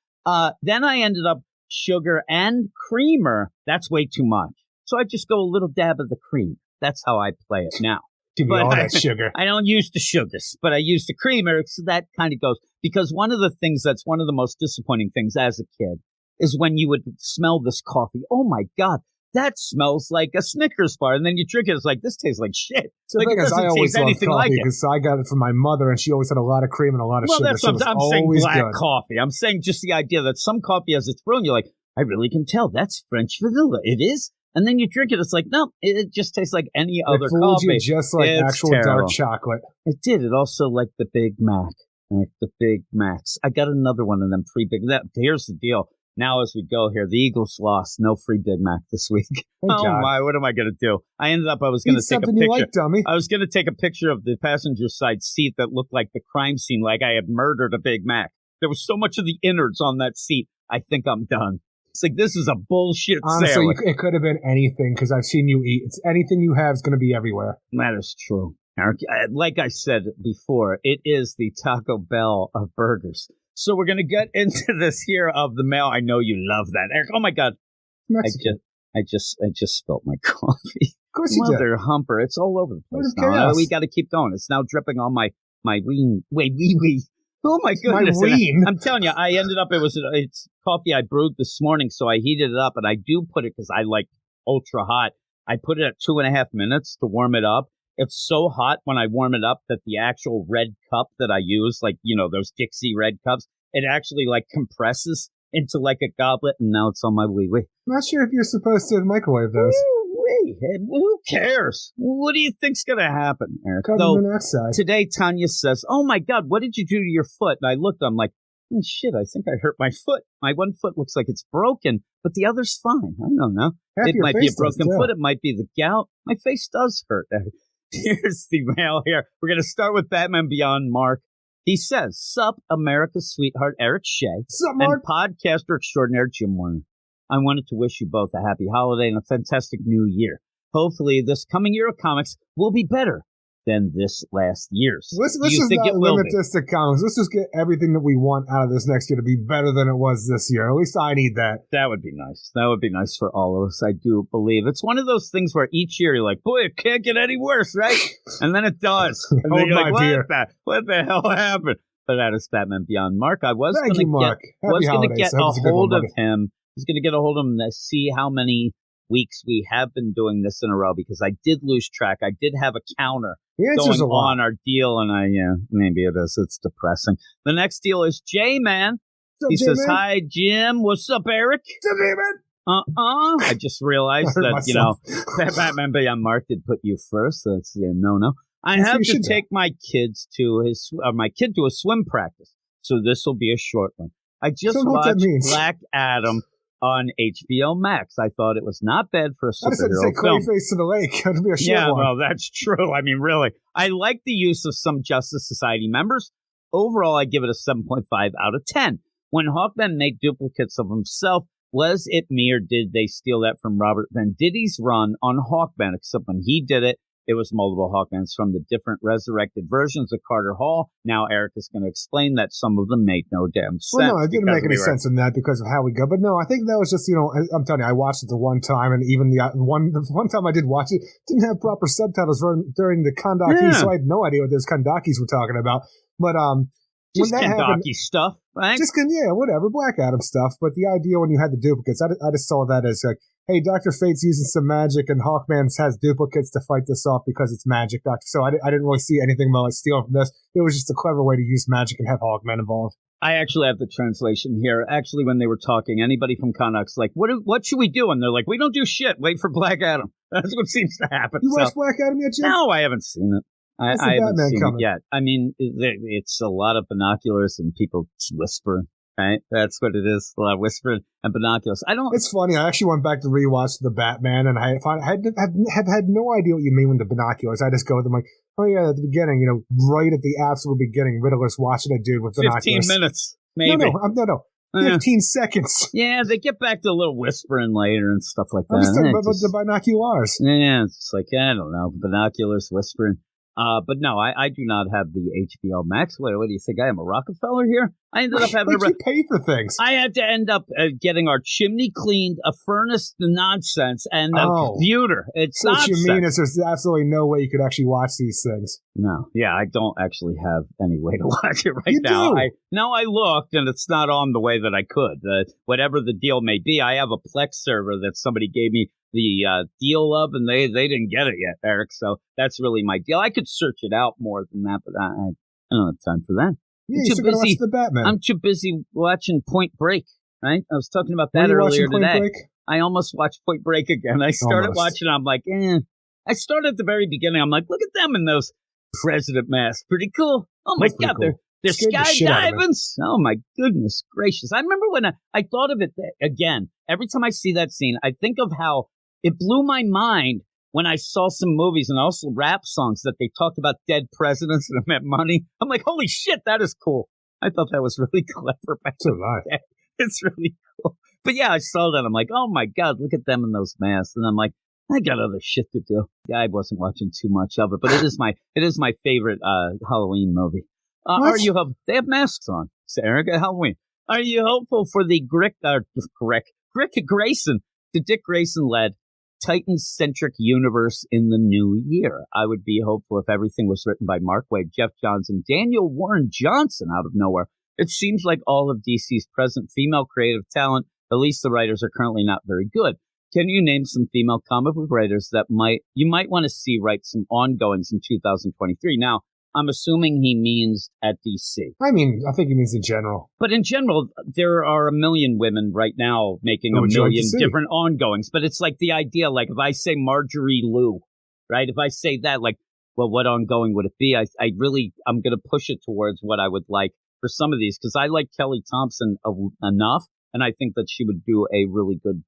Then I ended up sugar and creamer. That's way too much. So I just go a little dab of the cream. That's how I play it now. Give me all that sugar. I don't use the sugars, but I use the creamer. So that kind of goes. Because one of the things that's one of the most disappointing things as a kid is when you would smell this coffee. Oh, my God, that smells like a Snickers bar. And then you drink it. It's like, this tastes like shit. So like, the thing is, I always loved coffee because I got it from my mother, and she always had a lot of cream and a lot of sugar. Well, that's what I'm saying, black good. coffee. I'm saying just the idea that some coffee has its brewing. You're like, I really can tell. That's French vanilla. It is. And then you drink it. It's like, no, it just tastes like any other coffee. You just like actual dark chocolate. It did. It also like the Big Mac. Like the Big Macs. I got another one of them free Big Mac. Here's the deal. Now as we go here, the Eagles lost. No free Big Mac this week. My, what am I going to do? I was going to take a picture. You like, dummy. I was going to take a picture of the passenger side seat that looked like the crime scene, like I had murdered a Big Mac. There was so much of the innards on that seat. I think I'm done. It's like, this is a bullshit Honestly, sandwich. it could have been anything because I've seen you eat. It's anything you have is going to be everywhere. That is true, Eric. Like I said before, it is the Taco Bell of burgers. So we're going to get into this here of the mail. I know you love that, Eric. Oh my God. Mexican. I just spilt my coffee. Of course you did. Mother humper. It's all over the place now. Chaos. We got to keep going. It's now dripping on my ween. Wee. Oh my goodness. My ween. I'm telling you, I ended up, it's coffee I brewed this morning, so I heated it up, and I do put it because I like ultra hot. I put it at 2.5 minutes to warm it up. It's so hot when I warm it up that the actual red cup that I use, like, you know, those Dixie red cups, it actually like compresses into like a goblet, and now it's on my wee. I'm not sure if you're supposed to microwave those. Who cares? What do you think's going to happen, Eric? Carbon monoxide. Today, Tanya says, oh my God, what did you do to your foot? And I looked, I'm like, oh shit, I think I hurt my foot. My one foot looks like it's broken, but the other's fine. I don't know. It might be a broken foot. It might be the gout. My face does hurt. Here's the mail here. We're going to start with Batman Beyond Mark. He says, sup, America's sweetheart, Eric Shea, sup, Mark? And podcaster extraordinaire, Jim Warner. I wanted to wish you both a happy holiday and a fantastic new year. Hopefully, this coming year of comics will be better than this last year's. Let's just not limit this to comics. Let's just get everything that we want out of this next year to be better than it was this year. At least I need that. That would be nice. That would be nice for all of us. I do believe. It's one of those things where each year you're like, boy, it can't get any worse, right? And then it does. And then you're like, what the hell happened? But that is Batman Beyond Mark. I was going to get a hold of him. I was going to get a hold of him to see how many weeks we have been doing this in a row because I did lose track. I did have a counter going on our deal, and maybe it is. It's depressing. The next deal is J-Man. He says, hi, Jim. What's up, Eric? I just realized that, Batman Beyond Mark did put you first. So that's no. I have to take my kid to a swim practice, so this will be a short one. I just watched Black Adam on HBO Max. I thought it was not bad for a superhero film. Face to the lake. It'll be a short one. Well, that's true. I mean, really. I like the use of some Justice Society members. Overall, I give it a 7.5 out of 10. When Hawkman made duplicates of himself, was it me or did they steal that from Robert Venditti's run on Hawkman? Except when he did it, it was multiple Hawkmans from the different resurrected versions of Carter Hall. Now Eric is going to explain that some of them make no damn sense. Well, no, it didn't make any sense in that because of how we go. But no, I think that was just, I'm telling you, I watched it the one time, and even the one time I did watch it, didn't have proper subtitles during the Kandaki, so I had no idea what those Kandakis were talking about. But just Kandaki stuff, right? Just whatever, Black Adam stuff. But the idea when you had the duplicates, I just saw that as like, hey, Dr. Fate's using some magic, and Hawkman has duplicates to fight this off because it's magic, Doctor. So I didn't really see anything about like stealing from this. It was just a clever way to use magic and have Hawkman involved. I actually have the translation here. Actually, when they were talking, anybody from Connox like, what should we do? And they're like, we don't do shit. Wait for Black Adam. That's what seems to happen. You watched Black Adam yet, Jim? No, I haven't seen it. I haven't seen it yet. I mean, it's a lot of binoculars and people whispering. Right, that's what it is. A lot of whispering and binoculars. It's funny. I actually went back to rewatch the Batman, and I have had no idea what you mean with the binoculars. I just go with them like, oh yeah, at the beginning, right at the absolute beginning, Riddler's watching a dude with binoculars. 15 minutes, maybe. No. 15 seconds. Yeah, they get back to a little whispering later and stuff like that. I'm just talking about the binoculars. Yeah, it's like, I don't know, binoculars, whispering. But no, I do not have the HBO Max. What do you think? I am a Rockefeller here? I ended up having you pay for things. I had to end up getting our chimney cleaned, a furnace, the nonsense, and a computer. It's nonsense. What you mean is there's absolutely no way you could actually watch these things. No. Yeah, I don't actually have any way to watch it you now. Do. I looked, and it's not on the way that I could. Whatever the deal may be, I have a Plex server that somebody gave me the deal of, and they didn't get it yet, Eric. So that's really my deal. I could search it out more than that, but I don't have time for that. Yeah, you're still gonna watch the Batman. I'm too busy watching Point Break, right? I was talking about that earlier today. Break? I almost watched Point Break again. I started watching, I'm like, I started at the very beginning. I'm like, look at them in those president masks. Pretty cool. Oh my God, cool. They're skydiving. Oh my goodness gracious. I remember when I thought of it again. Every time I see that scene, I think of how it blew my mind when I saw some movies and also rap songs that they talked about dead presidents and it meant money. I'm like, holy shit, that is cool. I thought that was really clever. It's alive. It's really cool. But yeah, I saw that. I'm like, oh my God, look at them in those masks. And I'm like, I got other shit to do. Yeah, I wasn't watching too much of it, but it is my favorite Halloween movie. They have masks on, Sarah, at Halloween. Are you hopeful for the Dick Grayson-led Titan-centric universe in the new year? I would be hopeful if everything was written by Mark Waid, Jeff Johns, and Daniel Warren Johnson out of nowhere. It seems like all of DC's present female creative talent, at least the writers, are currently not very good. Can you name some female comic book writers that you might want to see write some ongoings in 2023? Now, I'm assuming he means at DC. I think he means in general. But in general, there are a million women right now making a million different ongoings. But it's like the idea, like if I say Marjorie Liu, right? If I say that, like, well, what ongoing would it be? I'm going to push it towards what I would like for some of these, because I like Kelly Thompson enough. And I think that she would do a really good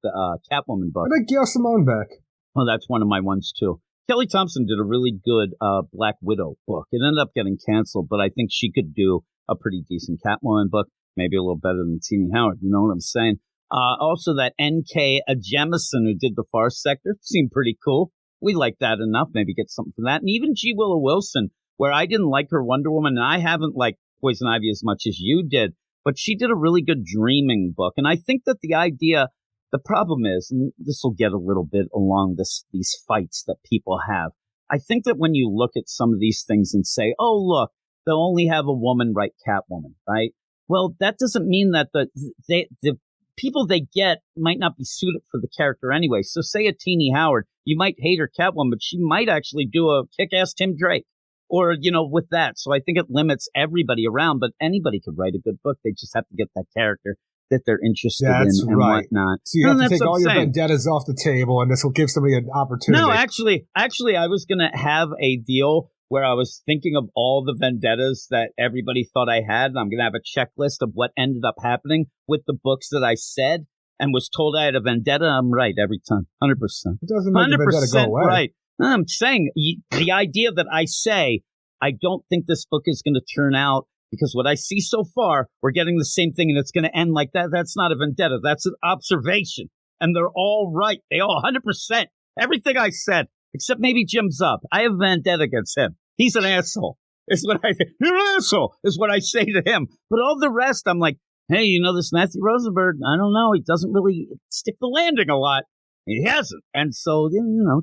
Catwoman book. I like Gail Simone back. Well, that's one of my ones, too. Kelly Thompson did a really good Black Widow book. It ended up getting canceled, but I think she could do a pretty decent Catwoman book, maybe a little better than Teenie Howard. You know what I'm saying? Also, that N.K. Jemisin, who did The Far Sector, seemed pretty cool. We like that enough. Maybe get something from that. And even G. Willow Wilson, where I didn't like her Wonder Woman, and I haven't liked Poison Ivy as much as you did, but she did a really good dreaming book. And I think that the problem is, and this will get a little bit along these fights that people have, I think that when you look at some of these things and say, oh, look, they'll only have a woman write Catwoman, right? Well, that doesn't mean that the people they get might not be suited for the character anyway. So say a Teenie Howard, you might hate her Catwoman, but she might actually do a kick-ass Tim Drake. Or, with that. So I think it limits everybody around, but anybody could write a good book. They just have to get that character that they're interested in and whatnot. So you have to take all your vendettas off the table, and this will give somebody an opportunity. No, actually, I was going to have a deal where I was thinking of all the vendettas that everybody thought I had, and I'm going to have a checklist of what ended up happening with the books that I said and was told I had a vendetta. I'm right every time, 100%. It doesn't make the vendetta go away. Right. I'm saying the idea that I say, I don't think this book is going to turn out, because what I see so far, we're getting the same thing and it's going to end like that. That's not a vendetta. That's an observation. And they're all right. They all 100%. Everything I said, except maybe Jim Zub. I have a vendetta against him. He's an asshole. Is what I think. You're an asshole is what I say to him. But all the rest, I'm like, hey, this Matthew Rosenberg, I don't know. He doesn't really stick the landing a lot. He hasn't. And so,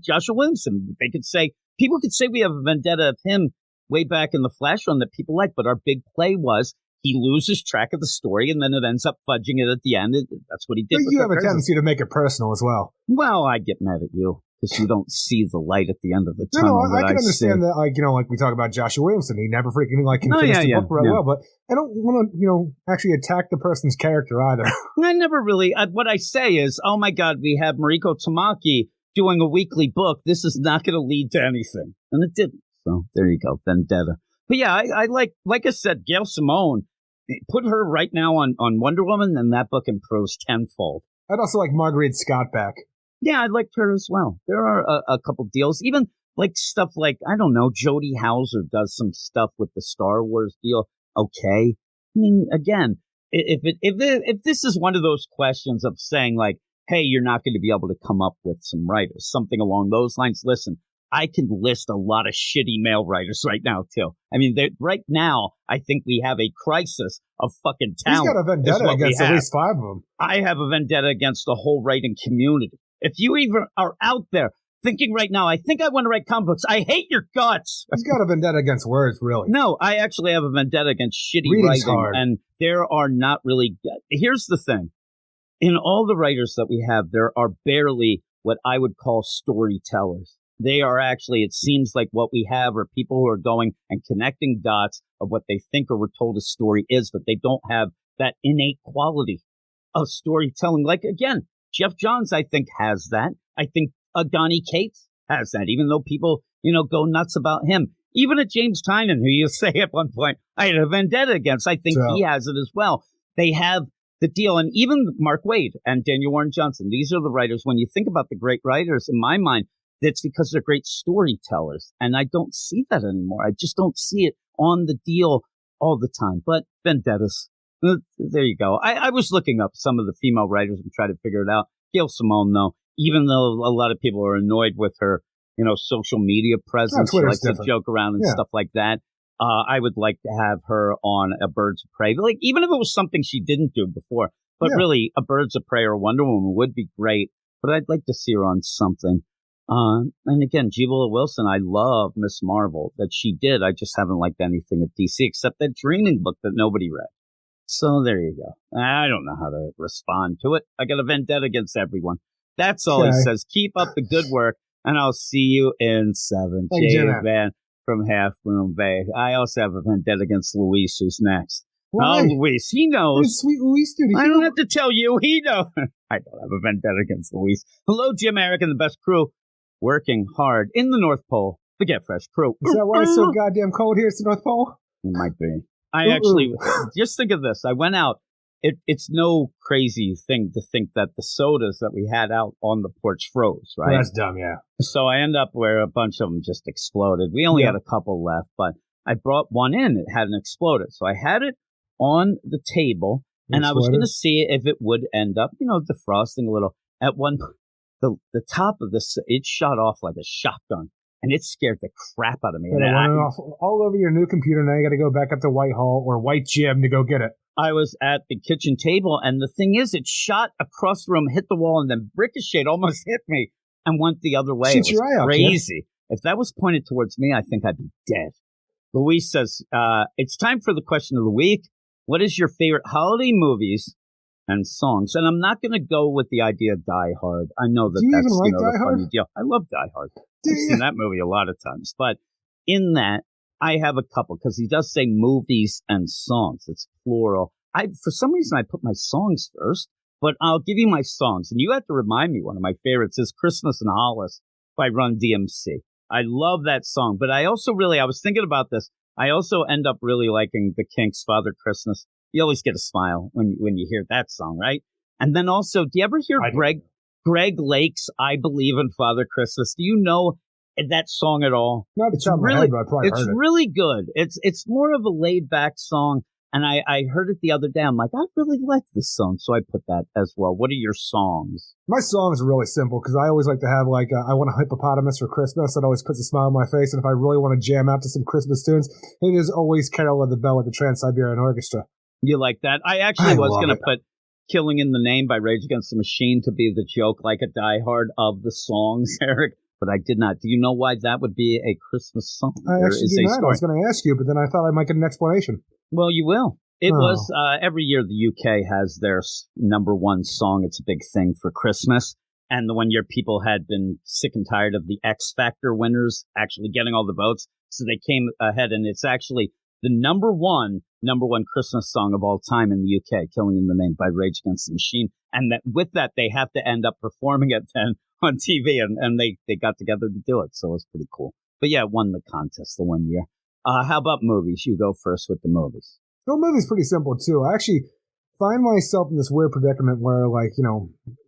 Joshua Williamson, people could say we have a vendetta of him way back in the Flash run that people like, but our big play was he loses track of the story and then it ends up fudging it at the end. That's what he did. But you have a tendency to make it personal as well. Well, I get mad at you because you don't see the light at the end of the tunnel. No, I can understand that. Like we talk about Joshua Williamson, he never freaking can finish the book very well. But I don't want to, actually attack the person's character either. I never really. What I say is, oh my God, we have Mariko Tamaki doing a weekly book. This is not going to lead to anything, and it didn't. So there you go, vendetta. But yeah, I like I said, Gail Simone. Put her right now on Wonder Woman, and that book improves tenfold. I'd also like Marguerite Scott back. Yeah, I'd like her as well. There are a couple deals, even like stuff like, I don't know, Jody Hauser does some stuff with the Star Wars deal. Okay. I mean, again, if this is one of those questions of saying like, hey, you're not going to be able to come up with some writers, something along those lines, listen, I can list a lot of shitty male writers right now, too. I mean, right now, I think we have a crisis of fucking talent. He's got a vendetta against at least 5 of them. I have a vendetta against the whole writing community. If you even are out there thinking right now, I think I want to write comic books, I hate your guts. He's got a vendetta against words, really. No, I actually have a vendetta against shitty writing. Hard. And there are not really... Here's the thing. In all the writers that we have, there are barely what I would call storytellers. They are actually, it seems like what we have are people who are going and connecting dots of what they think or were told a story is, but they don't have that innate quality of storytelling. Like, again, Jeff Johns, I think, has that. I think Donnie Cates has that, even though people, go nuts about him. Even a James Tynion, who you say at one point, I had a vendetta against, I think he has it as well. They have the deal. And even Mark Waid and Daniel Warren Johnson, these are the writers. When you think about the great writers, in my mind, it's because they're great storytellers. And I don't see that anymore. I just don't see it on the deal all the time. But vendettas, There you go. I was looking up some of the female writers and trying to figure it out. Gail Simone, though, even though a lot of people are annoyed with her, social media presence, she likes to joke around and stuff like that. I would like to have her on a Birds of Prey. Like, even if it was something she didn't do before, but really a Birds of Prey or Wonder Woman would be great. But I'd like to see her on something. And again, G. Willow Wilson, I love Miss Marvel that she did. I just haven't liked anything at DC except that Dreaming book that nobody read. So there you go. I don't know how to respond to it. I got a vendetta against everyone. That's all he says. Keep up the good work, and I'll see you in 7. Van from Half Moon Bay. I also have a vendetta against Luis, who's next. Why? Oh, Luis, he knows. Sweet Luis, dude. I don't have to tell you. He knows. I don't have a vendetta against Luis. Hello, Jim, Eric, and the best crew. Working hard in the North Pole. The Get Fresh crew. Is that why it's so goddamn cold here at the North Pole? It might be. I actually, just think of this. I went out. It's no crazy thing to think that the sodas that we had out on the porch froze, right? Well, that's dumb, yeah. So I end up where a bunch of them just exploded. We only had a couple left, but I brought one in. It hadn't exploded. So I had it on the table, and I was going to see if it would end up, defrosting a little. At one, the top of this, it shot off like a shotgun. And it scared the crap out of me. It went off all over your new computer. Now you got to go back up to Whitehall or White Gym to go get it. I was at the kitchen table, and the thing is, it shot across the room, hit the wall, and then ricocheted, almost hit me, and went the other way. Shoot your eye out, crazy. If that was pointed towards me, I think I'd be dead. Luis says, it's time for the question of the week. What is your favorite holiday movies and songs? And I'm not going to go with the idea of Die Hard. I know that that's even like Die Hard? Funny deal. I love Die Hard. I've seen that movie a lot of times. But in that, I have a couple, because he does say movies and songs. It's plural. For some reason, I put my songs first, but I'll give you my songs. And you have to remind me, one of my favorites is Christmas in Hollis by Run DMC. I love that song. But I also I was thinking about this. I also end up really liking the Kinks' Father Christmas. You always get a smile when you hear that song, right? And then also, do you ever hear Greg Lake's I Believe in Father Christmas? Do you know that song at all? Not the top of my head, but I probably heard it. It's really good. It's more of a laid-back song, and I heard it the other day. I'm like, I really like this song, so I put that as well. What are your songs? My songs are really simple, because I always like to have, I want a hippopotamus for Christmas. That always puts a smile on my face, and if I really want to jam out to some Christmas tunes, it is always Carol of the Bell with the Trans-Siberian Orchestra. You like that? I actually was going to put Killing in the Name by Rage Against the Machine to be the joke, like a Die Hard of the songs, Eric, but I did not. Do you know why that would be a Christmas song? I actually do not. I was going to ask you, but then I thought I might get an explanation. Well, you will. It was every year the UK has their number one song. It's a big thing for Christmas. And the one year people had been sick and tired of the X Factor winners actually getting all the votes. So they came ahead, and it's actually the number one Christmas song of all time in the UK, Killing in the Name by Rage Against the Machine. And that with that, they have to end up performing it then on TV, and they got together to do it. So it was pretty cool. But yeah, won the contest the one year. How about movies? You go first with the movies. Well, movies pretty simple too. I actually find myself in this weird predicament where,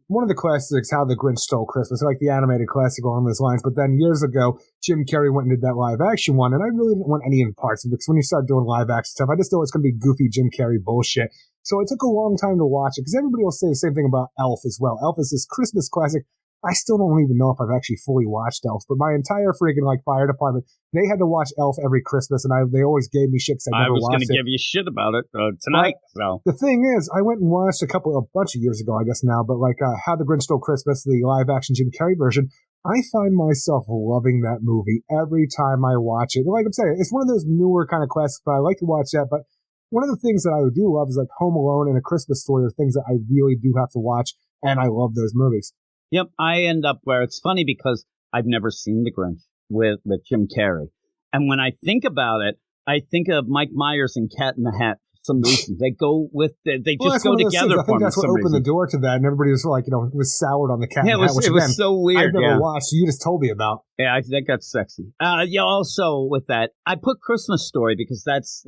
one of the classics, How the Grinch Stole Christmas, like the animated classic along those lines. But then years ago, Jim Carrey went and did that live action one, and I really didn't want any parts of it, because when you start doing live action stuff, I just know it's going to be goofy Jim Carrey bullshit. So it took a long time to watch it, because everybody will say the same thing about Elf as well. Elf is this Christmas classic. I still don't even know if I've actually fully watched Elf, but my entire freaking fire department, they had to watch Elf every Christmas, and they always gave me shit because I never watched it. I was going to give you shit about it tonight. So the thing is, I went and watched a bunch of years ago, I guess now, but How the Grinch Stole Christmas, the live action Jim Carrey version, I find myself loving that movie every time I watch it. Like I'm saying, it's one of those newer kind of classics, but I like to watch that. But one of the things that I do love is Home Alone and A Christmas Story are things that I really do have to watch, and I love those movies. Yep, I end up where it's funny because I've never seen The Grinch with Jim Carrey. And when I think about it, I think of Mike Myers and Cat in the Hat for some reason. They go with, they just go together for me. I think that's what opened the door to that, and everybody was was soured on the Cat in the Hat, which it was so weird. I've never watched, so you just told me about. Yeah, that got sexy. Also with that, I put Christmas Story because that's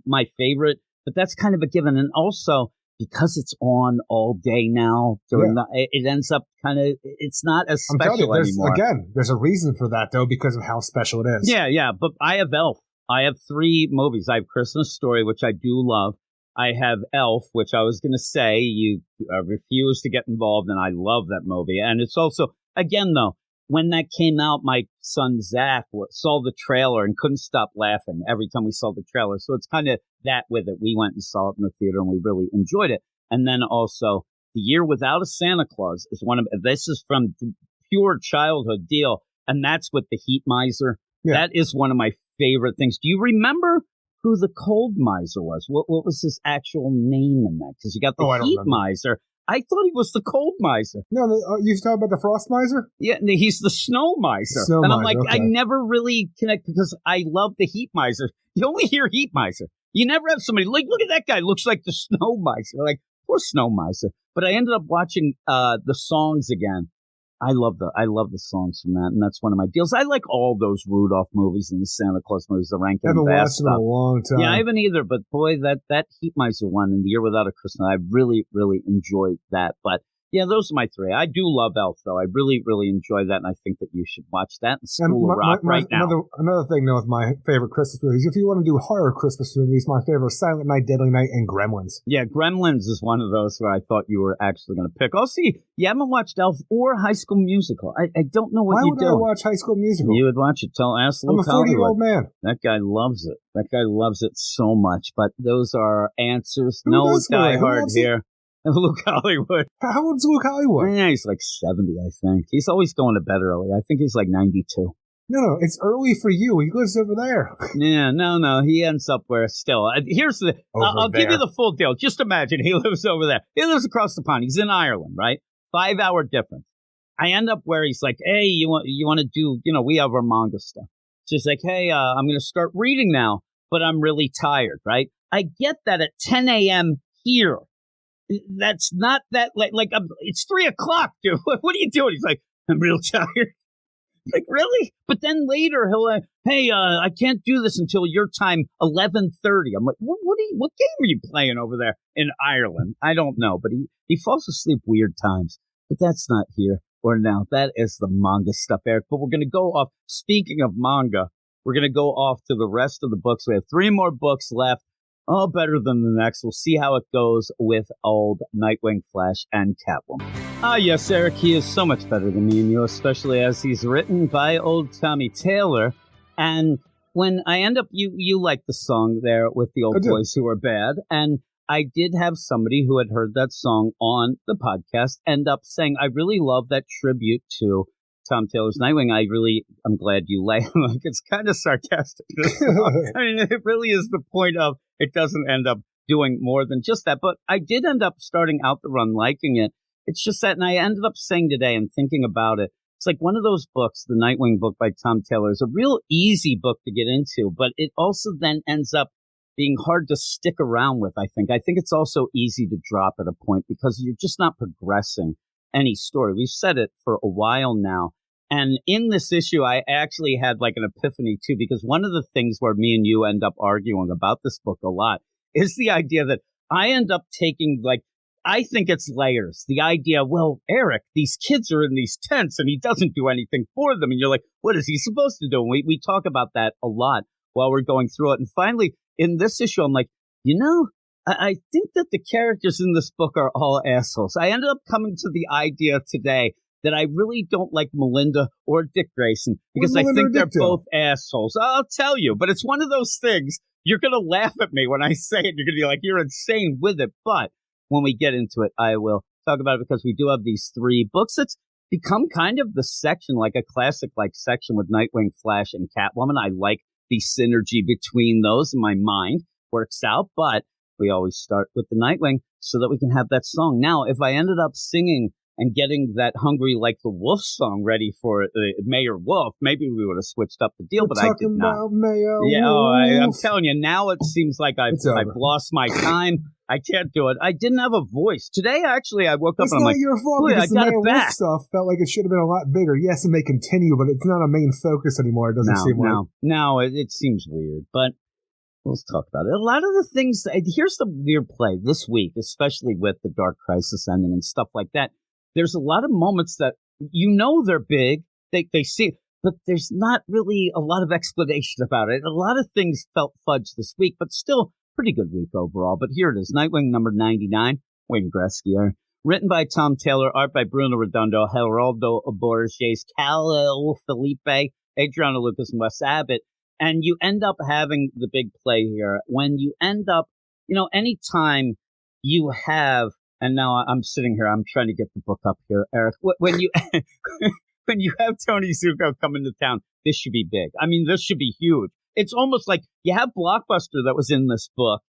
my favorite, but that's kind of a given. And also, because it's on all day now, it ends up it's not as special anymore. Again, there's a reason for that, though, because of how special it is. Yeah, but I have Elf. I have 3 movies. I have Christmas Story, which I do love. I have Elf, which I was going to say you refused to get involved, and I love that movie. And it's also, again, though, when that came out, my son Zach saw the trailer and couldn't stop laughing every time we saw the trailer. So it's kind of that with it. We went and saw it in the theater, and we really enjoyed it. And then also, The Year Without a Santa Claus is this is from pure childhood deal, and that's with the Heat Miser. Yeah. That is one of my favorite things. Do you remember who the Cold Miser was? What was his actual name in that? Because you got the Heat Miser. I thought he was the Cold Miser. No, you talking about the Frost Miser? Yeah, he's the Snow Miser. And I'm like, okay. I never really connect because I love the Heat Miser. You only hear Heat Miser. You never have somebody like, look at that guy, looks like the Snow Miser. Like, poor Snow Miser. But I ended up watching the songs again. I love the songs from that, and that's one of my deals. I like all those Rudolph movies and the Santa Claus movies, the Rankin and Bass stuff. I haven't watched them in a long time. Yeah, I haven't either, but boy, that Heat Miser one in The Year Without a Christmas, I really, really enjoyed that. But yeah, those are my three. I do love Elf, though. I really, really enjoy that, and I think that you should watch that in School of Rock right now. Another thing, though, with my favorite Christmas movies, if you want to do horror Christmas movies, my favorite Silent Night, Deadly Night, and Gremlins. Yeah, Gremlins is one of those where I thought you were actually going to pick. Oh, see, you haven't watched Elf or High School Musical. I don't know what you do. Why would I watch High School Musical? You would watch it. Ask Luke I'm a 40-year-old man. That guy loves it. That guy loves it so much. But those are answers. No diehard here. Luke Hollywood. How old's Luke Hollywood? Yeah, he's like 70, I think. He's always going to bed early. I think he's like 92. No, it's early for you. He lives over there. Yeah, no. He ends up where still. Here's the. I'll give you the full deal. Just imagine he lives over there. He lives across the pond. He's in Ireland, right? 5-hour difference. I end up where he's like, hey, you want to do, we have our manga stuff. So he's like, hey, I'm going to start reading now, but I'm really tired, right? I get that at 10 a.m. here. That's not that like it's 3 o'clock, dude. What are you doing? He's like, I'm real tired. Like, really? But then later he'll hey, I can't do this until your time, 11:30. I'm like, what game are you playing over there in Ireland? I don't know, but he falls asleep weird times. But that's not here or now. That is the manga stuff, Eric. But we're gonna go off. Speaking of manga, we're gonna go off to the rest of the books. We have 3 more books left. All better than the next. We'll see how it goes with old Nightwing, Flash, and Catwoman. Ah, yes, Eric, he is so much better than me and you, especially as he's written by old Tommy Taylor. And when I end up, you like the song there with the old boys who are bad. And I did have somebody who had heard that song on the podcast end up saying, I really love that tribute to Tom Taylor's Nightwing. I'm glad you like like it's kind of sarcastic. I mean, it really is the point of it doesn't end up doing more than just that. But I did end up starting out the run liking it. It's just that, and I ended up saying today and thinking about it, it's like one of those books, the Nightwing book by Tom Taylor, is a real easy book to get into, but it also then ends up being hard to stick around with, I think. I think it's also easy to drop at a point because you're just not progressing any story. We've said it for a while now. And in this issue, I actually had like an epiphany, too, because one of the things where me and you end up arguing about this book a lot is the idea that I end up taking, like, I think it's layers. The idea, well, Eric, these kids are in these tents and he doesn't do anything for them. And you're like, what is he supposed to do? And we talk about that a lot while we're going through it. And finally, in this issue, I'm like, I think that the characters in this book are all assholes. I ended up coming to the idea today that I really don't like Melinda or Dick Grayson because I think they're both assholes. I'll tell you, but it's one of those things. You're going to laugh at me when I say it. You're going to be like, you're insane with it. But when we get into it, I will talk about it because we do have these 3 books. It's become kind of the section, like a classic like section with Nightwing, Flash, and Catwoman. I like the synergy between those in my mind. Works out, but we always start with the Nightwing so that we can have that song. Now, if I ended up singing and getting that Hungry Like the Wolf song ready for Mayor Wolf, maybe we would have switched up the deal, but I did not. Mayor Wolf. I'm telling you, now it seems like I've lost my time. I can't do it. I didn't have a voice. Today, actually, I woke up and I'm like, your fault because the Mayor Wolf stuff felt like it should have been a lot bigger. Yes, it may continue, but it's not a main focus anymore. It doesn't seem like. No, it seems weird, but let's talk about it. A lot of the things, here's the weird play this week, especially with the Dark Crisis ending and stuff like that. There's a lot of moments that they're big, they see, but there's not really a lot of explanation about it. A lot of things felt fudged this week, but still pretty good week overall. But here it is, Nightwing number 99, Wayne Gretzky. Written by Tom Taylor, art by Bruno Redondo, Geraldo Borges, Cal Felipe, Adriano Lucas, and Wes Abbott. And you end up having the big play here when you end up, anytime you have, and now I'm sitting here, I'm trying to get the book up here, Eric. When you when you have Tony Zucco come into town, this should be big. I mean, this should be huge. It's almost like you have Blockbuster that was in this book.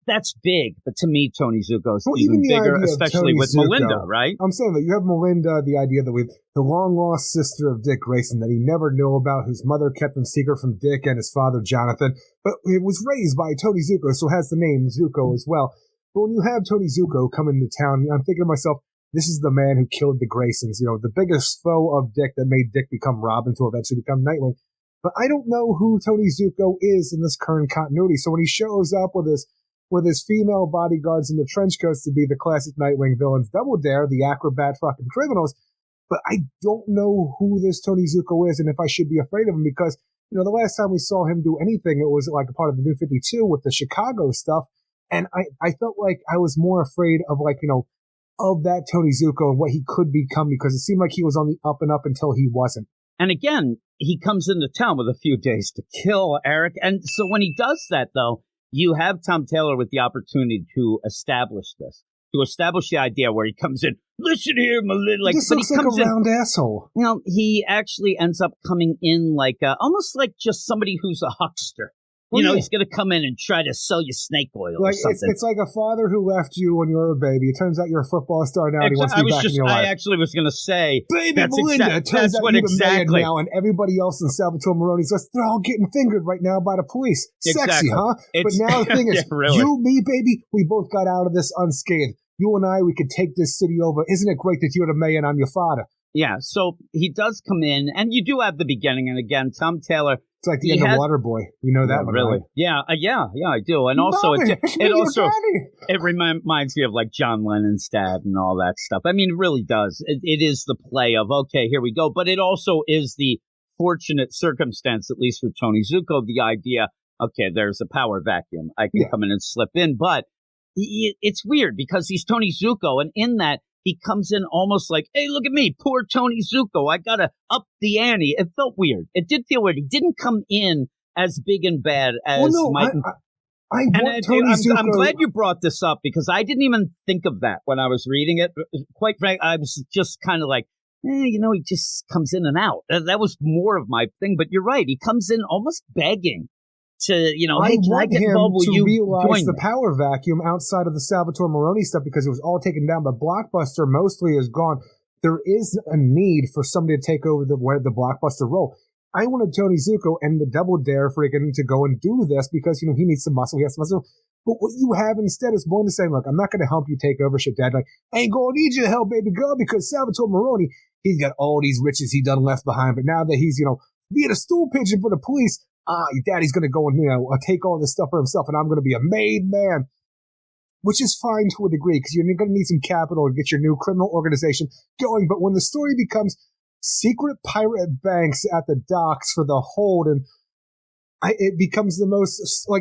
That's big, but to me, Tony Zucco's even bigger, especially with Zucco. Melinda, right? I'm saying that you have Melinda, the idea that with the long-lost sister of Dick Grayson that he never knew about, whose mother kept him secret from Dick and his father, Jonathan, but it was raised by Tony Zucco, so has the name Zucco as well. But when you have Tony Zucco come into town, I'm thinking to myself, this is the man who killed the Graysons, the biggest foe of Dick that made Dick become Robin to eventually become Nightwing. But I don't know who Tony Zucco is in this current continuity, so when he shows up with his female bodyguards in the trench coats to be the classic Nightwing villains, Double Dare, the acrobat fucking criminals. But I don't know who this Tony Zucco is and if I should be afraid of him because, the last time we saw him do anything, it was like a part of the New 52 with the Chicago stuff. And I felt like I was more afraid of of that Tony Zucco and what he could become because it seemed like he was on the up and up until he wasn't. And again, he comes into town with a few days to kill, Eric. And so when he does that, though, you have Tom Taylor with the opportunity to establish this, to establish the idea where he comes in, listen here, Melinda. This looks like a round asshole. He actually ends up coming in almost like just somebody who's a huckster. He's going to come in and try to sell you snake oil or something. It's like a father who left you when you were a baby. It turns out you're a football star now and he wants to be back in your life. I actually was going to say, baby Melinda, turns out you're the man now and everybody else in Salvatore Maroni's list, they're all getting fingered right now by the police. Sexy, huh? But now the thing is, really. You, me, baby, we both got out of this unscathed. You and I, we could take this city over. Isn't it great that you're the mayor and I'm your father? Yeah, so he does come in, and you do have the beginning. And again, Tom Taylor. It's like the end of Waterboy. You know that one, really? Right? Yeah, I do. And also, it reminds me of like John Lennon's dad and all that stuff. I mean, it really does. It is the play of, okay, here we go. But it also is the fortunate circumstance, at least with Tony Zucco, the idea, okay, there's a power vacuum. I can come in and slip in. But it's weird because he's Tony Zucco, and in that, he comes in almost like, hey, look at me, poor Tony Zucco. I got to up the ante. It felt weird. It did feel weird. He didn't come in as big and bad as Mike. I'm glad you brought this up because I didn't even think of that when I was reading it. Quite frankly, I was just kind of like, he just comes in and out. That was more of my thing. But you're right. He comes in almost begging to, hey, can I get involved? Will you realize the me? Power vacuum outside of the Salvatore Maroni stuff because it was all taken down, but Blockbuster mostly is gone. There is a need for somebody to take over the Blockbuster role. I wanted Tony Zucco and the Double Dare freaking to go and do this because, he needs some muscle. He has some muscle. But what you have instead is one to say, look, I'm not going to help you take over shit, Dad. Like, I ain't going to need your help, baby girl, because Salvatore Maroni, he's got all these riches he done left behind. But now that he's, being a stool pigeon for the police, your daddy's going to go and, take all this stuff for himself, and I'm going to be a made man, which is fine to a degree because you're going to need some capital to get your new criminal organization going. But when the story becomes secret pirate banks at the docks for the hold, and it becomes the most,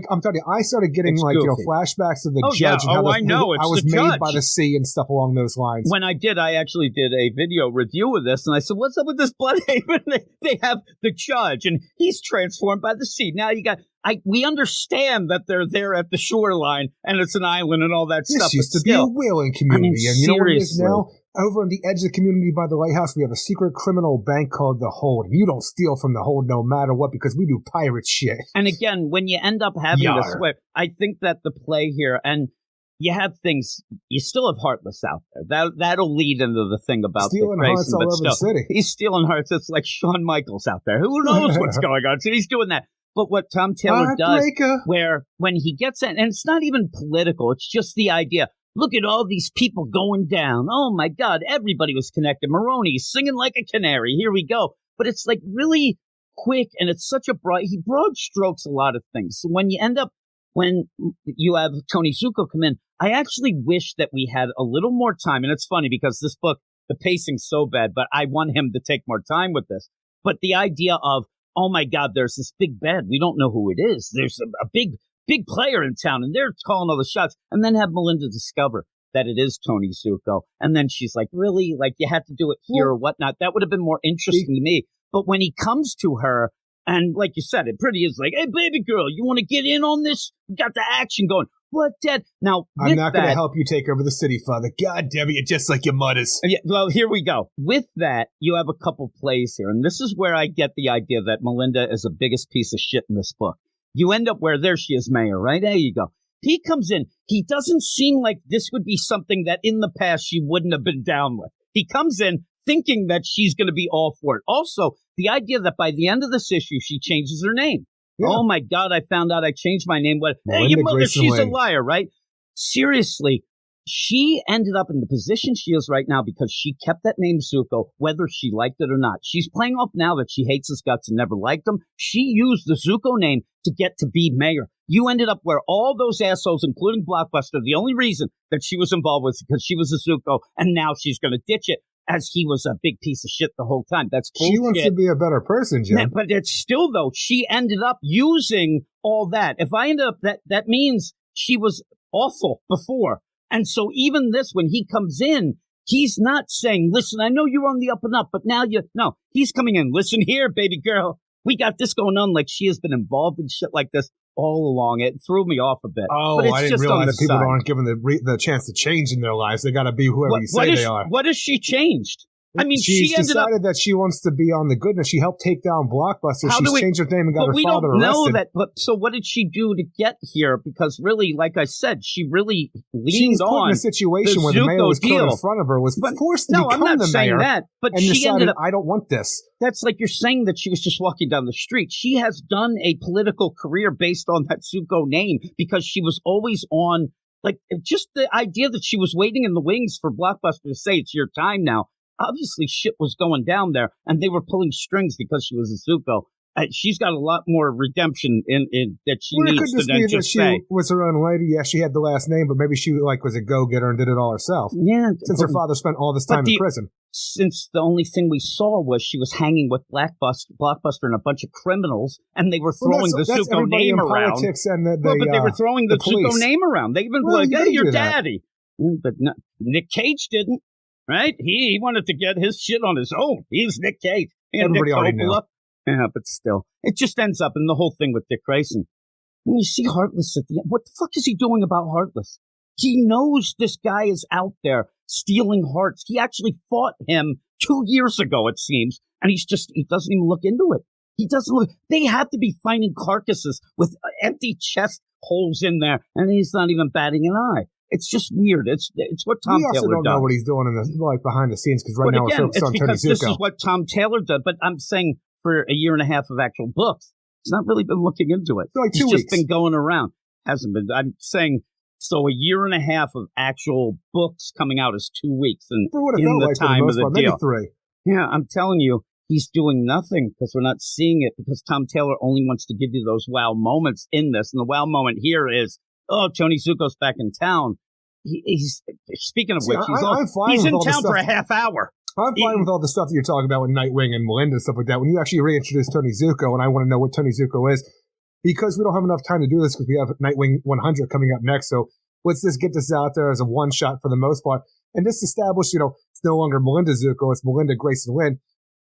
I'm telling you, I started getting flashbacks of the judge and how I know. I was made by the sea and stuff along those lines. When I actually did a video review of this, and I said, what's up with this Bloodhaven? They have the judge, and he's transformed by the sea. Now we understand that they're there at the shoreline, and it's an island and all that stuff. This used to be a whaling community, and you know what it is now? Over on the edge of the community by the lighthouse, we have a secret criminal bank called the Hold. You don't steal from the Hold no matter what because we do pirate shit. And again, when you end up having this way, I think that the play here, and you have things, you still have Heartless out there. That'll lead into the thing about stealing hearts all over the city. He's stealing hearts. It's like Shawn Michaels out there. Who knows what's going on? So he's doing that. But what Tom Taylor does, where when he gets in, and it's not even political, it's just the idea. Look at all these people going down. Oh, my God. Everybody was connected. Maroni's singing like a canary. Here we go. But it's like really quick, and it's such he broad strokes a lot of things. So when you have Tony Zucco come in, I actually wish that we had a little more time. And it's funny because this book, the pacing's so bad, but I want him to take more time with this. But the idea of, oh, my God, there's this big bad. We don't know who it is. There's a big big player in town, and they're calling all the shots. And then have Melinda discover that it is Tony Zuko. And then she's like, really? Like, you had to do it here or whatnot? That would have been more interesting to me. But when he comes to her, and like you said, it pretty is like, hey, baby girl, you want to get in on this? You got the action going. What, Dad? Now, I'm not going to help you take over the city, Father. God damn it, you're just like your mothers. Yeah, well, here we go. With that, you have a couple plays here, and this is where I get the idea that Melinda is the biggest piece of shit in this book. You end up where there she is, Mayor, right? There you go. He comes in. He doesn't seem like this would be something that in the past she wouldn't have been down with. He comes in thinking that she's going to be all for it. Also, the idea that by the end of this issue, she changes her name. Yeah. Oh, my God, I found out I changed my name. What? Hey, your mother, she's a liar, right? Seriously, she ended up in the position she is right now because she kept that name Zuko, whether she liked it or not. She's playing off now that she hates his guts and never liked him. She used the Zuko name to get to be mayor. You ended up where all those assholes, including Blockbuster, the only reason that she was involved was because she was a Zuko, and now she's going to ditch it. As he was a big piece of shit the whole time. That's bullshit. She wants to be a better person, Jim. Yeah, but it's still, though, she ended up using all that. If I end up, that means she was awful before. And so even this, when he comes in, he's not saying, listen, I know you're on the up and up, but now no, he's coming in. Listen here, baby girl. We got this going on. Like she has been involved in shit like this all along. It threw me off a bit. Oh, but it's I didn't just realize that people side. aren't given the chance to change in their lives. They got to be whoever you say they are. What has she changed? I mean, she's she ended decided that she wants to be on the goodness. She helped take down Blockbuster. She's changed her name and got her father arrested. We don't know that. But so what did she do to get here? Because really, like I said, she really leaned on. She was put in a situation where the mayor was killed in front of her, was forced to become the mayor. No, I'm not saying that. But she decided, ended up, I don't want this. That's like you're saying that she was just walking down the street. She has done a political career based on that Zuko name because she was always on, like, just the idea that she was waiting in the wings for Blockbuster to say it's your time now. Obviously, shit was going down there, and they were pulling strings because she was a Zuko. She's got a lot more redemption in that she needs to then just say. She was her own lady. Yeah, she had the last name, but maybe she was a go-getter and did it all herself. Yeah. Since her father spent all this time in prison. Since the only thing we saw was she was hanging with Blockbuster and a bunch of criminals, and they were throwing the Zuko name around. Politics and but they were throwing the Zuko name around. They even like, hey, your daddy. Yeah, but Nick Cage didn't. Right? He wanted to get his shit on his own. He's Nick Cage. Everybody already knew. Yeah, but still. It just ends up in the whole thing with Dick Grayson. When you see Heartless at the end, what the fuck is he doing about Heartless? He knows this guy is out there stealing hearts. He actually fought him 2 years ago, it seems, and he doesn't even look into it. He doesn't look. They have to be finding carcasses with empty chest holes in there, and he's not even batting an eye. It's just weird. It's what Tom Taylor does. We also don't know what he's doing behind the scenes because right now we're focused on Tony Zuko. This is what Tom Taylor does. But I'm saying for a year and a half of actual books, he's not really been looking into it. Like 2 weeks. He's just been going around. Hasn't been. I'm saying so. A year and a half of actual books coming out is 2 weeks, and in the time of the deal, maybe 3. Yeah, I'm telling you, he's doing nothing because we're not seeing it because Tom Taylor only wants to give you those wow moments in this, and the wow moment here is, oh, Tony Zuko's back in town. He's speaking of which, he's in town for a half hour. I'm fine with all the stuff that you're talking about with Nightwing and Melinda and stuff like that. When you actually reintroduce Tony Zuko, and I want to know what Tony Zuko is, because we don't have enough time to do this because we have Nightwing 100 coming up next. So let's just get this out there as a one shot for the most part, and just establish, it's no longer Melinda Zuko, it's Melinda Grayson Lynn.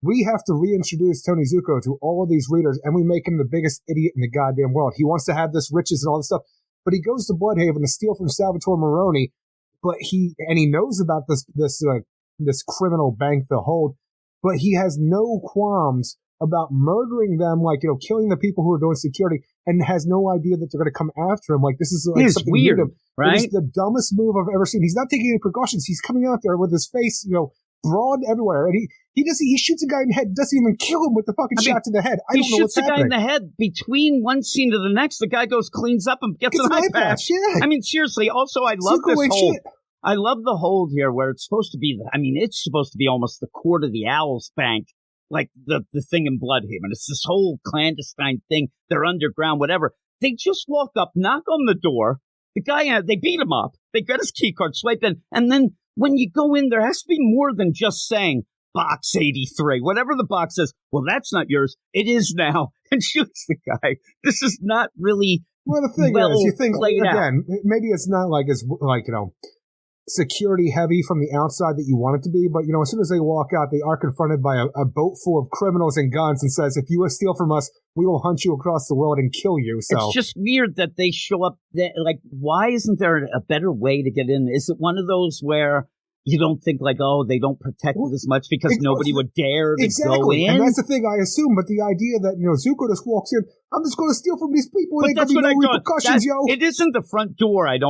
We have to reintroduce Tony Zuko to all of these readers, and we make him the biggest idiot in the goddamn world. He wants to have this riches and all this stuff. But he goes to Bloodhaven to steal from Salvatore Maroni, but he knows about this criminal bank, the Hold, but he has no qualms about murdering them, killing the people who are doing security, and has no idea that they're going to come after him. Like, this is something weird, right? It is the dumbest move I've ever seen. He's not taking any precautions. He's coming out there with his face, broad everywhere, and he shoots a guy in the head, doesn't even kill him with the fucking shot to the head. I don't know what's happening. He shoots a guy in the head. Between one scene to the next, the guy goes, cleans up, and gets an eye patch. Yeah. I mean, seriously. Also, I love this Hold. I love the Hold here, where it's supposed to be. It's supposed to be almost the Court of the Owls bank, like the thing in Bloodhaven. It's this whole clandestine thing. They're underground, whatever. They just walk up, knock on the door. The guy, they beat him up. They got his key card, swipe in, and then when you go in, there has to be more than just saying box 83, whatever the box says. Well, that's not yours. It is now. And shoots the guy. This is not really Well, the thing is, you think, again, maybe it's not like it's like, security heavy from the outside that you want it to be, but as soon as they walk out, they are confronted by a boat full of criminals and guns and says, if you steal from us, we will hunt you across the world and kill you. So it's just weird that they show up there. Like, why isn't there a better way to get in? Is it one of those where you don't think like, oh, they don't protect it as much because nobody would dare to go in? And that's the thing I assume, but the idea that, Zuko just walks in, I'm just going to steal from these people and there's going to be no repercussions, yo. It isn't the front door. I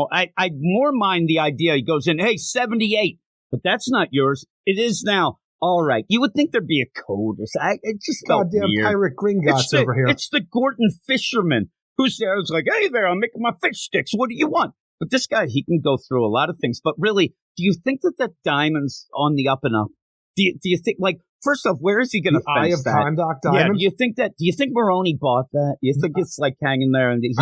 more mind the idea he goes in, hey, 78, but that's not yours. It is now. All right. You would think there'd be a code or something. It just felt goddamn weird. pirate Gringotts over here. It's the Gorton fisherman who's there. It's like, hey there, I'm making my fish sticks. What do you want? But this guy, he can go through a lot of things. But really, do you think that diamond's on the up and up? Do you think, like, first off, where is he going to fence that? Eye of Kondak diamond? Yeah, do you think Maroney bought that? Do you think it's like hanging there and he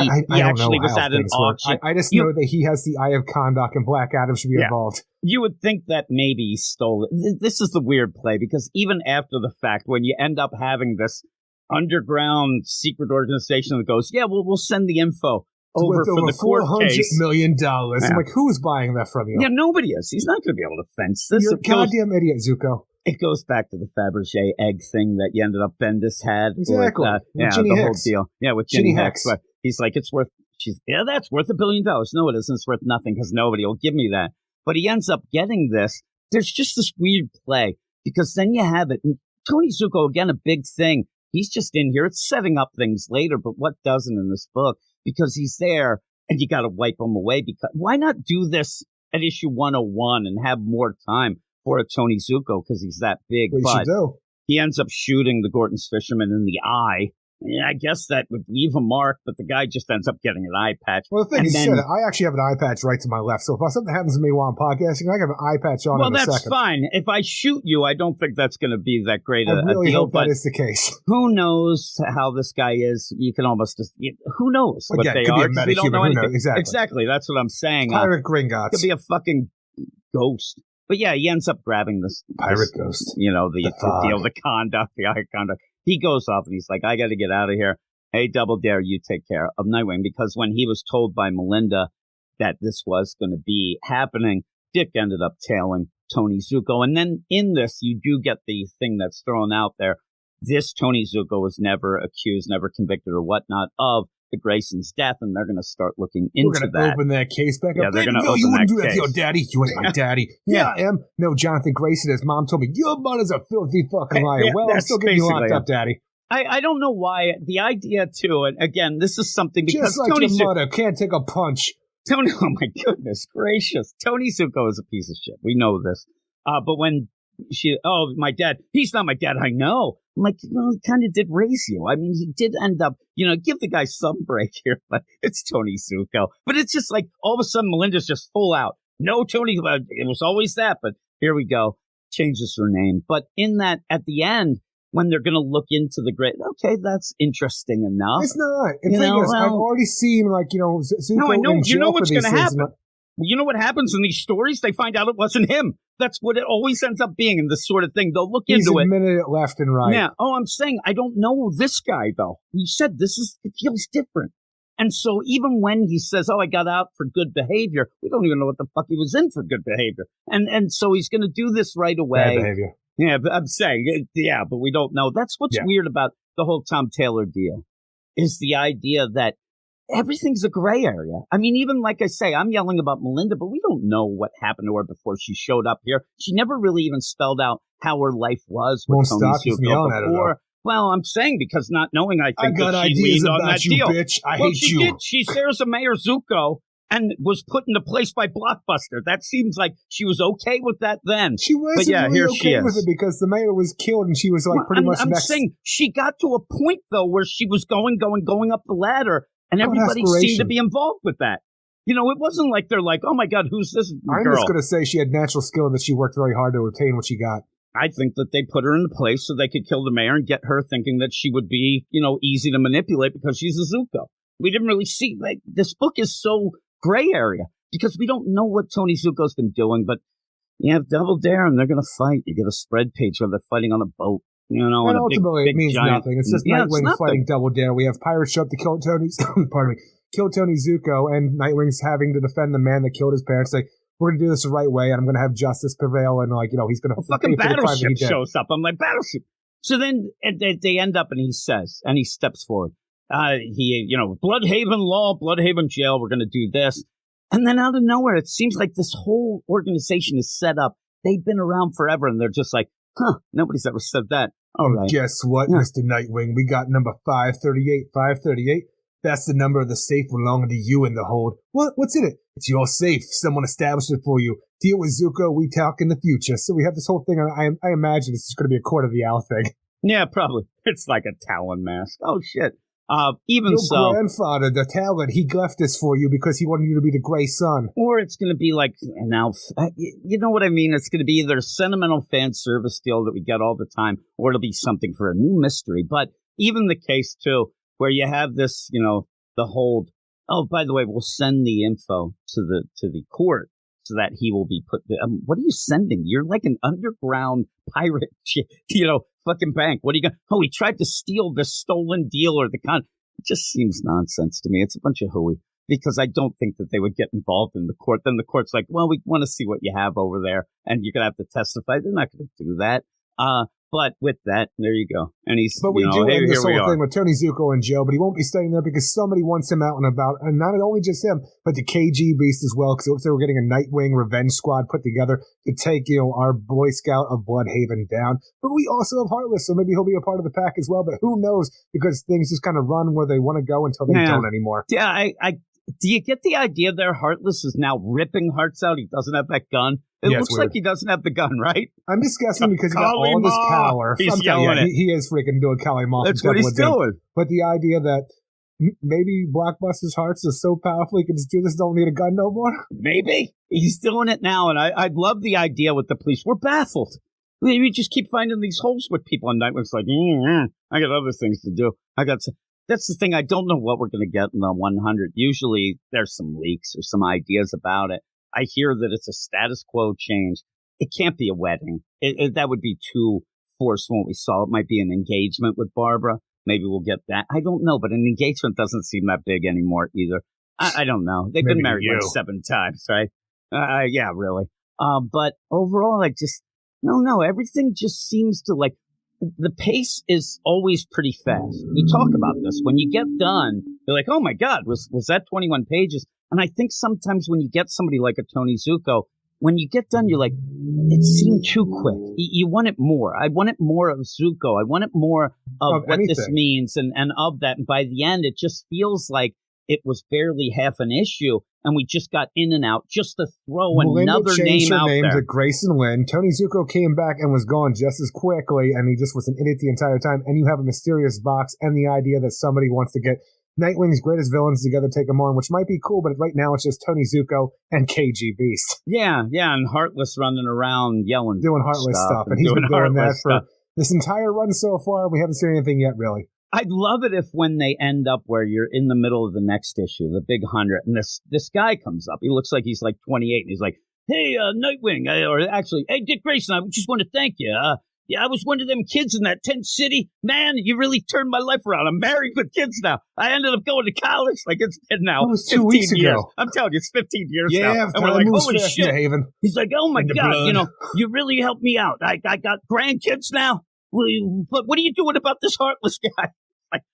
actually was at an auction? I just know that he has the Eye of Kondak and Black Adam should be involved. You would think that maybe he stole it. This is the weird play, because even after the fact, when you end up having this underground secret organization that goes, we'll send the info over for the court case. $400 million. I'm like, who's buying that from you? Yeah, nobody is. He's not going to be able to fence this. You're a goddamn idiot, Zuko. It goes back to the Fabergé egg thing that you ended up Bendis had. Exactly. With Ginny the Hicks. whole deal. Yeah, with Ginny Hicks. But he's like, it's worth. That's worth $1 billion. No, it isn't. It's worth nothing because nobody will give me that. But he ends up getting this. There's just this weird play because then you have it. And Tony Zuko, again, a big thing. He's just in here. It's setting up things later, but what doesn't in this book? Because he's there and you got to wipe him away. Because why not do this at issue 101 and have more time for a Tony Zuko because he's that big? But he ends up shooting the Gorton's fisherman in the eye. Yeah, I guess that would leave a mark, but the guy just ends up getting an eye patch. Well, the thing is, I actually have an eye patch right to my left. So if something happens to me while I'm podcasting, I have an eye patch on in a second. Well, that's fine. If I shoot you, I don't think that's going to be that great a deal. I really hope that is the case. Who knows how this guy is? You can almost just, who knows what they are? We don't know anything. Exactly. That's what I'm saying. Pirate Gringotts. Could be a fucking ghost. But yeah, he ends up grabbing this pirate ghost. The deal, the conduct, the eye conduct. He goes off and he's like, I got to get out of here. Hey, Double Dare, you take care of Nightwing. Because when he was told by Melinda that this was going to be happening, Dick ended up tailing Tony Zuko. And then in this, you do get the thing that's thrown out there. This Tony Zuko was never accused, never convicted or whatnot of the Grayson's death, and they're going to start looking into that. We're going to open that case back up. Yeah, they're going to open you wouldn't that do that case. to your daddy. You ain't my daddy. Yeah, I am. No, Jonathan Grayson, his mom told me, your mother's a filthy fucking liar. Yeah, well, I'm still getting you locked up, daddy. I don't know why. The idea, too, and again, this is something because just like Tony your mother can't take a punch. Tony, oh my goodness gracious. Tony Zuko is a piece of shit. We know this. But when my dad, he's not my dad, I know. I'm like, he kind of did raise you. I mean, he did end up, give the guy some break here, but it's Tony Zuko. But it's just like, all of a sudden, Melinda's just full out. No, Tony, it was always that, but here we go. Changes her name. But in that, at the end, when they're going to look into the great, okay, that's interesting enough. It's not. I've already seen, Zuko. No, I know. You know what's going to happen. You know what happens in these stories? They find out it wasn't him. That's what it always ends up being in this sort of thing. They'll look into it. He's admitted it left and right. Yeah. Oh, I'm saying I don't know this guy, though. He said it feels different. And so even when he says, I got out for good behavior, we don't even know what the fuck he was in for good behavior. And so he's going to do this right away. Bad behavior. Yeah, but I'm saying, but we don't know. That's what's weird about the whole Tom Taylor deal, is the idea that everything's a gray area. I mean, even like I say, I'm yelling about Melinda, but we don't know what happened to her before she showed up here. She never really even spelled out how her life was with Tony Zuko before. Well, I'm saying because not knowing, I think that she leaned on that deal. Bitch. I hate she you. Did. She shares a Mayor Zuko and was put into place by Blockbuster. That seems like she was okay with that then. She wasn't really okay with it because the mayor was killed and she was pretty much next. I'm saying she got to a point, though, where she was going up the ladder and everybody seemed to be involved with that. It wasn't like they're like, oh, my God, who's this girl? I'm just going to say she had natural skill and that she worked very hard to obtain what she got. I think that they put her in place so they could kill the mayor and get her thinking that she would be, easy to manipulate because she's a Zuko. We didn't really see, this book is so gray area because we don't know what Tony Zuko's been doing, but you have Double Dare and they're going to fight. You get a spread page where they're fighting on a boat, and ultimately it means nothing. It's just Nightwing fighting Double Dare. We have pirates show up to kill Tony, pardon me, kill Tony Zuko, and Nightwing's having to defend the man that killed his parents. Like, we're going to do this the right way, and I'm going to have justice prevail, and, like, he's going to... fucking Battleship shows up. I'm like, Battleship. So then they end up, and he says, and he steps forward. Bloodhaven law, Bloodhaven jail, we're going to do this. And then out of nowhere, it seems like this whole organization is set up. They've been around forever, and they're just like, nobody's ever said that. All right. Guess what, Mr. Nightwing? We got number 538. 538? That's the number of the safe belonging to you in the hold. What's in it? It's your safe. Someone established it for you. Deal with Zuko. We talk in the future. So we have this whole thing. I imagine this is going to be a Court of the Owl thing. Yeah, probably. It's like a Talon mask. Oh, shit. Your grandfather, the Talon, he left this for you because he wanted you to be the Grey Sun. Or it's going to be like an elf. You know what I mean? It's going to be either a sentimental fan service deal that we get all the time, or it'll be something for a new mystery. But even the case, too, where you have this, the hold. Oh, by the way, we'll send the info to the court so that he will be put. What are you sending? You're like an underground pirate, fucking bank. What are you going? Oh, he tried to steal the stolen deal or It just seems nonsense to me. It's a bunch of hooey, because I don't think that they would get involved in the court. Then the court's like, well, we want to see what you have over there, and you're gonna have to testify. They're not going to do that. But with that, there you go. And he's, but we do end this whole thing with Tony Zuko in jail, but he won't be staying there because somebody wants him out and about. And not only just him, but the KG Beast as well, because it looks like we're getting a Nightwing revenge squad put together to take, our Boy Scout of Bloodhaven down. But we also have Heartless, so maybe he'll be a part of the pack as well. But who knows, because things just kind of run where they want to go until they don't anymore. Yeah, do you get the idea there? Heartless is now ripping hearts out. He doesn't have that gun. It looks like he doesn't have the gun, right? I'm just guessing because he got all this power. He's yelling it. He is freaking doing Kali Ma. That's what he's doing. But the idea that maybe Blockbuster's hearts are so powerful he can just do this, don't need a gun no more? Maybe. He's doing it now, and I love the idea with the police. We're baffled. We just keep finding these holes with people, and Nightwing's like, I got other things to do. That's the thing. I don't know what we're going to get in the 100. Usually there's some leaks or some ideas about it. I hear that it's a status quo change. It can't be a wedding. That would be too forceful. We saw it might be an engagement with Barbara. Maybe we'll get that. I don't know, but an engagement doesn't seem that big anymore either. I don't know. They've been married like 7 times, right? Yeah, really. But overall, no, everything just seems to the pace is always pretty fast. We talk about this. When you get done, you're like, oh my God, was that 21 pages? And I think sometimes when you get somebody like a Tony Zuko, when you get done, you're like, it seemed too quick. You want it more. I want it more of Zuko. I want it more of what this means and of that. And by the end, it just feels like it was barely half an issue, and we just got in and out just to throw another name out there. To Grayson Lynn. Tony Zuko came back and was gone just as quickly, and he just was an idiot the entire time. And you have a mysterious box and the idea that somebody wants to get Nightwing's greatest villains together, take them on, which might be cool, but right now it's just Tony Zuko and KG Beast. Yeah, and Heartless running around yelling. Doing Heartless stuff. And he's been doing that for this entire run so far. We haven't seen anything yet, really. I'd love it if when they end up where you're in the middle of the next issue, the big 100, and this guy comes up. He looks like he's like 28, and he's like, hey, Nightwing, hey, Dick Grayson, I just want to thank you. I was one of them kids in that tent city. Man, you really turned my life around. I'm married with kids now. I ended up going to college. It's been now. It was 2 weeks years. Ago. I'm telling you, it's 15 years now. Yeah, and we're like, holy fast, shit. Haven. He's like, oh my God, you really helped me out. I got grandkids now. But what are you doing about this Heartless guy?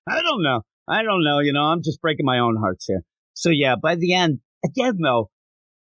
I don't know. I'm just breaking my own hearts here. So yeah, by the end, again though,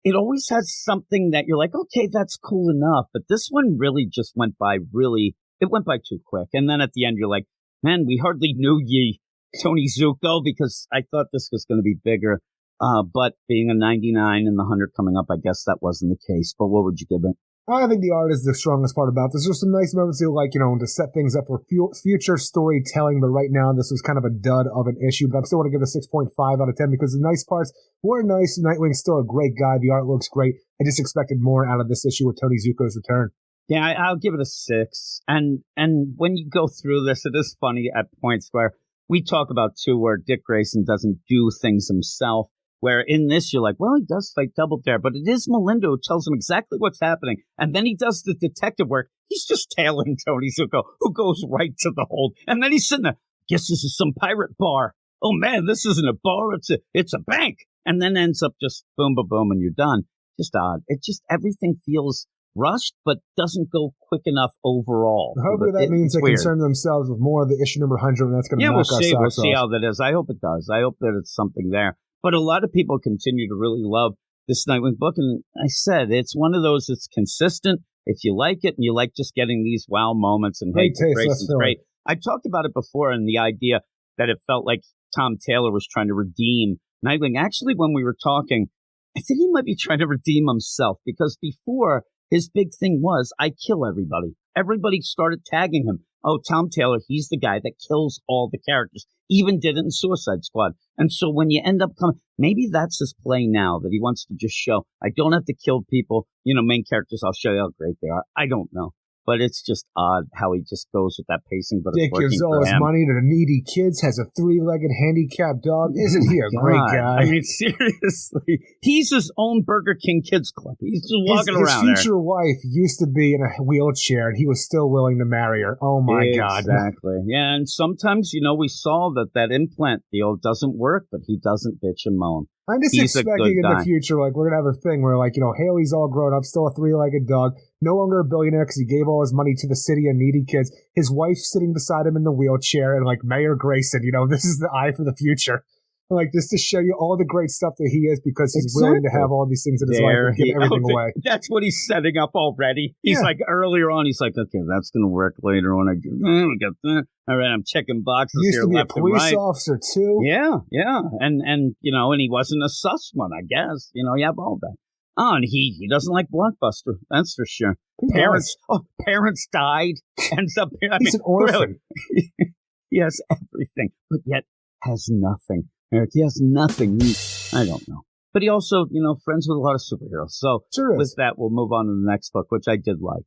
it always has something that you're like, okay, that's cool enough. But this one really just went by it went by too quick. And then at the end, you're like, man, we hardly knew ye, Tony Zuko, because I thought this was going to be bigger. But being a 99 and the 100 coming up, I guess that wasn't the case. But what would you give it? I think the art is the strongest part about this. There's some nice moments to set things up for future storytelling, but right now this was kind of a dud of an issue, but I'm still going to give it a 6.5 out of 10 because the nice parts were nice. Nightwing's still a great guy. The art looks great. I just expected more out of this issue with Tony Zuko's return. Yeah, I'll give it a 6. And when you go through this, it is funny at points where we talk about too, where Dick Grayson doesn't do things himself. Where in this, you're like, well, he does fight Double Dare, but it is Melinda who tells him exactly what's happening. And then he does the detective work. He's just tailing Tony Zuko, who goes right to the hold. And then he's sitting there, guess this is some pirate bar. oh man, this isn't a bar, it's a bank. And then ends up just boom, boom, boom, and you're done. Just odd. It just, everything feels rushed, but doesn't go quick enough overall. Hopefully that means they concern themselves with more of the issue number 100, and that's going to knock our socks off. We'll see how that is. I hope it does. I hope that it's something there. But a lot of people continue to really love this Nightwing book, and I said, it's one of those that's consistent. If you like it, and you like just getting these wow moments, and great taste, Grayson's great. I talked about it before, and the idea that it felt like Tom Taylor was trying to redeem Nightwing. Actually, when we were talking, I think he might be trying to redeem himself, because before, his big thing was, I kill everybody. Everybody started tagging him. Oh, Tom Taylor, he's the guy that kills all the characters. Even did it in Suicide Squad. And so when you end up coming, maybe that's his play now, that he wants to just show, I don't have to kill people, main characters. I'll show you how great they are. I don't know. But it's just odd how he just goes with that pacing. But Dick gives all his money to the needy kids, has a 3-legged handicapped dog. Isn't he a great guy? I mean, seriously. He's his own Burger King Kids Club. He's just walking around there. His future wife used to be in a wheelchair, and he was still willing to marry her. Oh, my God. Exactly. Yeah, and sometimes, we saw that implant deal doesn't work, but he doesn't bitch and moan. I'm just expecting in the future, we're going to have a thing where, Haley's all grown up, still a 3-legged dog, no longer a billionaire because he gave all his money to the city and needy kids. His wife's sitting beside him in the wheelchair, and, Mayor Grayson, this is the eye for the future. Just to show you all the great stuff that he is, because he's willing to have all these things in his life and give everything away. That's what he's setting up already. He's earlier on, he's like, okay, that's going to work later on. I got that. All right, I'm checking boxes here. He used to be a police right. officer, too. Yeah. And and he wasn't a sus one, I guess. You have all that. Oh, and he doesn't like Blockbuster. That's for sure. Parents died. Ends up here. He's an orphan. Really. He has everything, but yet has nothing. Eric, he has nothing. I don't know. But he also, friends with a lot of superheroes. So with that, we'll move on to the next book, which I did like.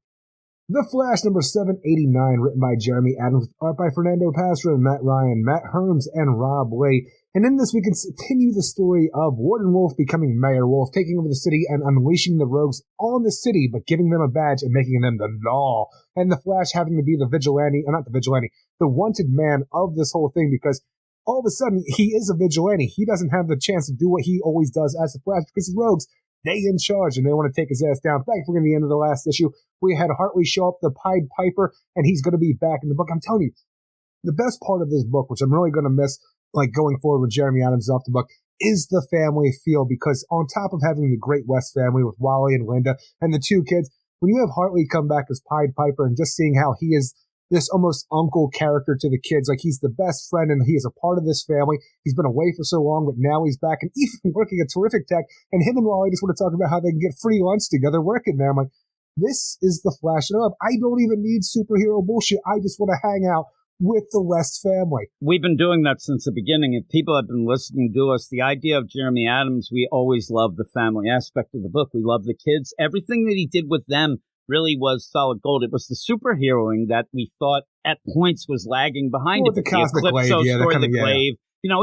The Flash number 789, written by Jeremy Adams, art by Fernando Pasra, Matt Ryan, Matt Herms, and Rob Lee. And in this, we continue the story of Warden Wolf becoming Mayor Wolf, taking over the city and unleashing the rogues on the city, but giving them a badge and making them the law. And the Flash having to be the the wanted man of this whole thing, because all of a sudden, he is a vigilante. He doesn't have the chance to do what he always does as the Flash, because the rogues, they in charge, and they want to take his ass down. Thankfully, in the end of the last issue, we had Hartley show up, the Pied Piper, and he's going to be back in the book. I'm telling you, the best part of this book, which I'm really going to miss, going forward when Jeremy Adams is off the book, is the family feel, because on top of having the Great West family with Wally and Linda and the 2 kids, when you have Hartley come back as Pied Piper and just seeing how he is this almost uncle character to the kids, he's the best friend and he is a part of this family. He's been away for so long, but now he's back and even working a terrific tech. And him and Wally just want to talk about how they can get free lunch together working there. I'm like, this is the Flash of love. I don't even need superhero bullshit. I just want to hang out with the West family. We've been doing that since the beginning. If people have been listening to us, the idea of Jeremy Adams, we always love the family aspect of the book. We love the kids. Everything that he did with them really was solid gold. It was the superheroing that we thought at points was lagging behind it. The Cosmic Glaive, story, the Glaive.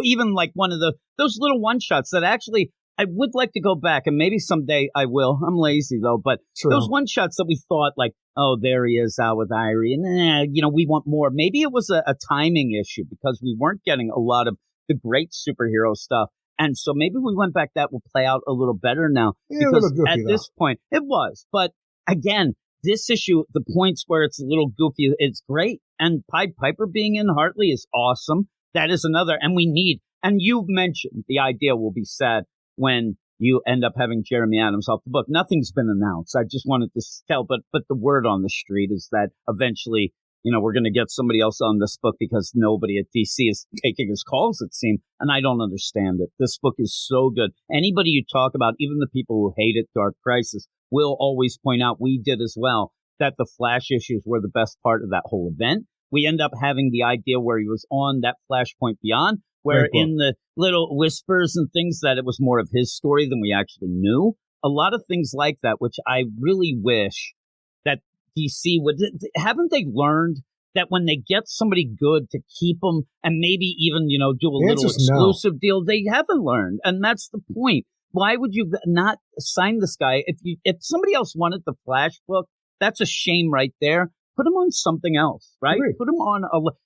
Even one of those little one-shots that actually I would like to go back, and maybe someday I will. I'm lazy, though, but those one-shots that we thought, oh, there he is out with Irie, and, we want more. Maybe it was a timing issue because we weren't getting a lot of the great superhero stuff. And so maybe we went back, that will play out a little better now. Yeah, because goofy, at this point, it was. But again, this issue, the points where it's a little goofy, it's great. And Pied Piper being in Hartley is awesome. That is another. And we need, and you mentioned the idea will be sad when you end up having Jeremy Adams off the book. Nothing's been announced. I just wanted to tell, but the word on the street is that eventually, we're going to get somebody else on this book because nobody at DC is taking his calls, it seems. And I don't understand it. This book is so good. Anybody you talk about, even the people who hate it, Dark Crisis, will always point out, we did as well, that the Flash issues were the best part of that whole event. We end up having the idea where he was on that Flashpoint Beyond, where in the little whispers and things that it was more of his story than we actually knew. A lot of things like that, which I really wish that DC would. Haven't they learned that when they get somebody good to keep them and maybe even, do a little exclusive deal, they haven't learned. And that's the point. Why would you not sign this guy? If somebody else wanted the Flash book, that's a shame right there. put him on something else, right? Great. Put him on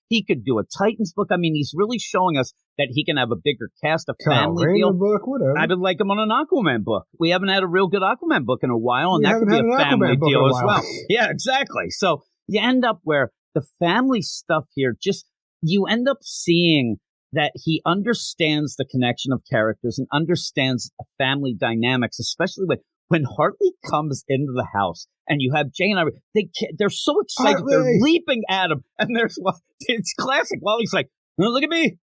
he could do a Titans book. I mean, he's really showing us that he can have a bigger cast, a family deal. Book, whatever. I would like him on an Aquaman book. We haven't had a real good Aquaman book in a while, and that could be a family deal as well. Yeah, exactly. So you end up where the family stuff here, just you end up seeing that he understands the connection of characters and understands family dynamics, especially when Hartley comes into the house and you have Jay and they're so excited. Hartley. They're leaping at him. And it's classic. Wally's like, oh, look at me.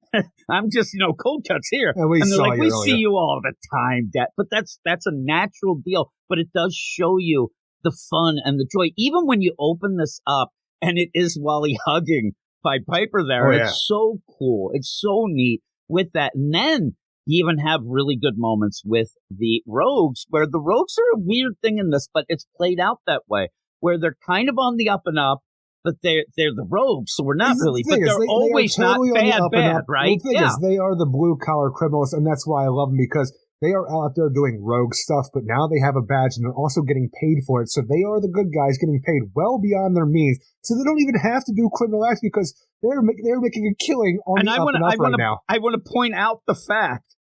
I'm just, cold cuts here. And they're like, we see you all the time, Dad. But that's a natural deal. But it does show you the fun and the joy. Even when you open this up and it is Wally hugging Pied Piper there. It's so cool. It's so neat with that. And then you even have really good moments with the rogues, where the rogues are a weird thing in this, but it's played out that way, where they're kind of on the up and up, but they're the rogues, so we're not really, but they're always not bad, right? The thing is, they are the blue-collar criminals, and that's why I love them, because they are out there doing rogue stuff, but now they have a badge, and they're also getting paid for it, so they are the good guys getting paid well beyond their means, so they don't even have to do criminal acts, because they're making a killing on the up and up right now. I want to point out the fact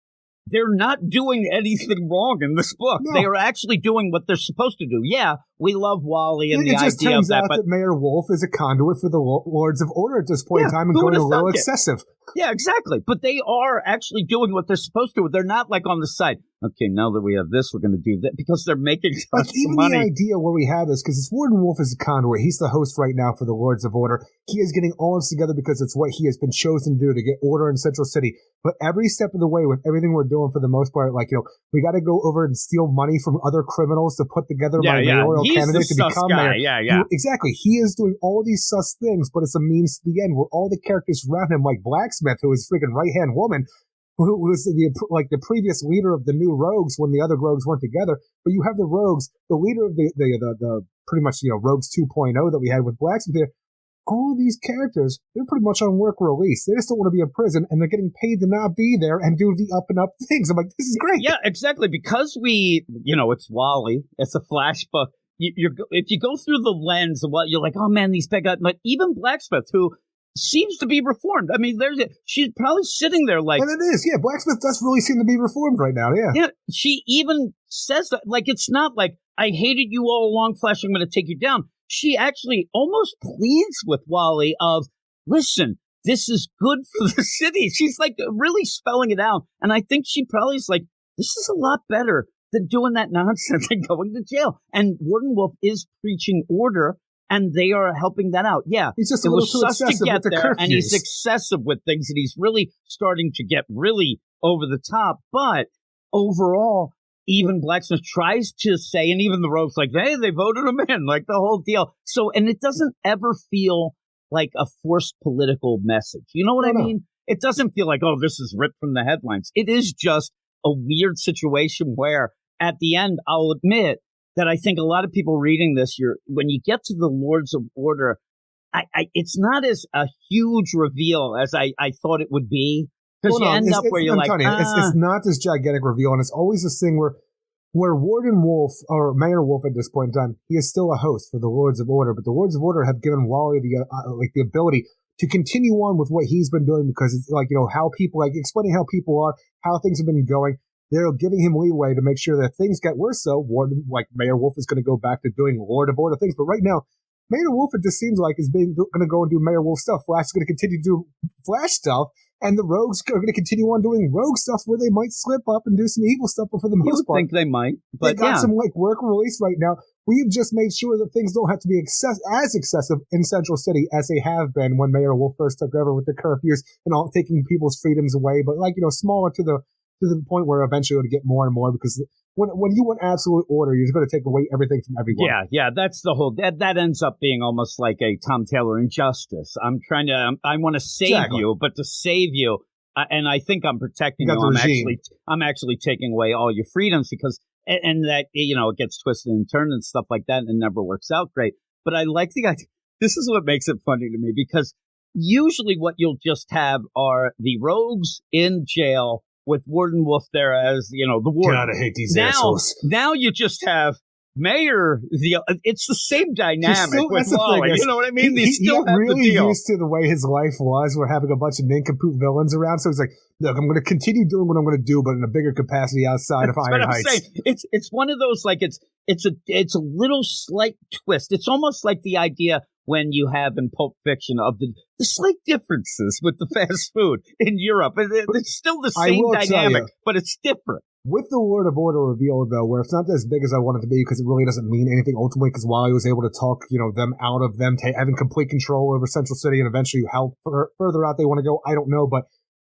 they're not doing anything wrong in this book. No. They are actually doing what they're supposed to do. Yeah, we love Wally and the idea of that. It just turns out that Mayor Wolf is a conduit for the Lords of Order at this point in time and going a little excessive. Yeah, exactly. But they are actually doing what they're supposed to. They're not like on the side. Okay, now that we have this, we're going to do that, because they're making so much money. The idea where we have this, because it's Warden Wolf is a conduit. He's the host right now for the Lords of Order. He is getting all this together because it's what he has been chosen to do, to get order in Central City. But every step of the way, with everything we're doing, for the most part, we got to go over and steal money from other criminals to put together my mayoral candidate to become mayor. Yeah. Exactly. He is doing all these sus things, but it's a means to the end, where all the characters around him, like Blacksmith, who is freaking right-hand woman, who was the previous leader of the new rogues when the other rogues weren't together. But you have the rogues, the leader of the pretty much, rogues 2.0 that we had with Blacksmith here. All these characters, they're pretty much on work release. They just don't want to be in prison, and they're getting paid to not be there and do the up and up things. I'm like, this is great. Yeah, exactly. Because it's Wally. It's a flash book. If you go through the lens of what you're like, oh man, these bad guys. But even Blacksmith, who seems to be reformed. I mean, she's probably sitting there like... And it is, yeah. Blacksmith does really seem to be reformed right now, yeah. Yeah, she even says that. Like, it's not like, I hated you all along, Flash, I'm going to take you down. She actually almost pleads with Wally of, listen, this is good for the city. She's like really spelling it out. And I think she probably is like, this is a lot better than doing that nonsense and going to jail. And Warden Wolf is preaching order, and they are helping that out. Yeah, he's just a little too excessive to get there, and he's excessive with things, and he's really starting to get really over the top. But overall, even Blacksmith tries to say, and even the rogues like, hey, they voted him in, like the whole deal. So, and it doesn't ever feel like a forced political message. You know what I mean? It doesn't feel like, oh, this is ripped from the headlines. It is just a weird situation where at the end, I'll admit that I think a lot of people reading this, when you get to the Lords of Order, it's not as a huge reveal as I thought it would be. Because you end up where you're like, it's not this gigantic reveal, and it's always this thing where Warden Wolf, or Mayor Wolf at this point in time, he is still a host for the Lords of Order, but the Lords of Order have given Wally the ability to continue on with what he's been doing, because it's like, how people, like explaining how people are, how things have been going. They're giving him leeway to make sure that things get worse. So Mayor Wolf is going to go back to doing Lord of Order things, but right now, Mayor Wolf, it just seems like, is going to go and do Mayor Wolf stuff. Flash is going to continue to do Flash stuff, and the rogues are going to continue on doing rogue stuff where they might slip up and do some evil stuff, but for the most part, I think they might. But they got some work release right now. We've just made sure that things don't have to be as excessive in Central City as they have been when Mayor Wolf first took over with the curfews and all taking people's freedoms away, but smaller to the point where eventually it'll get more and more, because when you want absolute order, you're just going to take away everything from everyone. Yeah, that's the whole, that ends up being almost like a Tom Taylor Injustice. I want to save you, but to save you, and I think I'm protecting you, I'm actually taking away all your freedoms, because, and that, it gets twisted and turned and stuff like that, and it never works out great. But I like the idea. This is what makes it funny to me, because usually what you'll just have are the rogues in jail with Warden Wolf there as, the warden. God, I hate these assholes. Now you just have Mayor, it's the same dynamic with that's the Wally. thing, You know what I mean? They still got have really the deal. used to the way his life was. We're having a bunch of nincompoop villains around, so he's like, "Look, I'm going to continue doing what I'm going to do, but in a bigger capacity outside of Iron Heights." It's one of those like it's a little slight twist. It's almost like the idea when you have in Pulp Fiction of the slight differences with the fast food in Europe. It's still the same dynamic, but it's different. With the Lord of Order reveal, though, where it's not as big as I want it to be because it really doesn't mean anything ultimately, because Wally was able to talk, them out of them having complete control over Central City and eventually how further out they want to go, I don't know, but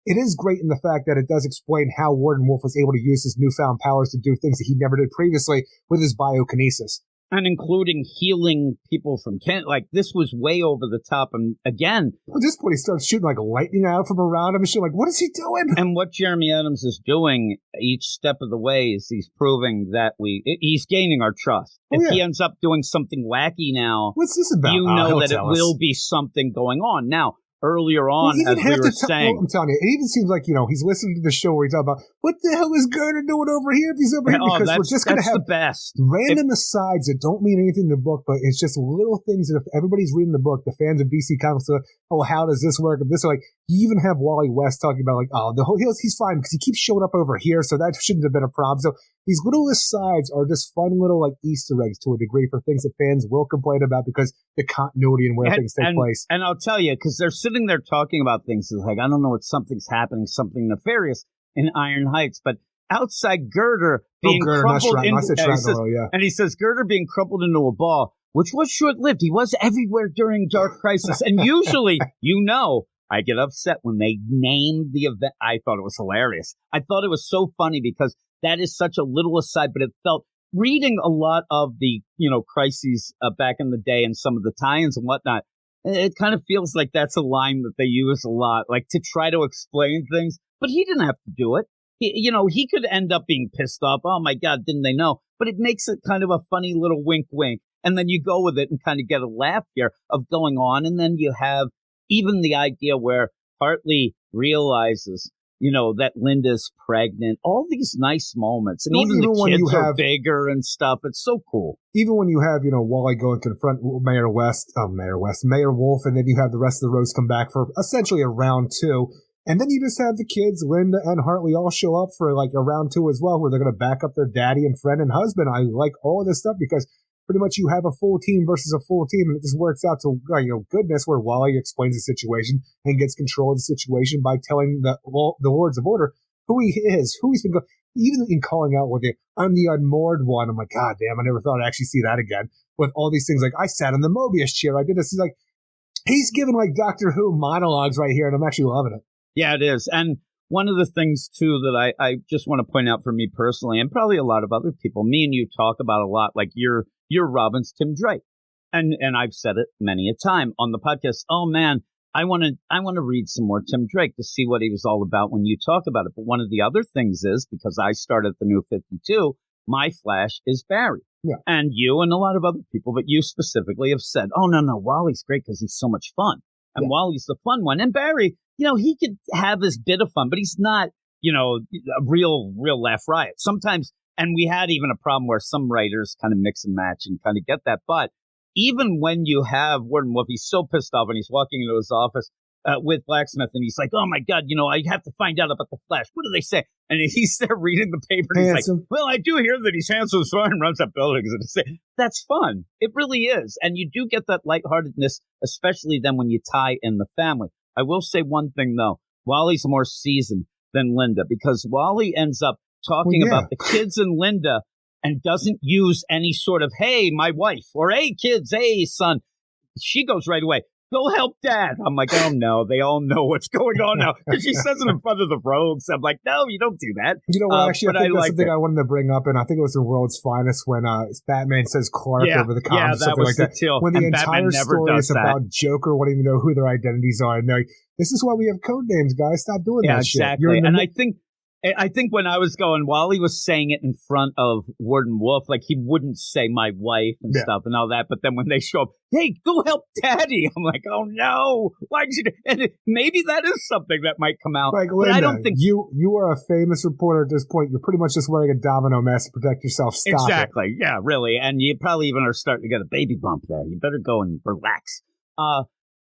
it is great in the fact that it does explain how Warden Wolf was able to use his newfound powers to do things that he never did previously with his biokinesis. And including healing people from Kent. Like, this was way over the top. And again... At this point, he starts shooting, like, lightning out from around him and shit. Like, what is he doing? And what Jeremy Adams is doing each step of the way is he's proving that he's gaining our trust. If he ends up doing something wacky now... What's this about? You know that it will be something going on. Now... Earlier on, as we were saying. I'm telling you, it even seems like, he's listening to the show where he's talking about, what the hell is Gerner doing over here if he's over here? Because we're just going to have the best. Random asides that don't mean anything in the book, but it's just little things that if everybody's reading the book, the fans of DC Comics are, how does this work? If this, like, you even have Wally West talking about, like, he's fine because he keeps showing up over here, so that shouldn't have been a problem. So these little asides are just fun little, like, Easter eggs to a degree for things that fans will complain about because the continuity and where things take place. And I'll tell you, because they're sitting there talking about things like, I don't know, something's happening, something nefarious in Iron Heights, but outside Girder being crumpled into, and he says Girder being crumpled into a ball, which was short-lived. He was everywhere during Dark Crisis, and usually, I get upset when they name the event. I thought it was hilarious. I thought it was so funny because that is such a little aside, but it felt, reading a lot of the, crises back in the day and some of the tie-ins and whatnot, it kind of feels like that's a line that they use a lot, like to try to explain things. But he didn't have to do it. He could end up being pissed off. Oh, my God, didn't they know? But it makes it kind of a funny little wink, wink. And then you go with it and kind of get a laugh here of going on. And then you have even the idea where Hartley realizes, that Linda's pregnant, all these nice moments. And even the kids are bigger and stuff. It's so cool. Even when you have, Wally go and confront Mayor Wolf, and then you have the rest of the Rose come back for essentially a round 2. And then you just have the kids, Linda and Hartley, all show up for like a round 2 as well, where they're going to back up their daddy and friend and husband. I like all of this stuff because pretty much you have a full team versus a full team, and it just works out to, goodness, where Wally explains the situation and gets control of the situation by telling the Lords of Order who he is, who he's been going, even in calling out with it, I'm the unmoored one. I'm like, God damn, I never thought I'd actually see that again. With all these things, like, I sat in the Mobius chair, I did this. He's like, he's giving like Doctor Who monologues right here, and I'm actually loving it. Yeah, it is. And one of the things, too, that I just want to point out for me personally, and probably a lot of other people, me and you talk about a lot, like you're Robin's Tim Drake. And I've said it many a time on the podcast. Oh, man, I want to read some more Tim Drake to see what he was all about when you talk about it. But one of the other things is, because I started the New 52, my Flash is Barry. Yeah. And you and a lot of other people, but you specifically have said, oh, no, Wally's great because he's so much fun. And Wally's the fun one. And Barry, he could have his bit of fun, but he's not, a real laugh riot. Sometimes, and we had even a problem where some writers kind of mix and match and kind of get that. But even when you have Warden Wolf, he's so pissed off and he's walking into his office with Blacksmith and he's like, oh, my God, I have to find out about the Flash. What do they say? And he's there reading the paper and he's like, well, I do hear that he's handsome as far and runs up buildings. And that's fun. It really is. And you do get that lightheartedness, especially then when you tie in the family. I will say one thing, though. Wally's more seasoned than Linda because Wally ends up talking about the kids and Linda and doesn't use any sort of, hey, my wife, or hey, kids, hey, son. She goes right away, go help Dad. I'm like, oh, no, they all know what's going on now. And she says it in front of the Rogues. I'm like, no, you don't do that. You know what, actually, I think that's something I wanted to bring up, and I think it was in World's Finest when Batman says Clark over the comments, something like that. When the entire story is about Joker wanting to know who their identities are. And they're like, this is why we have code names, guys. Stop doing that shit. Exactly. And I think I think when I was going, Wally was saying it in front of Warden Wolf, like he wouldn't say my wife and stuff and all that. But then when they show up, hey, go help Daddy. I'm like, oh no, why'd you? And maybe that is something that might come out. Like, Linda, I don't think you are a famous reporter at this point. You're pretty much just wearing a domino mask to protect yourself. Stop exactly. it. Yeah, really. And you probably even are starting to get a baby bump there. You better go and relax.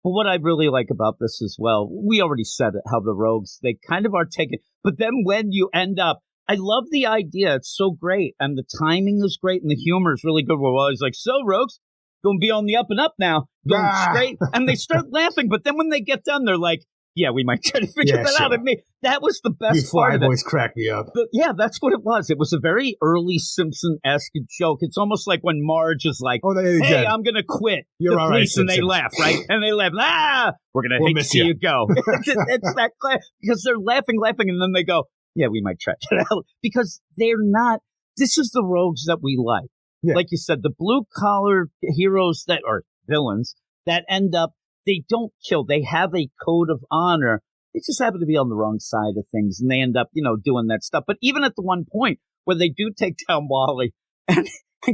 But what I really like about this as well, we already said it, how the rogues, they kind of are taken. But then when you end up, I love the idea. It's so great. And the timing is great. And the humor is really good. Well, he's like, so rogues, going to be on the up and up now. Going straight. And they start laughing. But then when they get done, they're like, yeah, we might try to figure that out. And that was the best part of it. Boys cracked me up. But yeah, that's what it was. It was a very early Simpson-esque joke. It's almost like when Marge is like, hey, I'm going to quit the police, and they laugh, right? And they laugh, we're going to hate to see you go. It's that class, because they're laughing, and then they go, yeah, we might try it out. Because they're not, this is the rogues that we like. Yeah. Like you said, the blue-collar heroes or villains that end up, they don't kill. They have a code of honor. They just happen to be on the wrong side of things, and they end up, doing that stuff. But even at the one point where they do take down Wally, and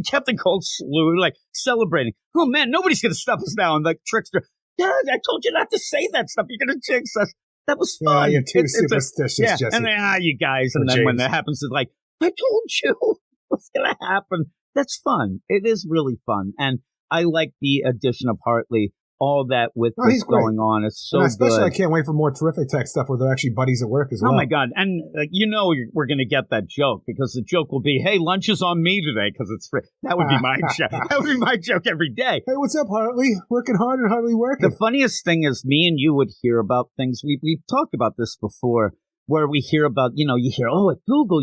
Captain Cold slew, like, celebrating. Oh, man, nobody's going to stop us now. And, like, Trickster, Dad, I told you not to say that stuff. You're going to jinx us. That was fun. Yeah, you're too superstitious, Jesse. And then, you guys. And then when that happens, it's like, I told you what's going to happen. That's fun. It is really fun. And I like the addition of Hartley. All that with what's going on. It's so especially good. I can't wait for more Terrific Tech stuff where they're actually buddies at work as well. Oh, my God. And we're going to get that joke, because the joke will be, hey, lunch is on me today because it's free. That would be my joke. That would be my joke every day. Hey, what's up, Hartley? Working hard and hardly working. The funniest thing is me and you would hear about things. We've talked about this before, where we hear about, you hear, at Google,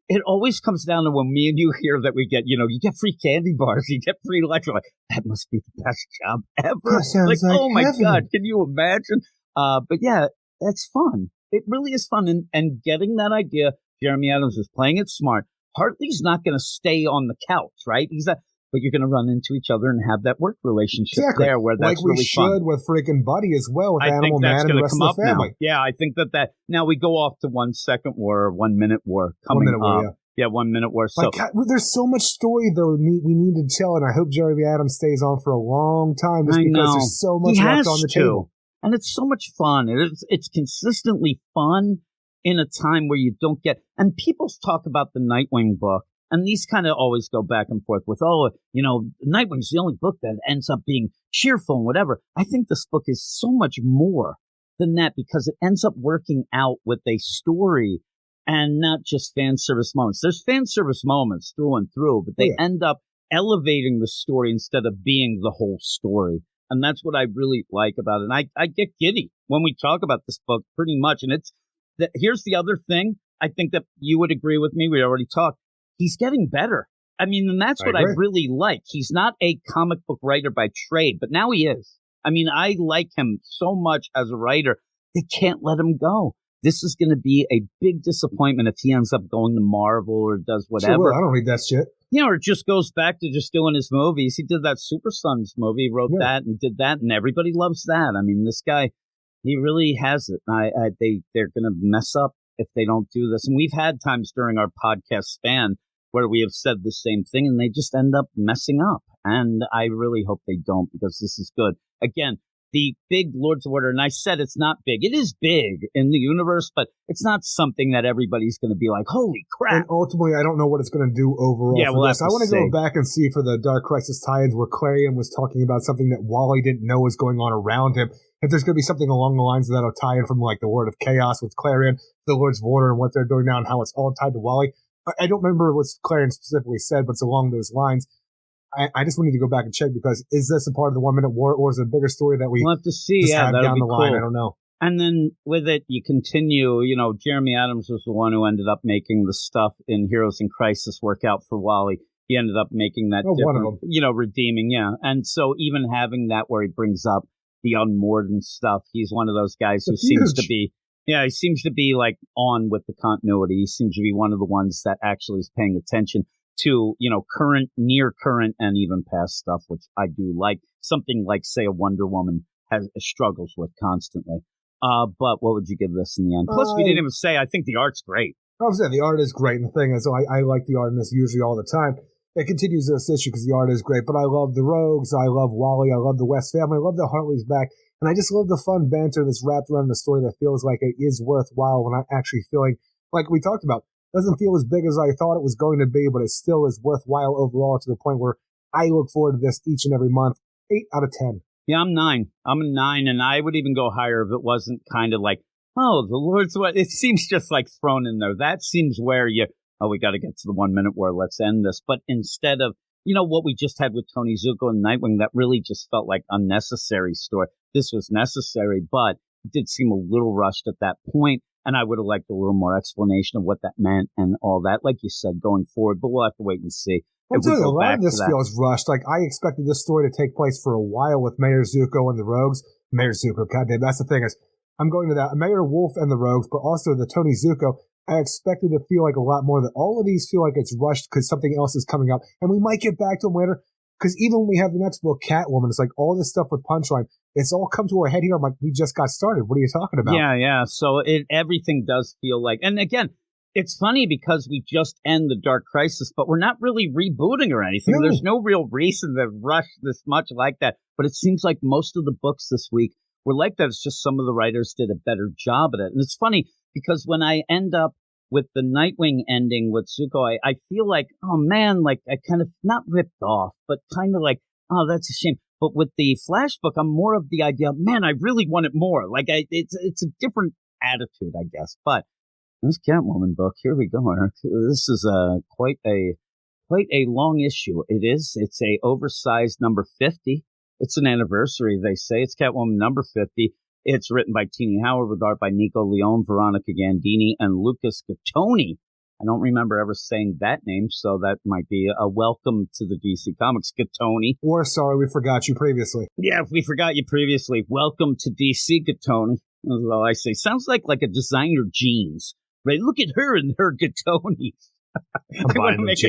it always comes down to when me and you hear that we get, you get free candy bars, you get free lunch. We're like, that must be the best job ever. Like, oh my heaven. God, can you imagine? But yeah, that's fun. It really is fun. And getting that idea, Jeremy Adams is playing it smart. Hartley's not going to stay on the couch, right? But you're going to run into each other and have that work relationship there where that's really fun. Like we should with freaking Buddy as well, with Animal Man and the rest of the family. Now. Yeah, I think that now we go off to 1 second war, 1 minute war coming up. War, yeah, 1 minute war. So there's so much story though we need to tell, and I hope Jeremy Adams stays on for a long time just because there's so much left on the table. And it's so much fun. It's consistently fun in a time where you don't get. And people talk about the Nightwing book. And these kind of always go back and forth with, Nightwing's the only book that ends up being cheerful and whatever. I think this book is so much more than that, because it ends up working out with a story and not just fan service moments. There's fan service moments through and through, but they end up elevating the story instead of being the whole story. And that's what I really like about it. And I get giddy when we talk about this book pretty much. And here's the other thing. I think that you would agree with me. We already talked. He's getting better. I mean, and that's what I really like. He's not a comic book writer by trade, but now he is. I mean, I like him so much as a writer. They can't let him go. This is going to be a big disappointment if he ends up going to Marvel or does whatever. Sure, I don't read that shit. Or just goes back to just doing his movies. He did that Super Sons movie, he wrote that and did that, and everybody loves that. I mean, this guy, he really has it. They're going to mess up if they don't do this. And we've had times during our podcast span where we have said the same thing and they just end up messing up. And I really hope they don't, because this is good. Again, the big Lords of Order, and I said it's not big. It is big in the universe, but it's not something that everybody's going to be like, holy crap. And ultimately, I don't know what it's going to do overall for this. I want to go back and see for the Dark Crisis tie-ins where Clarion was talking about something that Wally didn't know was going on around him. If there's going to be something along the lines of that'll tie in from like the Lord of Chaos with Clarion, the Lords of Order, and what they're doing now and how it's all tied to Wally. I don't remember what Clarion specifically said, but it's along those lines. I just wanted to go back and check, because is this a part of the 1 minute war, or is it a bigger story that we'll have to see have down the line? I don't know. And then with it, you continue, Jeremy Adams was the one who ended up making the stuff in Heroes in Crisis work out for Wally. He ended up making that different, redeeming, And so even having that where he brings up the Unmoored and stuff, he's one of those guys who seems to be, he seems to be like on with the continuity. He seems to be one of the ones that actually is paying attention to, current, near current, and even past stuff, which I do like. Something like, say, a Wonder Woman struggles with constantly. But what would you give this in the end? Plus, we didn't even say, I think the art's great. Obviously, the art is great, and the thing is, I like the art in this usually all the time. It continues this issue because the art is great, but I love the Rogues, I love Wally, I love the West family, I love that Hartley's back, and I just love the fun banter that's wrapped around the story that feels like it is worthwhile when I'm actually feeling, like we talked about, doesn't feel as big as I thought it was going to be, but it still is worthwhile overall to the point where I look forward to this each and every month. 8 out of 10. Yeah, I'm 9. I'm a 9, and I would even go higher if it wasn't kind of like, oh, the Lord's what? It seems just like thrown in there. That seems where we got to get to the 1 minute war. Let's end this. But instead of, what we just had with Tony Zuko and Nightwing, that really just felt like unnecessary story. This was necessary, but it did seem a little rushed at that point. And I would have liked a little more explanation of what that meant and all that, like you said, going forward. But we'll have to wait and see. Well, dude, a lot of this feels rushed. Like, I expected this story to take place for a while with Mayor Zuko and the Rogues. Mayor Zuko, goddamn, that's the thing is, I'm going to that. Mayor Wolf and the Rogues, but also the Tony Zuko. I expected to feel like a lot more that all of these feel like it's rushed because something else is coming up. And we might get back to them later. Because even when we have the next book, Catwoman, it's like all this stuff with Punchline, it's all come to a head here. I'm like, we just got started. What are you talking about? Yeah. So everything does feel like, and again, it's funny because we just end the Dark Crisis, but we're not really rebooting or anything. No. There's no real reason to rush this much like that. But it seems like most of the books this week were like that. It's just some of the writers did a better job at it. And it's funny because when I end up with the Nightwing ending with Zuko, I feel like, oh man, like I kind of not ripped off, but kind of like, oh, that's a shame. But with the Flash book, I'm more of the idea, man, I really wanted more. Like it's a different attitude, I guess. But this Catwoman book, here we go, Eric. This is quite a long issue. It is. It's a oversized number 50. It's an anniversary, they say. It's Catwoman number 50. It's written by Tini Howard with art by Nico Leone, Veronica Gandini, and Lucas Gattoni. I don't remember ever saying that name, so that might be a welcome to the DC Comics, Gattoni. Or sorry, we forgot you previously. Yeah, we forgot you previously. Welcome to DC, Gattoni. Well, I say, sounds like a designer jeans. Right? Look at her and her Gattoni. I want to make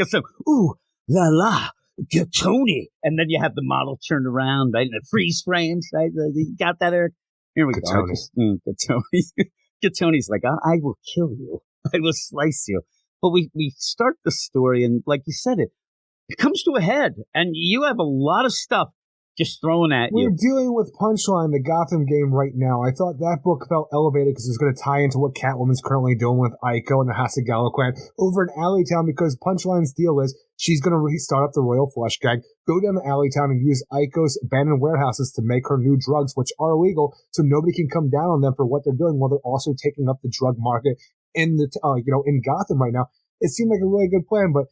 it so, ooh, la la, Gattoni. And then you have the model turned around, right? And it freeze frames, right? You got that, Eric? Here we go. Gattoni. Gattoni's like, I will kill you. I will slice you. But we start the story, and like you said, it comes to a head. And you have a lot of stuff just thrown at you. We're dealing with Punchline, the Gotham game right now. I thought that book felt elevated because it was going to tie into what Catwoman's currently doing with Aiko and the Hasagawa clan over in Alleytown, because Punchline's deal is she's going to restart up the Royal Flush Gang, go down to Alleytown and use Aiko's abandoned warehouses to make her new drugs, which are illegal, so nobody can come down on them for what they're doing while they're also taking up the drug market in the in Gotham right now. It seemed like a really good plan, but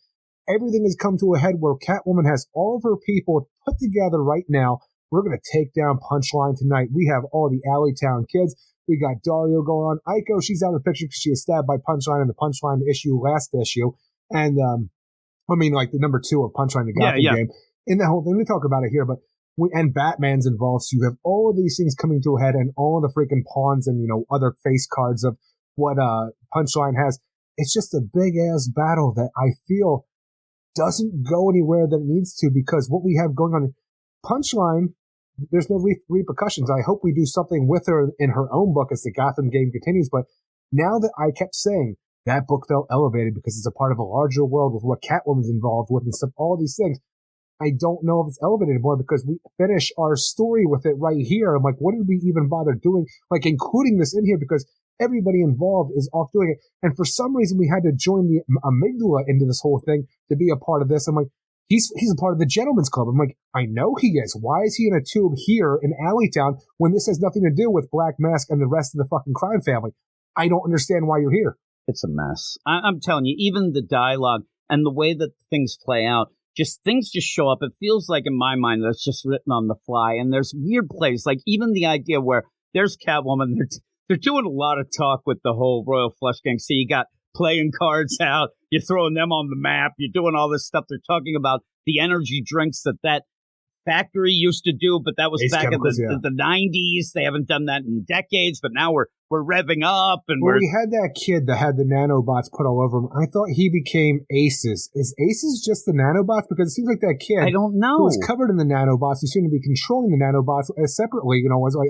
everything has come to a head where Catwoman has all of her people put together right now. We're going to take down Punchline tonight. We have all the Alleytown kids. We got Dario going on. Aiko, she's out of the picture because she was stabbed by Punchline in the Punchline last issue. And, like the number 2 of Punchline, the Gotham game. In that whole thing, we talk about it here, but and Batman's involved. So you have all of these things coming to a head and all of the freaking pawns and, other face cards of what Punchline has. It's just a big ass battle that I feel doesn't go anywhere that it needs to, because what we have going on Punchline, there's no repercussions. I hope we do something with her in her own book as the Gotham game continues. But now that I kept saying that book felt elevated because it's a part of a larger world with what Catwoman's involved with and stuff, all these things, I don't know if it's elevated anymore because we finish our story with it right here. I'm like, what did we even bother doing? Like including this in here because everybody involved is off doing it. And for some reason, we had to join the amygdala into this whole thing to be a part of this. I'm like, he's a part of the Gentleman's Club. I'm like, I know he is. Why is he in a tube here in Alleytown when this has nothing to do with Black Mask and the rest of the fucking crime family? I don't understand why you're here. It's a mess. I'm telling you, even the dialogue and the way that things play out, things just show up. It feels like in my mind that's just written on the fly. And there's weird plays, like even the idea where there's Catwoman, they're doing a lot of talk with the whole Royal Flush Gang. So you got playing cards out, you're throwing them on the map, you're doing all this stuff. They're talking about the energy drinks that factory used to do, but that was back in the 90s. They haven't done that in decades, but now we're revving up. And we had that kid that had the nanobots put all over him. I thought he became Aces. Is Aces just the nanobots? Because it seems like that kid, I don't know, who was covered in the nanobots, who seemed to be controlling the nanobots as separately,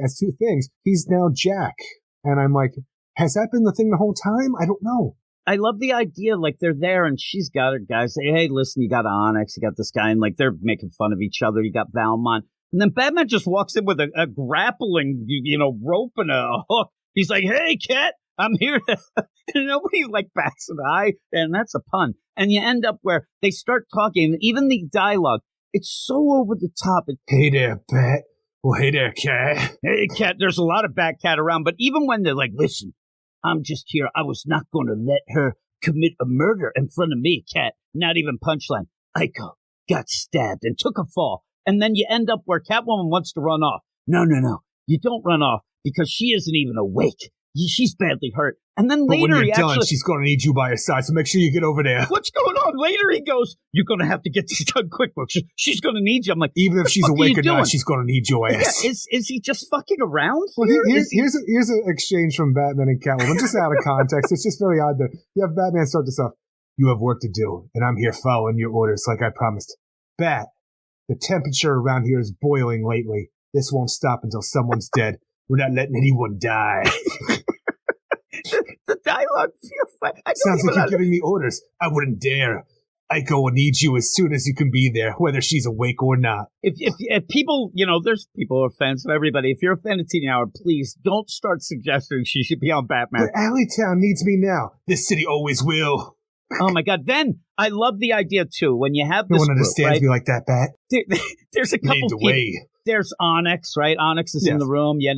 as two things. He's now Jack. And I'm like, Has that been the thing the whole time? I don't know. I love the idea, like, they're there, and she's got her guys say, hey, listen, you got Onyx, you got this guy, and, like, they're making fun of each other. You got Valmont. And then Batman just walks in with a grappling, rope and a hook. He's like, hey, Cat, I'm here. And nobody, like, bats an eye, and that's a pun. And you end up where they start talking, even the dialogue, it's so over the top. Hey there, Bat. Well, hey there, Cat. Hey, Cat, there's a lot of Bat-Cat around, but even when they're like, listen, I'm just here. I was not going to let her commit a murder in front of me, Cat. Not even punchline. Aiko got stabbed and took a fall. And then you end up where Catwoman wants to run off. No. You don't run off because she isn't even awake. She's badly hurt. And then but later when you're done, she's going to need you by her side, so make sure you get over there. What's going on? Later he goes, you're going to have to get this done quick. She's going to need you. I'm like, even if she's awake or not, she's going to need your ass. Yeah, is he just fucking around? Well, here's an exchange from Batman and Catwoman, just out of context. It's just very odd to you have Batman start this off. You have work to do, and I'm here following your orders like I promised. Bat, the temperature around here is boiling lately. This won't stop until someone's dead. We're not letting anyone die. The dialogue feels like... Sounds like you're giving me orders. I wouldn't dare. Aiko will need you as soon as you can be there, whether she's awake or not. If people, there's people who are fans of everybody. If you're a fan of Teen Hour, please don't start suggesting she should be on Batman. But Alleytown needs me now. This city always will. Oh, my God. Then I love the idea, too, when you have this No one understands me like that, Bat. There's a couple people. There's Onyx, right? Onyx is in the room. You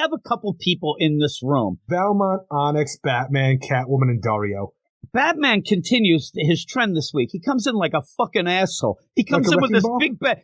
have a couple people in this room. Valmont, Onyx, Batman, Catwoman, and Dario. Batman continues his trend this week. He comes in like a fucking asshole. He comes in with this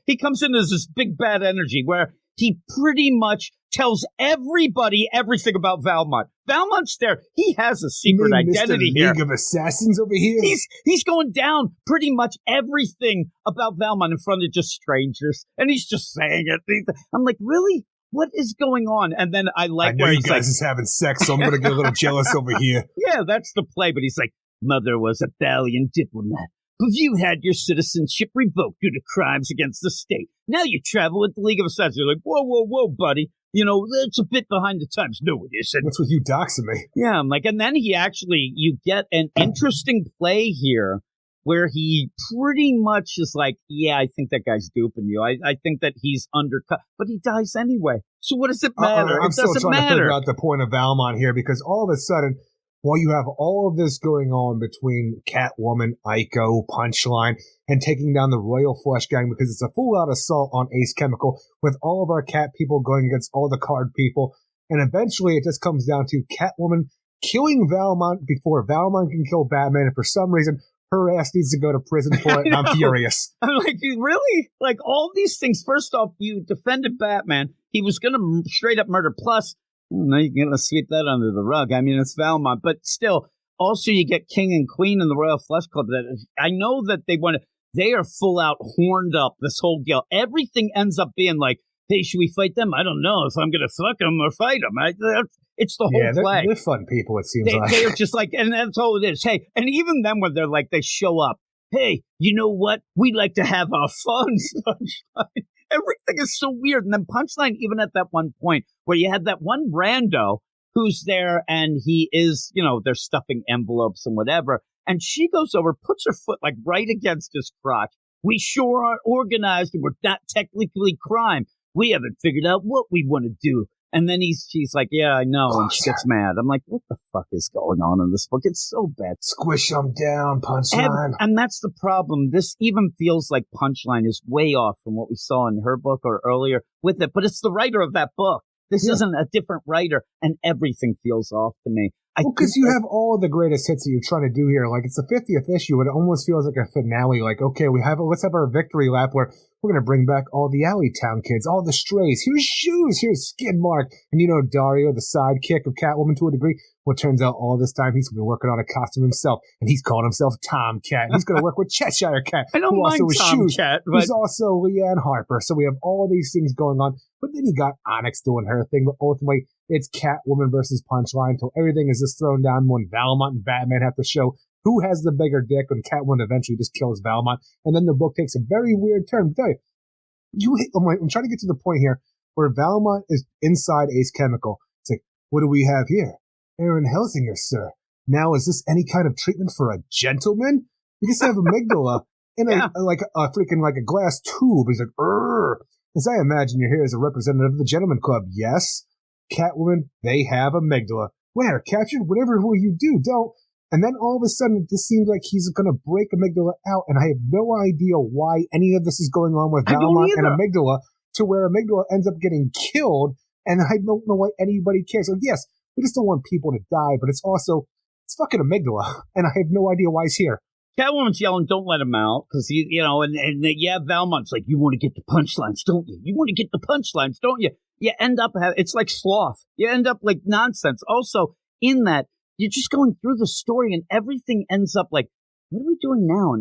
he comes in as this big bad energy where he pretty much tells everybody everything about Valmont. Valmont's there. He has a secret identity here. League of Assassins over here. He's going down pretty much everything about Valmont in front of just strangers, and he's just saying it. I'm like, really? What is going on? And then I know where you guys is having sex, so I'm going to get a little jealous over here. Yeah, that's the play. But he's like, Mother was a valiant diplomat, but you had your citizenship revoked due to crimes against the state. Now you travel with the League of Assassins. You're like, whoa, buddy. That's a bit behind the times. No, it isn't. What's with you doxing me? Yeah, I'm like, and then you get an interesting play here where he pretty much is like, yeah, I think that guy's duping you. I think that he's undercut, but he dies anyway. So what does it matter? I'm still trying to figure out the point of Valmont here because all of a sudden, while you have all of this going on between Catwoman, Aiko, Punchline, and taking down the Royal Flush Gang because it's a full-out assault on Ace Chemical with all of our cat people going against all the card people, and eventually it just comes down to Catwoman killing Valmont before Valmont can kill Batman, and for some reason, her ass needs to go to prison for it, and I'm furious. I'm like, really? Like, all these things, first off, you defended Batman. He was going to straight up murder, plus... No, you're going to sweep that under the rug. I mean, it's Valmont, but still, also you get King and Queen in the Royal Flush Club. I know that they are full out horned up, this whole deal. Everything ends up being like, hey, should we fight them? I don't know if I'm going to fuck them or fight them. It's the whole play. They're fun people, it seems like. They're just like, and that's all it is. Hey, and even then when they're like, they show up, hey, you know what? We like to have our fun, Sunshine. Everything is so weird. And then Punchline, even at that one point where you had that one rando who's there and he is, they're stuffing envelopes and whatever. And she goes over, puts her foot like right against his crotch. We sure are organized and we're not technically crime. We haven't figured out what we want to do. And then she's like, yeah, I know. And she gets mad. I'm like, what the fuck is going on in this book? It's so bad. Squish them down, Punchline. And that's the problem. This even feels like Punchline is way off from what we saw in her book or earlier with it. But it's the writer of that book. This isn't a different writer. And everything feels off to me. Because you have all the greatest hits that you're trying to do here. Like, it's the 50th issue, and it almost feels like a finale. Like, okay, let's have our victory lap where we're going to bring back all the Alleytown kids, all the strays. Here's Shoes, here's Skid Mark. And Dario, the sidekick of Catwoman to a degree. Well, it turns out all this time he's been working on a costume himself, and he's calling himself Tomcat. And he's going to work with Cheshire Cat, I don't who mind also is Shoes, Tomcat, who's also Leanne Harper. So we have all of these things going on. But then you got Onyx doing her thing, but ultimately it's Catwoman versus Punchline until everything is just thrown down when Valmont and Batman have to show who has the bigger dick when Catwoman eventually just kills Valmont. And then the book takes a very weird turn. I'll tell you, I'm trying to get to the point here where Valmont is inside Ace Chemical. It's like, what do we have here? Aaron Helsinger, sir. Now, is this any kind of treatment for a gentleman? You just have amygdala in a glass tube. He's like, as I imagine you're here as a representative of the Gentleman Club. Yes, Catwoman, they have amygdala. Where? Captured? Whatever will you do, don't. And then all of a sudden, it just seems like he's going to break amygdala out, and I have no idea why any of this is going on with Valmont and amygdala, to where amygdala ends up getting killed, and I don't know why anybody cares. So yes, we just don't want people to die, but it's fucking amygdala, and I have no idea why he's here. Catwoman's yelling, don't let him out, because Valmont's like, you want to get the punchlines, don't you? You want to get the punchlines, don't you? You end up, it's like sloth. You end up like nonsense. Also, in that, you're just going through the story, and everything ends up like, what are we doing now?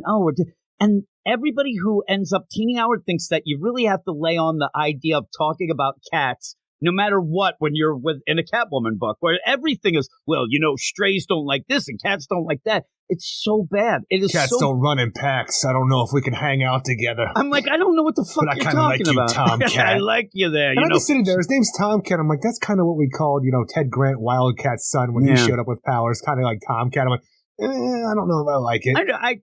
And everybody who ends up, Teeny Howard thinks that you really have to lay on the idea of talking about cats no matter what when you're in a Catwoman book, where everything is, strays don't like this and cats don't like that. It's so bad. Cats don't run in packs. I don't know if we can hang out together. I'm like, I don't know what the fuck you're talking about. Tomcat. I like you there. And I'm just sitting there. His name's Tomcat. I'm like, that's kind of what we called, Ted Grant, Wildcat's son, when he showed up with powers, kind of like Tomcat. I'm like, I don't know if I like it.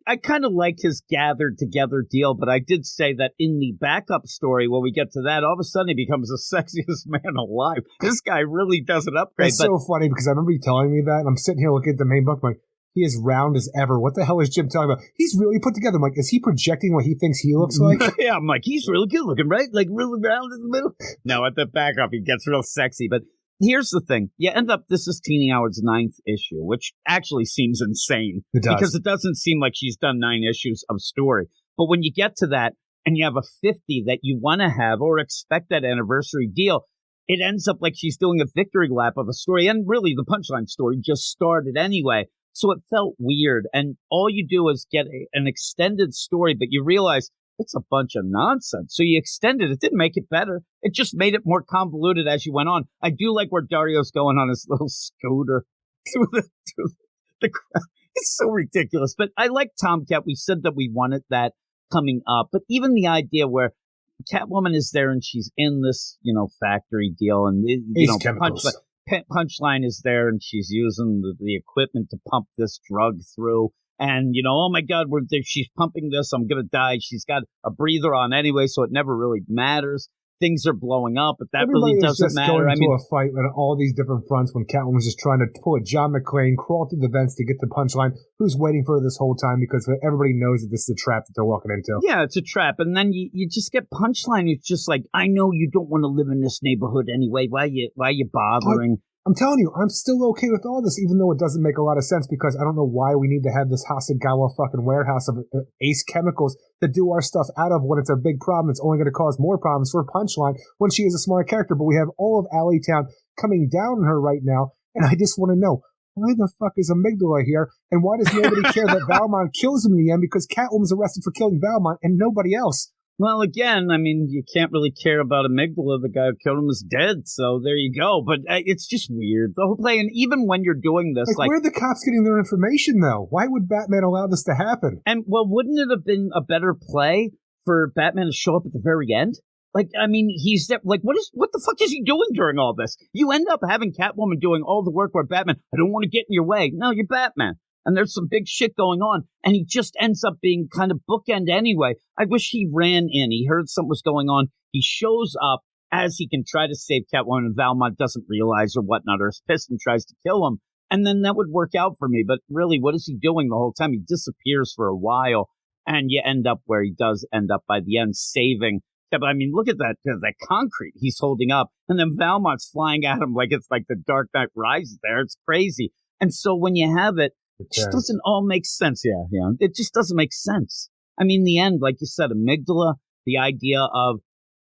I kind of like his gathered together deal, but I did say that in the backup story, when we get to that, all of a sudden he becomes the sexiest man alive. This guy really does an upgrade. It's so funny because I remember you telling me that, and I'm sitting here looking at the main book, I'm like, he is round as ever. What the hell is Jim talking about? He's really put together. I'm like, is he projecting what he thinks he looks like? Yeah, I'm like, he's really good looking, right? Like really round in the middle. No, at the backup, he gets real sexy, but here's the thing. You end up, this is Teeny Howard's 9th issue, which actually seems insane. It does. Because it doesn't seem like she's done 9 issues of story. But when you get to that and you have a 50 that you want to have or expect that anniversary deal, it ends up like she's doing a victory lap of a story. And really, the Punchline story just started anyway. So it felt weird. And all you do is get an extended story, but you realize it's a bunch of nonsense. So you extended it. It didn't make it better. It just made it more convoluted as you went on. I do like where Dario's going on his little scooter through the crowd. It's so ridiculous. But I like Tomcat. We said that we wanted that coming up. But even the idea where Catwoman is there and she's in this, factory deal, and Punchline is there and she's using the equipment to pump this drug through. And, oh, my God, she's pumping this. I'm going to die. She's got a breather on anyway, so it never really matters. Things are blowing up, but that really doesn't matter. Going to a fight on all these different fronts when Catwoman's just trying to pull a John McClane, crawl through the vents to get to Punchline, who's waiting for her this whole time because everybody knows that this is a trap that they're walking into. Yeah, it's a trap. And then you just get Punchline. It's just like, I know you don't want to live in this neighborhood anyway. Why are you bothering? I'm telling you, I'm still okay with all this, even though it doesn't make a lot of sense because I don't know why we need to have this Hasagawa fucking warehouse of Ace Chemicals to do our stuff out of when it's a big problem. It's only going to cause more problems for Punchline when she is a smart character. But we have all of Alleytown coming down on her right now, and I just want to know, why the fuck is Amygdala here? And why does nobody care that Valmont kills him in the end? Because Catwoman's arrested for killing Valmont and nobody else. Well, again, I mean, you can't really care about Amygdala. The guy who killed him is dead, so there you go. But it's just weird, the whole play. And even when you're doing this, where are the cops getting their information, though? Why would Batman allow this to happen? And, well, wouldn't it have been a better play for Batman to show up at the very end? Like, I mean, he's there, like, what the fuck is he doing during all this? You end up having Catwoman doing all the work where Batman, I don't want to get in your way. No, you're Batman. And there's some big shit going on. And he just ends up being kind of bookend anyway. I wish he ran in. He heard something was going on. He shows up as he can try to save Catwoman, and Valmont doesn't realize or whatnot, or is pissed and tries to kill him. And then that would work out for me. But really, what is he doing the whole time? He disappears for a while. And you end up where he does end up by the end saving. But I mean, look at that concrete he's holding up. And then Valmont's flying at him like it's like the Dark Knight Rises there. It's crazy. And so when you have it, it just doesn't all make sense. Yeah. It just doesn't make sense. I mean, the end, like you said, Amygdala, the idea of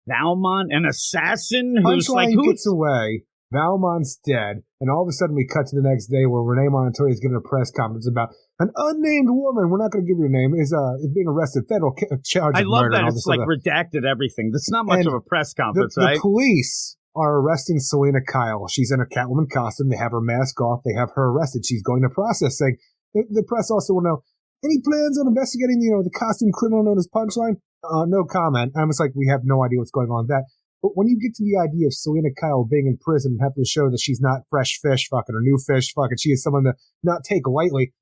Valmont, an assassin who's Punchline gets away, Valmont's dead, and all of a sudden we cut to the next day where Renee Montoya is giving a press conference about an unnamed woman, we're not going to give you a name, is being arrested, federal charge of murder. I love that it's like redacted everything. That's not much of a press conference, right? The police are arresting Selena Kyle. She's in a Catwoman costume. They have her mask off. They have her arrested. She's going to processing. The press also will know, any plans on investigating, the costume criminal known as Punchline? No comment. I'm just like, we have no idea what's going on with that. But when you get to the idea of Selena Kyle being in prison and having to show that she's not fresh fish fucking or new fish fucking, she is someone to not take lightly.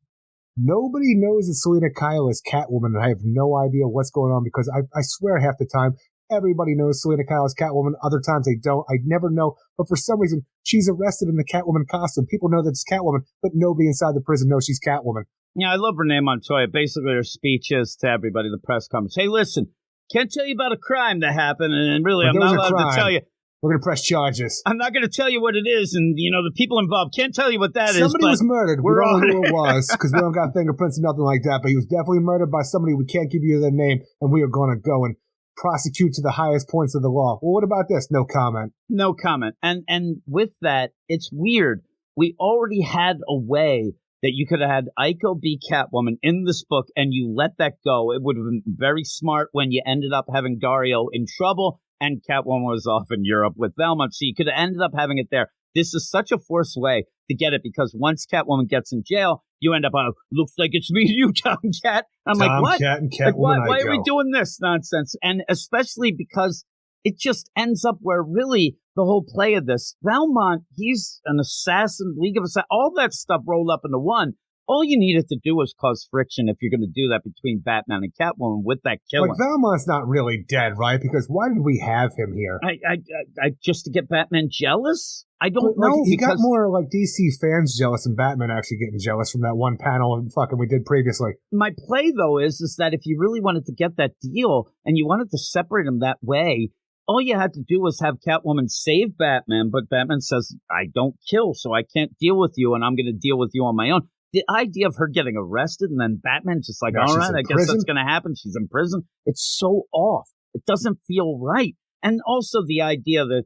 Nobody knows that Selena Kyle is Catwoman, and I have no idea what's going on because I swear half the time everybody knows Selena Kyle is Catwoman. Other times they don't. I never know. But for some reason, she's arrested in the Catwoman costume. People know that it's Catwoman, but nobody inside the prison knows she's Catwoman. Yeah, I love Renee Montoya. Basically, her speech is to everybody, the press conference. Hey, listen, can't tell you about a crime that happened, and really, I'm not allowed to tell you. We're going to press charges. I'm not going to tell you what it is, and, the people involved can't tell you what that Somebody was murdered. We don't know who it was, because we don't got fingerprints and nothing like that, but he was definitely murdered by somebody. We can't give you their name, and we are going to go and prosecute to the highest points of the law. Well, what about this? No comment. No comment. And with that, it's weird. We already had a way that you could have had Aiko be Catwoman in this book, and you let that go. It would have been very smart when you ended up having Dario in trouble, and Catwoman was off in Europe with Valmont, so you could have ended up having it there. This is such a forced way to get it, because once Catwoman gets in jail, you end up, looks like it's me and you, Tom Cat. I'm like, what? Cat and Catwoman, like, why are we doing this nonsense? And especially because it just ends up where really the whole play of this, Valmont, he's an assassin, League of Assassins, all that stuff rolled up into one. All you needed to do was cause friction if you're going to do that between Batman and Catwoman with that killer. Like, Valmont's not really dead, right? Because why did we have him here? I just to get Batman jealous? I don't know. Like, he got more like DC fans jealous than Batman actually getting jealous from that one panel and fucking we did previously. My play, though, is that if you really wanted to get that deal and you wanted to separate them that way, all you had to do was have Catwoman save Batman, but Batman says, I don't kill, so I can't deal with you, and I'm going to deal with you on my own. The idea of her getting arrested and then Batman's just like, all right, I guess that's going to happen. She's in prison. It's so off. It doesn't feel right. And also the idea that,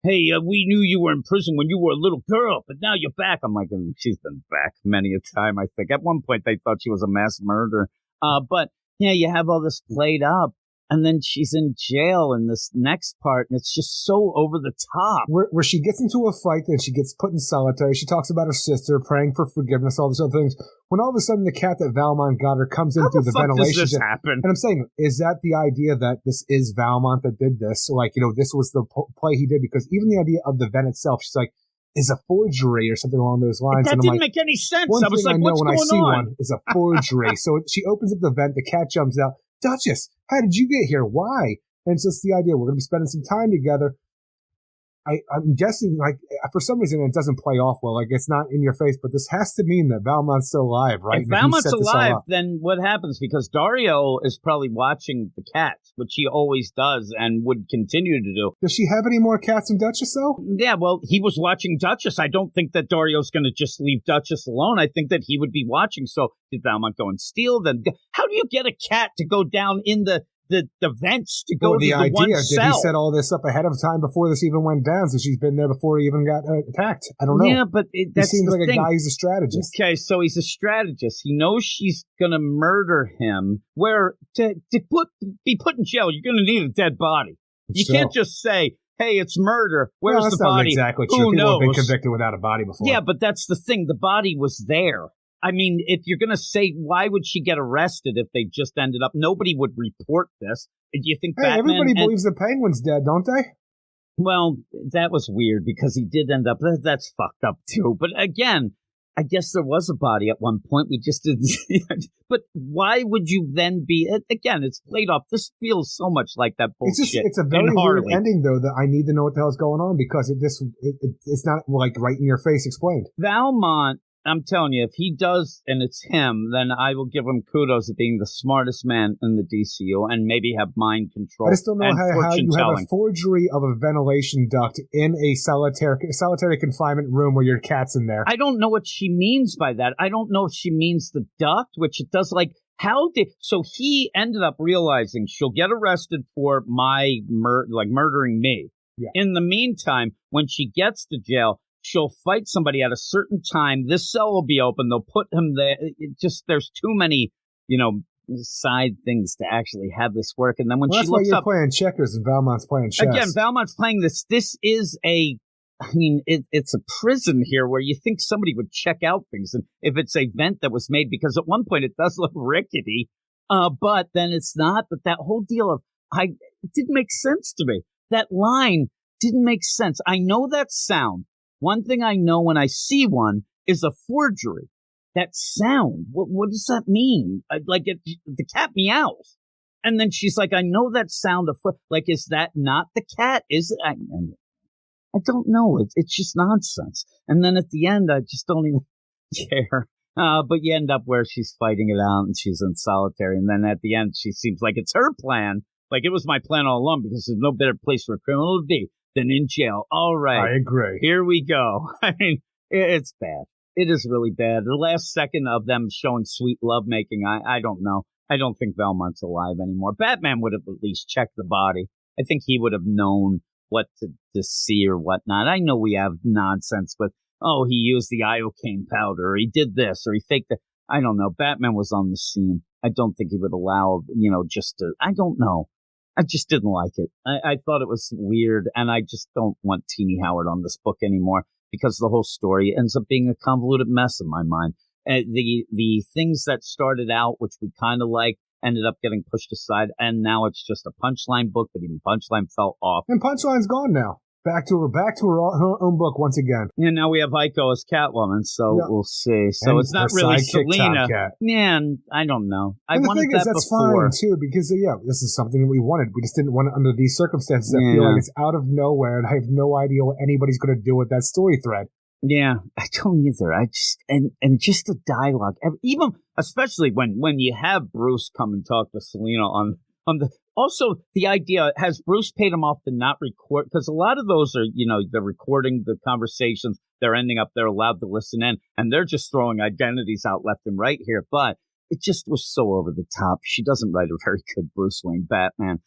hey, we knew you were in prison when you were a little girl, but now you're back. I'm like, she's been back many a time, I think. At one point, they thought she was a mass murderer. But, you have all this played up. And then she's in jail in this next part, and it's just so over the top. Where she gets into a fight, and she gets put in solitary. She talks about her sister, praying for forgiveness, all these other things. When all of a sudden the cat that Valmont got her comes in through the ventilation. Does this happen? And I'm saying, is that the idea that this is Valmont that did this? So, this was the play he did? Because even the idea of the vent itself, she's like, is a forgery or something along those lines. That didn't make any sense. I was like, what's going on? One thing I know when I see one is a forgery. So she opens up the vent, the cat jumps out. Duchess, how did you get here? Why? And it's just the idea. We're going to be spending some time together. I'm guessing, for some reason, it doesn't play off well. It's not in your face, but this has to mean that Valmont's still alive, right? If Valmont's alive, then what happens? Because Dario is probably watching the cats, which he always does and would continue to do. Does she have any more cats in Duchess, though? Yeah, well, he was watching Duchess. I don't think that Dario's going to just leave Duchess alone. I think that he would be watching. So did Valmont go and steal them? How do you get a cat to go down in the vents to go to the idea, one cell? Did he set all this up ahead of time before this even went down? So she's been there before he even got attacked. I don't know. Yeah, but he seems like a guy who's a strategist. Okay, so he's a strategist. He knows she's gonna murder him. Where to be put in jail, you're gonna need a dead body. You can't just say, "Hey, it's murder. Where's the body?" Exactly true. People have been convicted without a body before. Yeah, but that's the thing. The body was there. I mean, if you're going to say, why would she get arrested if they just ended up? Nobody would report this. Do you think Batman... everybody believes the Penguin's dead, don't they? Well, that was weird because he did end up... That's fucked up, too. But again, I guess there was a body at one point. We just didn't see it. But why would you then be... Again, it's played off. This feels so much like that bullshit. It's a very weird ending, though, that I need to know what the hell's going on because it's not, right in your face explained. Valmont... I'm telling you, if he does, and it's him, then I will give him kudos at being the smartest man in the DCU and maybe have mind control. I just don't know how you have a forgery of a ventilation duct in a solitary confinement room where your cat's in there. I don't know what she means by that. I don't know if she means the duct, which it does so he ended up realizing she'll get arrested for murdering me. Yeah. In the meantime, when she gets to jail, she'll fight somebody at a certain time. This cell will be open. They'll put him there. There's too many, side things to actually have this work. And then when she looks up... That's why you're playing checkers and Valmont's playing chess. Again, Valmont's playing this. This is it's a prison here where you think somebody would check out things. And if it's a vent that was made, because at one point it does look rickety, but then it's not. But that whole deal of... it didn't make sense to me. that line didn't make sense. I know that sound. One thing I know when I see one is a forgery. That sound, what does that mean? The cat meows. And then she's like, I know that sound of foot. Like, is that not the cat? Is it? I don't know. It's just nonsense. And then at the end, I just don't even care. But you end up where she's fighting it out and she's in solitary. And then at the end, she seems like it's her plan. Like, it was my plan all along because there's no better place for a criminal to be than in jail. All right. I agree. Here we go. I mean, it's bad. It is really bad. The last second of them showing sweet lovemaking, I don't know. I don't think Belmont's alive anymore. Batman would have at least checked the body. I think he would have known what to see or whatnot. I know we have nonsense with, oh, he used the iocane powder, or he did this, or he faked it. I don't know. Batman was on the scene. I don't think he would allow, I don't know. I just didn't like it. I thought it was weird, and I just don't want Teenie Howard on this book anymore. Because the whole story ends up being a convoluted mess in my mind. The things that started out, which we kind of liked, ended up getting pushed aside, and now it's just a Punchline book, but even Punchline fell off. And Punchline's gone now. Back to her own book once again. And now we have Aiko as Catwoman, so We'll see. So and it's not really Selena. Man, I don't know. I wanted that that's before. Fine too, because this is something that we wanted. We just didn't want it under these circumstances. I feel like it's out of nowhere, and I have no idea what anybody's going to do with that story thread. Yeah, I don't either. I just and just the dialogue, even especially when you have Bruce come and talk to Selena on the. Also, the idea, has Bruce paid him off to not record? Because a lot of those are, they're recording the conversations. They're ending up, they're allowed to listen in. And they're just throwing identities out left and right here. But it just was so over the top. She doesn't write a very good Bruce Wayne Batman.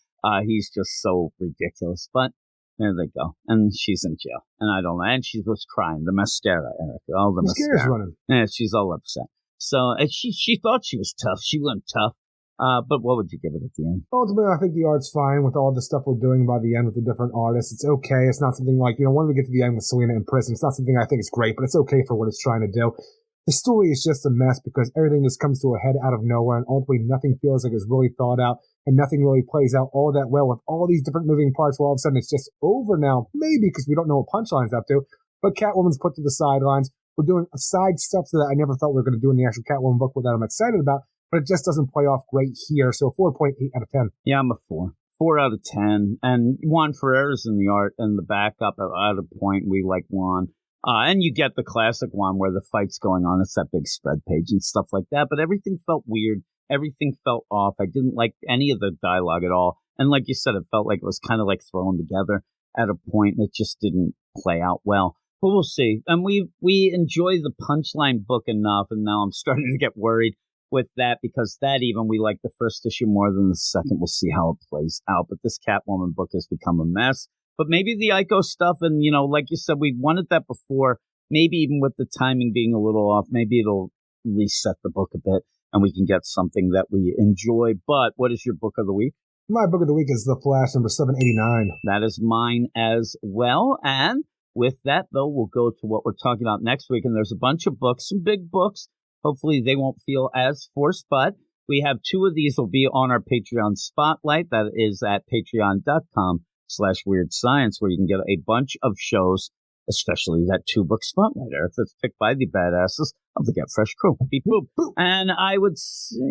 He's just so ridiculous. But there they go. And she's in jail. And I don't know. And she was crying. The mascara, Eric. All the mascara. Running. Yeah, she's all upset. So she thought she was tough. She went tough. But what would you give it at the end? Ultimately, I think the art's fine with all the stuff we're doing by the end with the different artists. It's okay. It's not something like, when we get to the end with Selena in prison, it's not something I think is great, but it's okay for what it's trying to do. The story is just a mess because everything just comes to a head out of nowhere, and ultimately nothing feels like it's really thought out, and nothing really plays out all that well with all these different moving parts. Well, all of a sudden it's just over now, maybe because we don't know what Punchline's up to, but Catwoman's put to the sidelines. We're doing side stuff that I never thought we were going to do in the actual Catwoman book that I'm excited about. But it just doesn't play off great here. So 4.8 out of 10. Yeah, I'm a 4. 4 out of 10. And Juan Ferrera's in the art and the backup at a point. We like Juan. And you get the classic one where the fight's going on. It's that big spread page and stuff like that. But everything felt weird. Everything felt off. I didn't like any of the dialogue at all. And like you said, it felt like it was kind of like thrown together at a point. It just didn't play out well. But we'll see. And we enjoy the Punchline book enough. And now I'm starting to get worried with that, because that even we like the first issue more than the second. We'll see how it plays out. But this Catwoman book has become a mess. But maybe the Aiko stuff, and like you said, we wanted that before. Maybe even with the timing being a little off, maybe it'll reset the book a bit, and we can get something that we enjoy. But what is your book of the week? My book of the week is The Flash, number 789. That is mine as well. And with that, though, we'll go to what we're talking about next week. And there's a bunch of books, some big books. Hopefully they won't feel as forced, but we have 2 of these will be on our Patreon Spotlight. That is at patreon.com/Weird Science, where you can get a bunch of shows, especially that 2-book Spotlight, Eric, that's picked by the badasses of the Get Fresh crew. Beep boop. And I would say,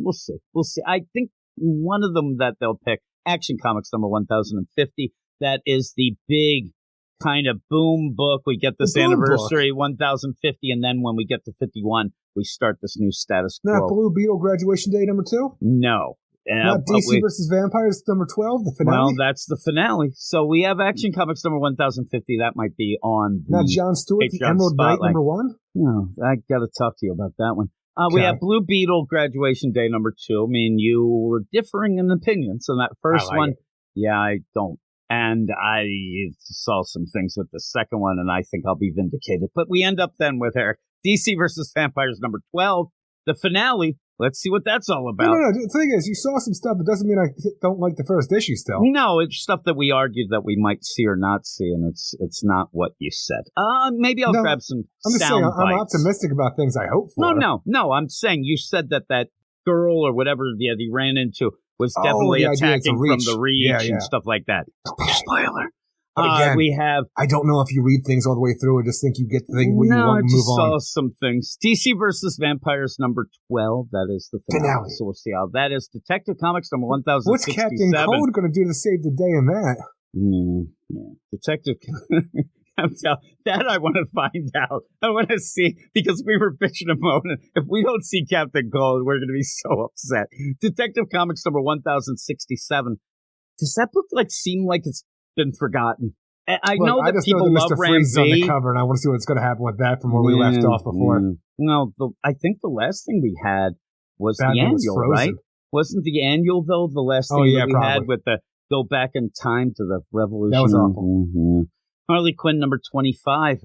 we'll see. I think one of them that they'll pick, Action Comics number 1050, that is the big kind of boom book. We get this anniversary, 1050, and then when we get to 51, we start this new status quo. Not Blue Beetle Graduation Day number 2? No. Not DC versus Vampires number 12, the finale? Well, that's the finale. So we have Action Comics number 1050. That might be on the Not Jon Stewart, Patreon the Emerald Knight Spotlight. number 1? No, I got to talk to you about that one. We have Blue Beetle Graduation Day number 2. I mean, you were differing in opinions on that first one. Yeah, I don't. And I saw some things with the second one, and I think I'll be vindicated. But we end up then with Eric, DC versus Vampires number 12, the finale. Let's see what that's all about. No. The thing is, you saw some stuff. It doesn't mean I don't like the first issue still. No, it's stuff that we argued that we might see or not see, and it's not what you said. Maybe I'll grab some I'm just saying, I'm optimistic about things I hope for. No. I'm saying you said that girl or whatever he ran into was definitely the idea it's a attacking from reach. the reach Yeah. and stuff like that. Spoiler. But again, We have... I don't know if you read things all the way through and just think you get the thing where you want to move on. No, I just saw some things. DC versus Vampires number 12. That is the finale. So we'll see how that is. Detective Comics number 1067. What's Captain Cold going to do to save the day in that? Yeah. Detective... That I want to find out. I want to see, because we were bitching about it. If we don't see Captain Cold, we're going to be so upset. Detective Comics number 1067. Does that book seem like it's been forgotten? I know that people love Ram Freeze on the cover, and I want to see what's going to happen with that from where we left off before. No, I think the last thing we had was the annual, right? Wasn't the annual, though, the last thing that we had with the go back in time to the Revolution? That was awful. Mm-hmm. Harley Quinn number 25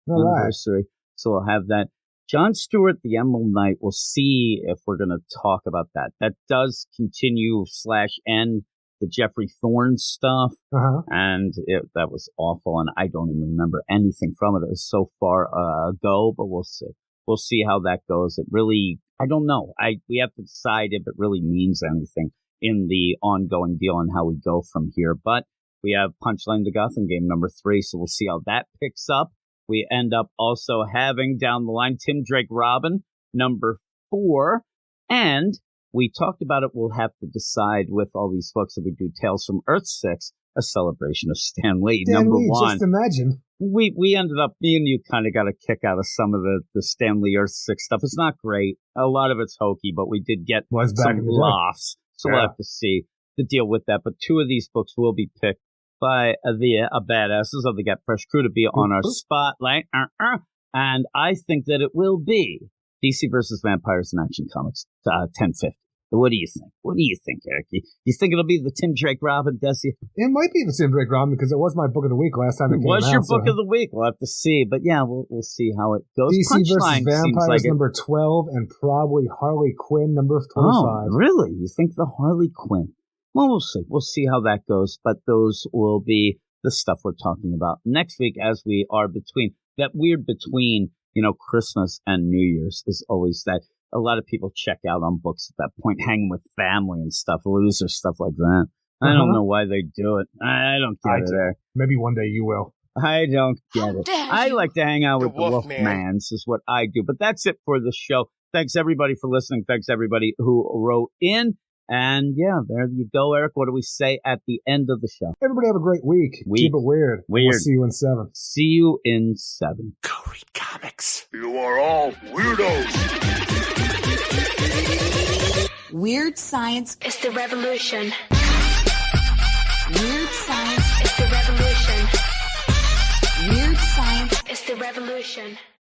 anniversary. Right. So we'll have that. John Stewart, the Emerald Knight. We'll see if we're going to talk about that. That does continue / end the Jeffrey Thorne stuff. And that was awful. And I don't even remember anything from it. It was so far ago, but we'll see. We'll see how that goes. It really, I don't know. We have to decide if it really means anything in the ongoing deal and how we go from here. But we have Punchline the Gotham Game number 3, so we'll see how that picks up. We end up also having down the line Tim Drake Robin number 4, and we talked about it. We'll have to decide with all these books that we do Tales from Earth-6, a celebration of Stan Lee number 1. Just imagine. We ended up, me and you kind of got a kick out of some of the Stan Lee Earth-6 stuff. It's not great. A lot of it's hokey, but we did get some laughs. So we'll have to see the deal with that. But 2 of these books will be picked by the badasses of the Get Fresh crew to be on our spotlight. And I think that it will be DC versus Vampires in Action Comics 1050. What do you think? What do you think, Eric? You think it'll be the Tim Drake Robin, Desi? It might be the Tim Drake Robin because it was my book of the week last time it came out. It was your book of the week. We'll have to see. But yeah, we'll see how it goes. DC versus Vampires number 12 and probably Harley Quinn number 25. Oh, really? You think the Harley Quinn? Well, we'll see. We'll see how that goes. But those will be the stuff we're talking about next week as we are between Christmas and New Year's is always that. A lot of people check out on books at that point, hanging with family and stuff, loser stuff like that. I don't know why they do it. I don't get it there. Maybe one day you will. I don't get it. I like to hang out with the Wolfmans is what I do. But that's it for the show. Thanks, everybody, for listening. Thanks, everybody who wrote in. And, yeah, there you go, Eric. What do we say at the end of the show? Everybody have a great week. Keep it weird. We'll see you in 7. See you in 7. Go read comics. You are all weirdos. Weird science is the revolution. Weird science is the revolution. Weird science is the revolution.